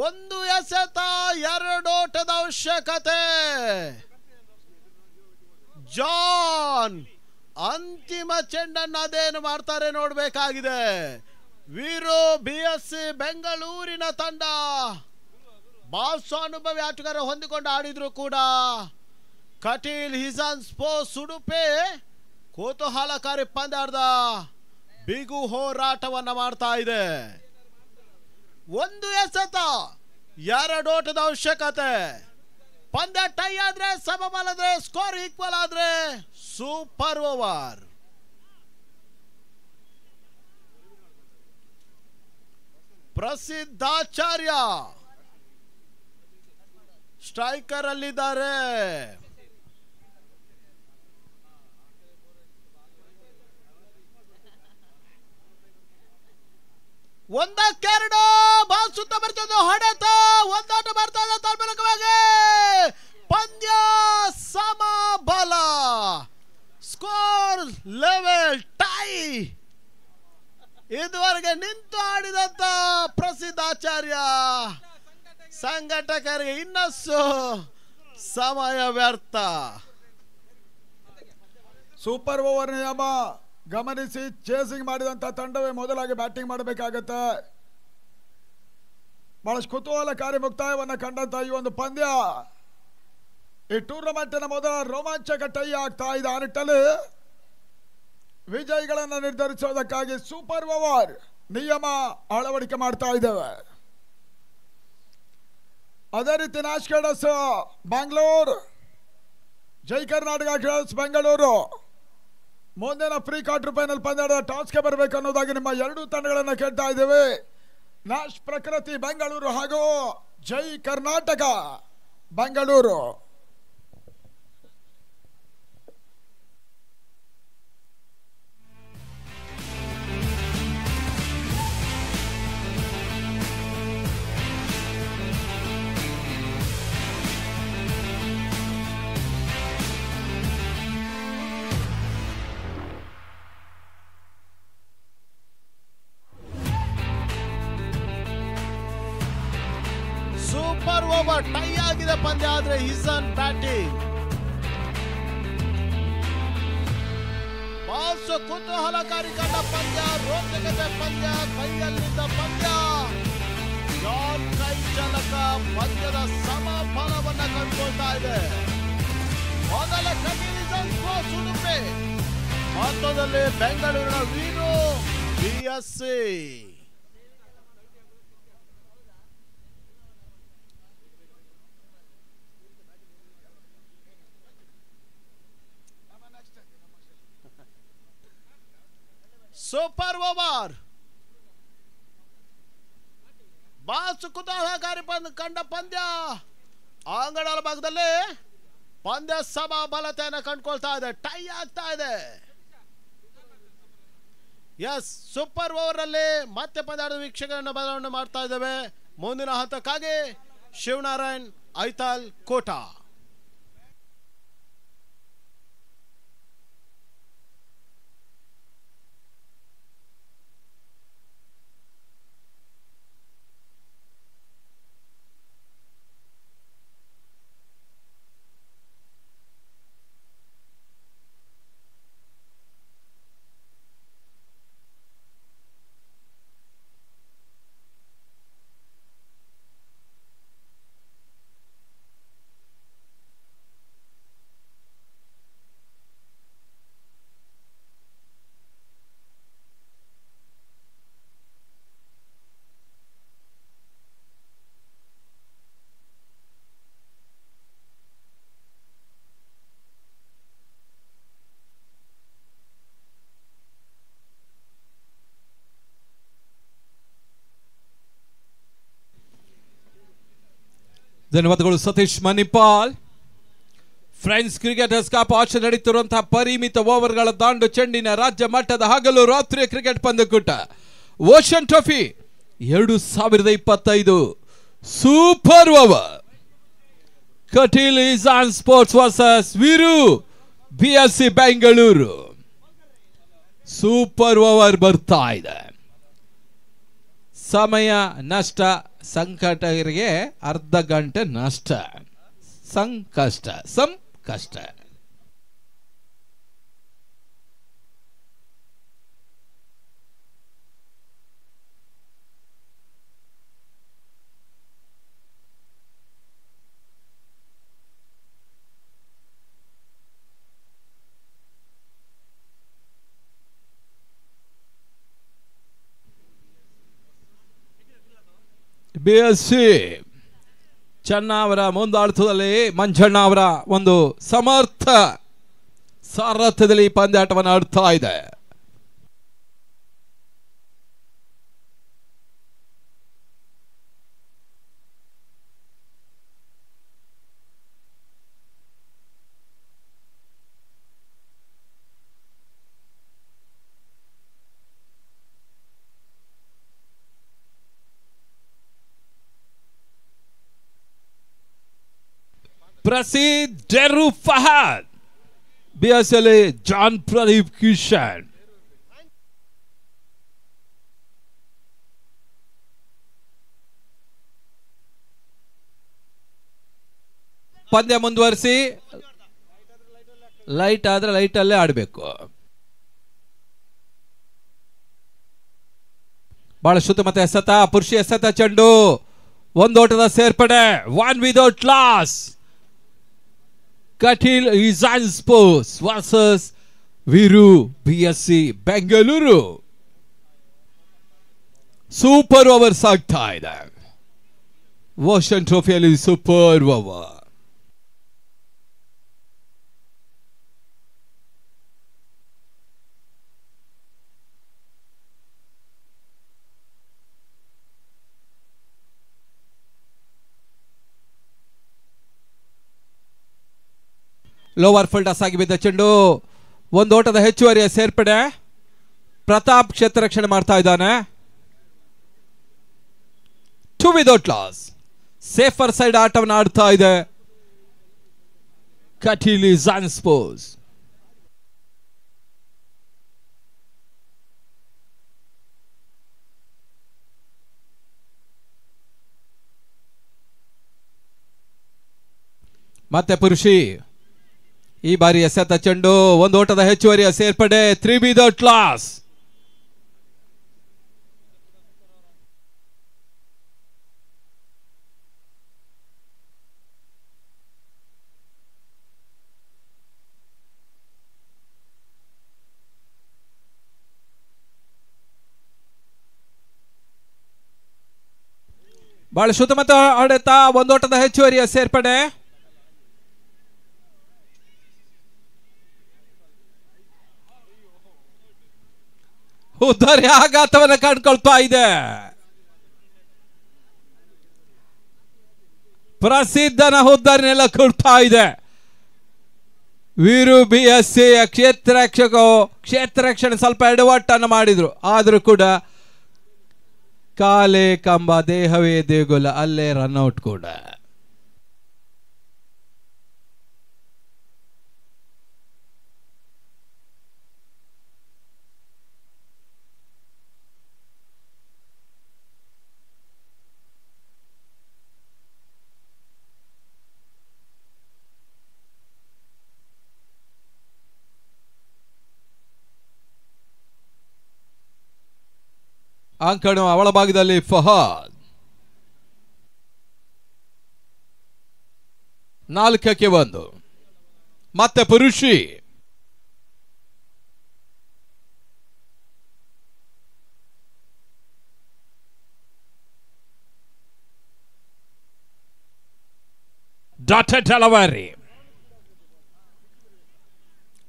1 ಎಸೆತ 2 ಓಟದ ಅವಶ್ಯಕತೆ. ಜಾನ್ ಅಂತಿಮ ಚೆಂಡನ್ನು ಅದೇನು ಮಾಡ್ತಾರೆ ನೋಡ್ಬೇಕಾಗಿದೆ. ವೀರು BSC ಬೆಂಗಳೂರಿನ ತಂಡ ಬಾಸು ಅನುಭವಿ ಆಟಗಾರ ಹೊಂದಿಕೊಂಡು ಆಡಿದ್ರು ಕೂಡ ಕಟೀಲ್ ಹಿಸಾನ್ ಸ್ಪೋರ್ಟ್ಸ್ ಉಡುಪಿ ಕುತೂಹಲಕಾರಿ ಪಂದ್ಯಾಟದ ಬಿಗು ಹೋರಾಟವನ್ನ ಮಾಡ್ತಾ ಇದೆ. 1 ಎಸೆತ 2 ಓಟದ ಅವಶ್ಯಕತೆ. ಪಂದ್ಯ ಟೈ ಆದ್ರೆ, ಸಮಬಲಾದ್ರೆ, ಸ್ಕೋರ್ ಈಕ್ವಲ್ ಆದ್ರೆ ಸೂಪರ್ ಓವರ್. ಪ್ರಸಿದ್ಧಾಚಾರ್ಯ ಸ್ಟ್ರೈಕರ್ ಅಲ್ಲಿದ್ದಾರೆ. ಒಂದಕ್ಕೆರಡು ಬಾಲ್ ಸುತ್ತ ಬರ್ತದೆ, ಹೊಡೆತ, ಒಂದಾಟ ಬರ್ತಾ ಇದೆ ತನ್ಮೂಲಕವಾಗಿ. ಪಂದ್ಯ ಸಮಬಲ, ಸ್ಕೋರ್ ಲೆವೆಲ್ ಟೈ. ಇದುವರೆಗೆ ನಿಂತು ಆಡಿದಂತ ಪ್ರಸಿದ್ಧಾಚಾರ್ಯ ಸಂಘಟಕರಿಗೆ ಇನ್ನಷ್ಟು ಸಮಯ ವ್ಯರ್ಥ. ಸೂಪರ್ ಓವರ್ ನಿಯಮ ಗಮನಿಸಿ ಚೇಸಿಂಗ್ ಮಾಡಿದಂತ ತಂಡವೇ ಮೊದಲಾಗಿ ಬ್ಯಾಟಿಂಗ್ ಮಾಡಬೇಕಾಗತ್ತೆ. ಬಹಳಷ್ಟು ಕುತೂಹಲಕಾರಿ ಮುಕ್ತಾಯವನ್ನ ಕಂಡಂತ ಈ ಒಂದು ಪಂದ್ಯ ಈ ಟೂರ್ನಮೆಂಟಿನ ಮೊದಲ ರೋಮಾಂಚಕ ಟೈ ಆಗ್ತಾ ಇದೆ. ಆ ನಿಟ್ಟಲ್ಲಿ ವಿಜಯಿಗಳನ್ನು ನಿರ್ಧರಿಸೋದಕ್ಕಾಗಿ ಸೂಪರ್ ಓವರ್ ನಿಯಮ ಅಳವಡಿಕೆ ಮಾಡ್ತಾ ಇದ್ದೇವೆ. ಅದೇ ರೀತಿ ನ್ಯಾಷ್ ಟ್ರೇಡರ್ಸ್ ಬ್ಯಾಂಗ್ಳೂರ್, ಜೈ ಕರ್ನಾಟಕ ಟ್ರೇಡರ್ಸ್ ಬೆಂಗಳೂರು ಮುಂದಿನ ಪ್ರೀ ಕ್ವಾರ್ಟರ್ ಫೈನಲ್ ಪಂದ್ಯದ ಟಾಸ್ಗೆ ಬರಬೇಕು ಅನ್ನೋದಾಗಿ ನಿಮ್ಮ 2 ತಂಡಗಳನ್ನು ಕೇಳ್ತಾ ಇದ್ದೇವೆ. ನ್ಯಾಷ್ ಪ್ರಕೃತಿ ಬೆಂಗಳೂರು ಹಾಗೂ Jai Karnataka Bengaluru. Super over tie ಆಗಿದೆ ಪಂದ್ಯ. ಆದ್ರೆ ಹಿಸಾನ್ ಬ್ಯಾಟಿಂಗ್. ಬಾಸು ಕುತೂಹಲಕಾರಿ ಕಂಡ ಪಂದ್ಯ, ರೋಚಕತೆ ಪಂದ್ಯ, ಕೈಯಲ್ಲಿದ್ದ ಪಂದ್ಯ. ಜಾನ್ ಕೈ ಚಾಲಕ ಪಂದ್ಯದ ಸಮಫಲವನ್ನ ಕಂಡುಕೊಳ್ತಾ ಇದೆ. ಮೊದಲ ಕಟೀಲ್ ಹಿಸಾನ್ ಸ್ಪೋರ್ಟ್ಸ್ ಉಡುಪಿ, ಮತ್ತೊಂದಲ್ಲಿ ಬೆಂಗಳೂರಿನ Veeru BSC. Super over boss ಕುತೂಹಲಕಾರಿ ಕಂಡ ಪಂದ್ಯ. ಅಂಗಡಾಲ ಭಾಗದಲ್ಲಿ ಪಂದ್ಯ ಸಮಬಲತೆಯನ್ನು ಕಂಡುಕೊಳ್ತಾ ಇದೆ, ಟೈ ಆಗ್ತಾ ಇದೆ. ಎಸ್, ಸೂಪರ್ ಓವರ್ ಅಲ್ಲಿ ಮತ್ತೆ ಪಂದ್ಯದ ವೀಕ್ಷಕರನ್ನು ಬದಲಾವಣೆ ಮಾಡ್ತಾ ಇದ್ದೇವೆ. ಮುಂದಿನ ಹಂತಕ್ಕಾಗಿ ಶಿವನಾರಾಯಣ್ ಐತಾಲ್ ಕೋಟಾ. ಧನ್ಯವಾದಗಳು Satish Manipal. Friends cricketers cup ಆಚೆ ನಡೆಯುತ್ತಿರುವಂತಹ ಪರಿಮಿತ ಓವರ್ಗಳ ದಾಂಡು ಚೆಂಡಿನ ರಾಜ್ಯ ಮಟ್ಟದ ಹಗಲು ರಾತ್ರಿ ಕ್ರಿಕೆಟ್ ಪಂದ್ಯಕೂಟ ocean trophy 2025 super over. Kateel Isan sports versus Veeru BSC Bengaluru. Super over ಬರ್ತಾ ಇದೆ. ಸಮಯ ನಷ್ಟ, ಸಂಕಟರಿಗೆ ಅರ್ಧ ಗಂಟೆ ನಷ್ಟ, ಸಂಕಷ್ಟ ಸಂಕಷ್ಟ. BSC ಚೆನ್ನವರ ಮುಂದಾಟದಲ್ಲಿ ಮಂಜಣ್ಣ ಅವರ ಒಂದು ಸಮರ್ಥ ಸಾರಥ್ಯದಲ್ಲಿ ಪಂದ್ಯಾಟವನ್ನು ಆಡ್ತಾ ಇದೆ. ಪ್ರಸಿದ್ಧ ಡೆರು ಫಹದ್, BSC ಜಾನ್ ಪ್ರದೀಪ್ ಕಿಶನ್. ಪಂದ್ಯ ಮುಂದುವರಿಸಿ, ಲೈಟ್ ಆದ್ರೆ ಲೈಟ್ ಅಲ್ಲೇ ಆಡಬೇಕು. ಬಹಳ ಶುದ್ಧ ಮತ್ತೆ ಎಸೆತ, ಪುರುಷ ಎಸೆತ ಚೆಂಡು, ಒಂದೋಟದ ಸೇರ್ಪಡೆ, one without loss. Kateel Isan sports versus Veeru BSC Bengaluru. Super over ಸಾಗ್ತಾ ಇದೆ. ಓಷನ್ ಟ್ರೋಫಿಯಲ್ಲಿ ಸೂಪರ್ ಓವರ್. ಲೋವರ್ ಫೀಲ್ಡ್ ಆಗಿ ಬಿದ್ದ ಚೆಂಡು, ಒಂದು ಓಟದ ಹೆಚ್ಚುವರಿಯ ಸೇರ್ಪಡೆ. ಪ್ರತಾಪ್ ಕ್ಷೇತ್ರ ರಕ್ಷಣೆ ಮಾಡ್ತಾ ಇದ್ದಾನೆ. 2 ವಿದೌಟ್ ಲಾಸ್. ಸೇಫರ್ ಸೈಡ್ ಆಟವನ್ನು ಆಡ್ತಾ ಇದೆ ಕಟೀಲ್ ಇಸಾನ್ ಸ್ಪೋರ್ಟ್ಸ್. ಮತ್ತೆ ಪುರುಷಿ ಈ ಬಾರಿ ಎಸೆತ ಚೆಂಡು, ಒಂದು ಓಟದ ಹೆಚ್ಚುವರಿಯ ಸೇರ್ಪಡೆ, 3 ವಿದೌಟ್ ಲಾಸ್. ಬಹಳ ಶುದ್ಧ ಮತ್ತು ಹೊಡೆತ, ಒಂದೋಟದ ಹೆಚ್ಚುವರಿಯ ಸೇರ್ಪಡೆ. ಉದ್ದಾರಿ ಆಘಾತವನ್ನು ಕಂಡುಕೊಳ್ತಾ ಇದೆ. ಪ್ರಸಿದ್ಧನ ಉದ್ದಾರಿನೆಲ್ಲ ಕೊಡ್ತಾ ಇದೆ. ವೀರು BSC ಕ್ಷೇತ್ರ ರಕ್ಷಣೆ ಸ್ವಲ್ಪ ಎಡವಟ್ಟನ್ನು ಮಾಡಿದ್ರು, ಆದ್ರೂ ಕೂಡ ಕಾಲೇ ಕಂಬ ದೇಹವೇ ದೇಗುಲ, ಅಲ್ಲೇ ರನ್ಔಟ್ ಕೂಡ. ಅಂಕಣ ಅವಳ ಭಾಗದಲ್ಲಿ ಫಹದ್. 4-1. ಮತ್ತೆ ಪುರುಷಿ. Dotted delivery.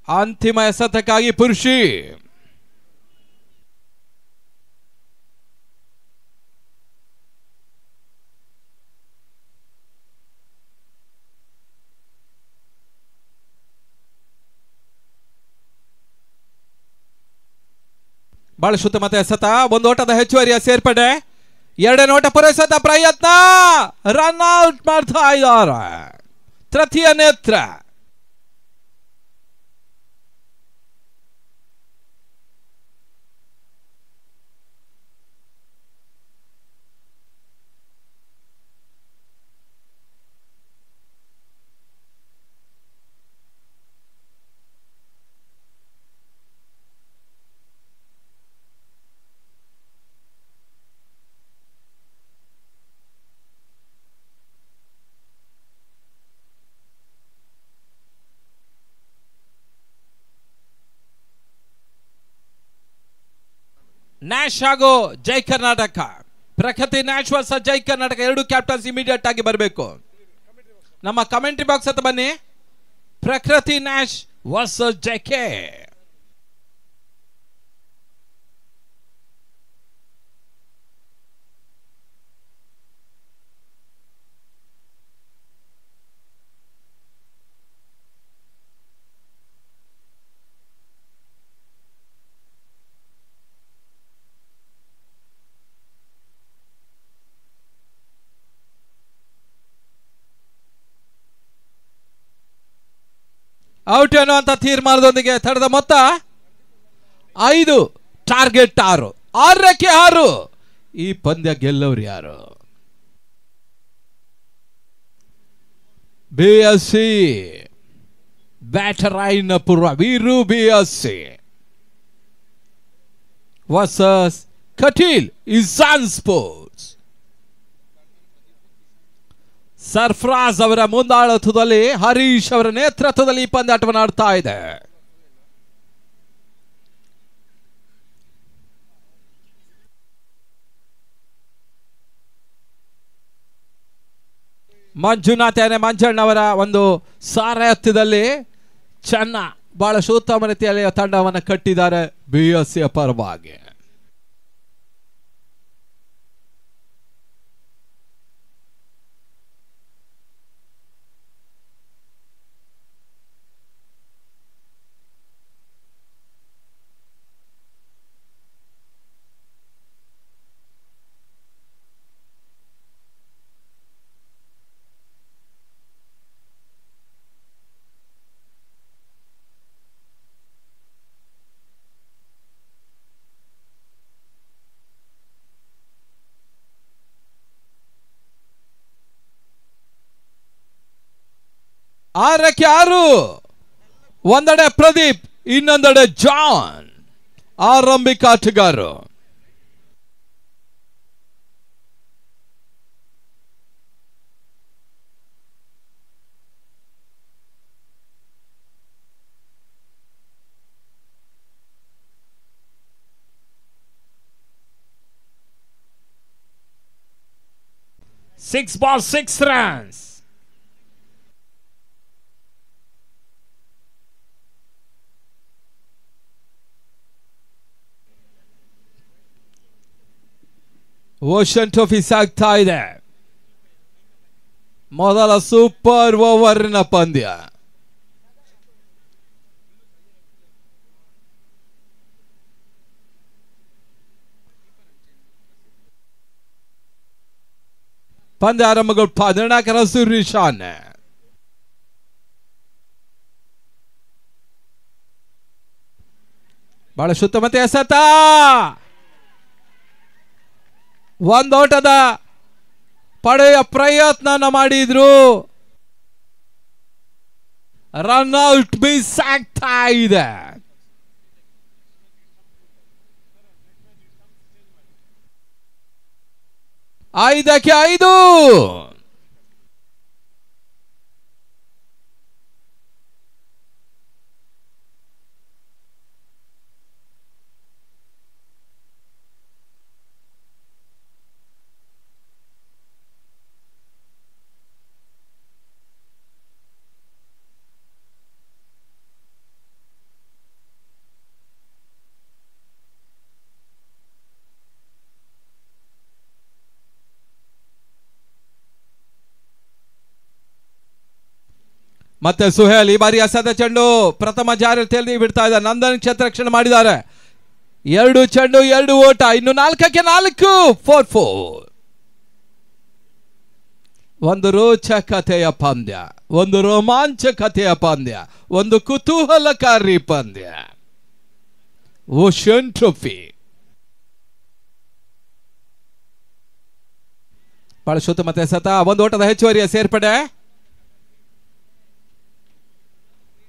ಅಂತಿಮ ಎಸೆತಕ್ಕಾಗಿ ಪುರುಷಿ. ಬಹಳ ಶುದ್ಧ ಮತ್ತೆ ಎಸೆತ, ಒಂದು ಓಟದ ಹೆಚ್ಚುವರಿಯ ಸೇರ್ಪಡೆ, ಎರಡನೇ ಓಟ ಪೂರೈಸದ ಪ್ರಯತ್ನ, ರನ್ ಔಟ್ ಮಾಡ್ತಾ ಇದ್ದಾರೆ ತೃತೀಯ ನೇತ್ರ. ನ್ಯಾಶ್ ಹಾಗೂ ಜೈ ಕರ್ನಾಟಕ, ಪ್ರಕೃತಿ ನ್ಯಾಶ್ ವರ್ಸಸ್ ಜೈ ಕರ್ನಾಟಕ ಎರಡು ಕ್ಯಾಪ್ಟನ್ಸ್ ಇಮಿಡಿಯೇಟ್ ಆಗಿ ಬರಬೇಕು. ನಮ್ಮ ಕಮೆಂಟ್ರಿ ಬಾಕ್ಸ್ ಹತ್ರ ಬನ್ನಿ. ಪ್ರಕೃತಿ ನ್ಯಾಶ್ ವರ್ಸಸ್ ಜೈ ಕೆ. ಔಟ್ ಅನ್ನುವಂಥ ತೀರ್ಮಾನದೊಂದಿಗೆ ತಡೆದ ಮೊತ್ತ 5, ಟಾರ್ಗೆಟ್ 6, 6ಕ್ಕೆ 6. ಈ ಪಂದ್ಯ ಗೆಲ್ಲೋರು ಯಾರು? BSC Byatarayanapura Veeru BSC versus Kateel Isan sports. Sarfaraz ಅವರ ಮುಂದಾಳತ್ವದಲ್ಲಿ ಹರೀಶ್ ಅವರ ನೇತೃತ್ವದಲ್ಲಿ ಈ ಪಂದ್ಯಾಟವನ್ನು ಆಡ್ತಾ ಇದೆ. ಮಂಜುನಾಥ್ ಮಂಜಣ್ಣವರ ಒಂದು ಸಾರಥ್ಯದಲ್ಲಿ ಬಹಳ ಉತ್ತಮ ರೀತಿಯಲ್ಲಿ ತಂಡವನ್ನು ಕಟ್ಟಿದ್ದಾರೆ BSC ಪರವಾಗಿ. ಆರಕ್ಕೆ 6, ಒಂದೆಡೆ ಪ್ರದೀಪ್, ಇನ್ನೊಂದೆಡೆ ಜಾನ್ ಆರಂಭಿಕ ಆಟಗಾರರು. Six balls, 6 runs. Ocean trophy ಸಾಗ್ತಾ ಇದೆ. ಮೊದಲ ಸೂಪರ್ ಓವರ್ನ ಪಂದ್ಯ. ಪಂದ್ಯ ಆರಂಭಗೊಳ್ಪ ನಿರ್ಣಾಯಕರ ಸುರೀಶಾನ್. ಬಹಳ ಶುದ್ಧ ಎಸೆತ, ಒಂದೋಟದ ಪಡೆಯ ಪ್ರಯತ್ನ ಮಾಡಿದ್ರು, ರನ್ಔಟ್ ಮಿಸ್ ಆಗ್ತಾ ಇದೆ. 5ಕ್ಕೆ 5. ಮತ್ತೆ ಸುಹೇಲ್ ಈ ಬಾರಿ ಎಸೆದ ಚೆಂಡು ಪ್ರಥಮ ಜಾರಿಯಲ್ಲಿ ಬಿಡ್ತಾ ಇದ್ದಾರೆ. ನಂದನ್ ಕ್ಷೇತ್ರ ರಕ್ಷಣೆ ಮಾಡಿದ್ದಾರೆ. 2 ಚೆಂಡು 2 ಓಟ. ಇನ್ನು 4ಕ್ಕೆ 4. 4-4. ಒಂದು ರೋಚಕತೆಯ ಪಂದ್ಯ, ಒಂದು ರೋಮಾಂಚಕತೆಯ ಪಂದ್ಯ, ಒಂದು ಕುತೂಹಲಕಾರಿ ಪಂದ್ಯ. ಓಷನ್ ಟ್ರೋಫಿ ಬಳಸುತ್ತ ಮತ್ತೆ ಸತ. ಒಂದು ಓಟದ ಹೆಚ್ಚುವರಿಯ ಸೇರ್ಪಡೆ.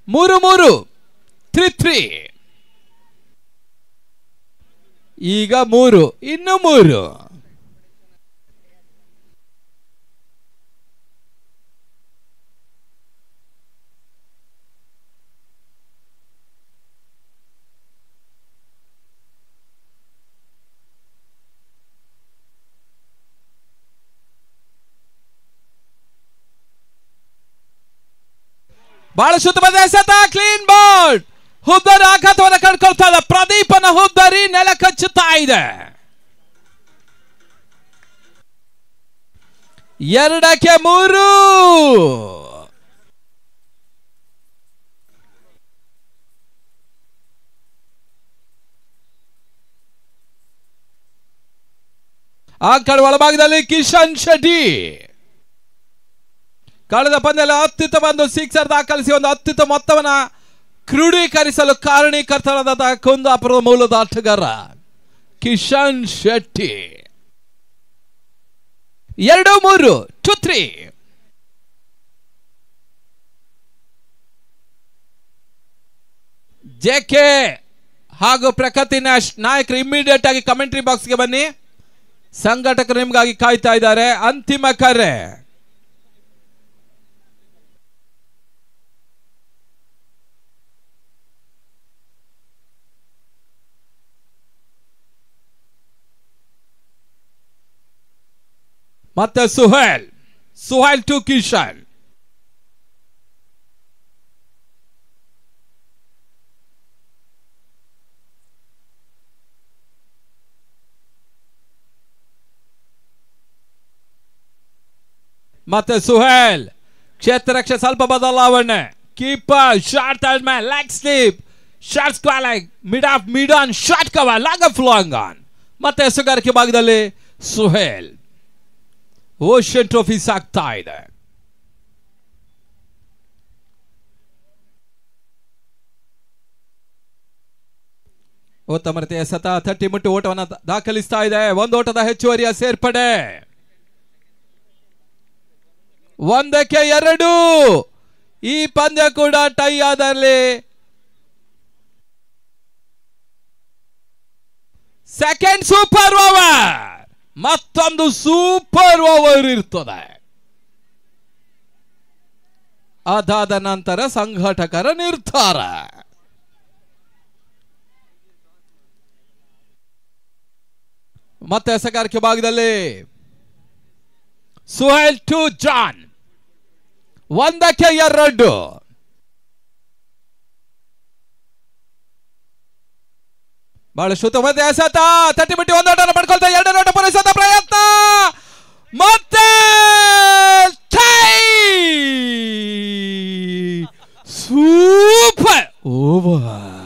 3-3. 3-3. ಈಗ 3, ಇನ್ನು 3. ಬಹಳ ಶುದ್ಧ ಪ್ರದೇಶದ ಕ್ಲೀನ್ ಬಾಲ್. ಹುದ್ದರಿ ಆಘಾತವನ್ನು ಕಂಡುಕೊಳ್ತಾ ಇದೆ. ಪ್ರದೀಪನ ಹುದ್ದರಿ ನೆಲ ಕಚ್ಚುತ್ತಾ ಇದೆ. 2ಕ್ಕೆ 3. ಆ ಕಡೆ ಒಳಭಾಗದಲ್ಲಿ ಕಿಶನ್ ಶೆಟ್ಟಿ ಕಳೆದ ಪಂದ್ಯದಲ್ಲಿ ಅತ್ಯುತ್ತಮ ಒಂದು ಸಿಕ್ಸರ್ ದಾಖಲಿಸಿ ಒಂದು ಅತ್ಯುತ್ತಮ ಮೊತ್ತವನ್ನು ಕ್ರೋಢೀಕರಿಸಲು ಕಾರಣೀಕರ್ತರಾದ ಕುಂದಾಪುರದ ಮೂಲದ ಆಟಗಾರ ಕಿಶನ್ ಶೆಟ್ಟಿ. 2-3. 2-3. ಜೆಕೆ ಹಾಗೂ ಪ್ರಕೃತಿ ನಾಯಕರು ಇಮ್ಮಿಡಿಯೇಟ್ ಆಗಿ ಕಮೆಂಟ್ರಿ ಬಾಕ್ಸ್ಗೆ ಬನ್ನಿ. ಸಂಘಟಕರು ನಿಮಗಾಗಿ ಕಾಯ್ತಾ ಇದ್ದಾರೆ. ಅಂತಿಮ ಕರೆ. ಮತ್ತೆ ಸುಹೇಲ್ ಟು ಕಿಶನ್. ಮತ್ತೆ ಸುಹೇಲ್ ಕ್ಷೇತ್ರ ರಕ್ಷೆ ಸ್ವಲ್ಪ ಬದಲಾವಣೆ. ಕೀಪರ್ ಶಾರ್ಟ್ ಆದ್ಮೇಲೆ leg slip, short square leg, mid on, short cover, long off long on. ಮತ್ತೆ ಎಸೆಗಾರಿಕೆ ಭಾಗದಲ್ಲಿ ಸುಹೇಲ್. ಓಷನ್ ಟ್ರೋಫಿ ಸಾಗ್ತಾ ಇದೆ. ಉತ್ತಮ ರೀತಿಯ ಸತ ತಟ್ಟಿ ಮುಟ್ಟು ಓಟವನ್ನು ದಾಖಲಿಸ್ತಾ ಇದೆ. ಒಂದು ಓಟದ ಹೆಚ್ಚುವರಿಯ ಸೇರ್ಪಡೆ. 1ಕ್ಕೆ 2. ಈ ಪಂದ್ಯ ಕೂಡ ಟೈ ಆದಲ್ಲಿ ಸೆಕೆಂಡ್ ಸೂಪರ್ ಓವರ್, ಮತ್ತೊಂದು ಸೂಪರ್ ಓವರ್ ಇರ್ತದೆ. ಅದಾದ ನಂತರ ಸಂಘಟಕರ ನಿರ್ಧಾರ. ಮತ್ತೆ ಎಸೆಗಾರಿಕೆ ಭಾಗದಲ್ಲಿ ಸುಹೇಲ್ ಟು ಜಾನ್. 1ಕ್ಕೆ 2. ಬಹಳ ಶುದ್ಧವಾದ ಎಸೆತ. ತಟ್ಟಿಬಿಟ್ಟು ಒಂದು ಓಟವನ್ನು ಪಡ್ಕೊಳ್ತಾ 2 ಓಟ ಪೂರೈಸುವ ಪ್ರಯತ್ನ. ಮತ್ತೆ ಸೂಪರ್ ಓವರ್.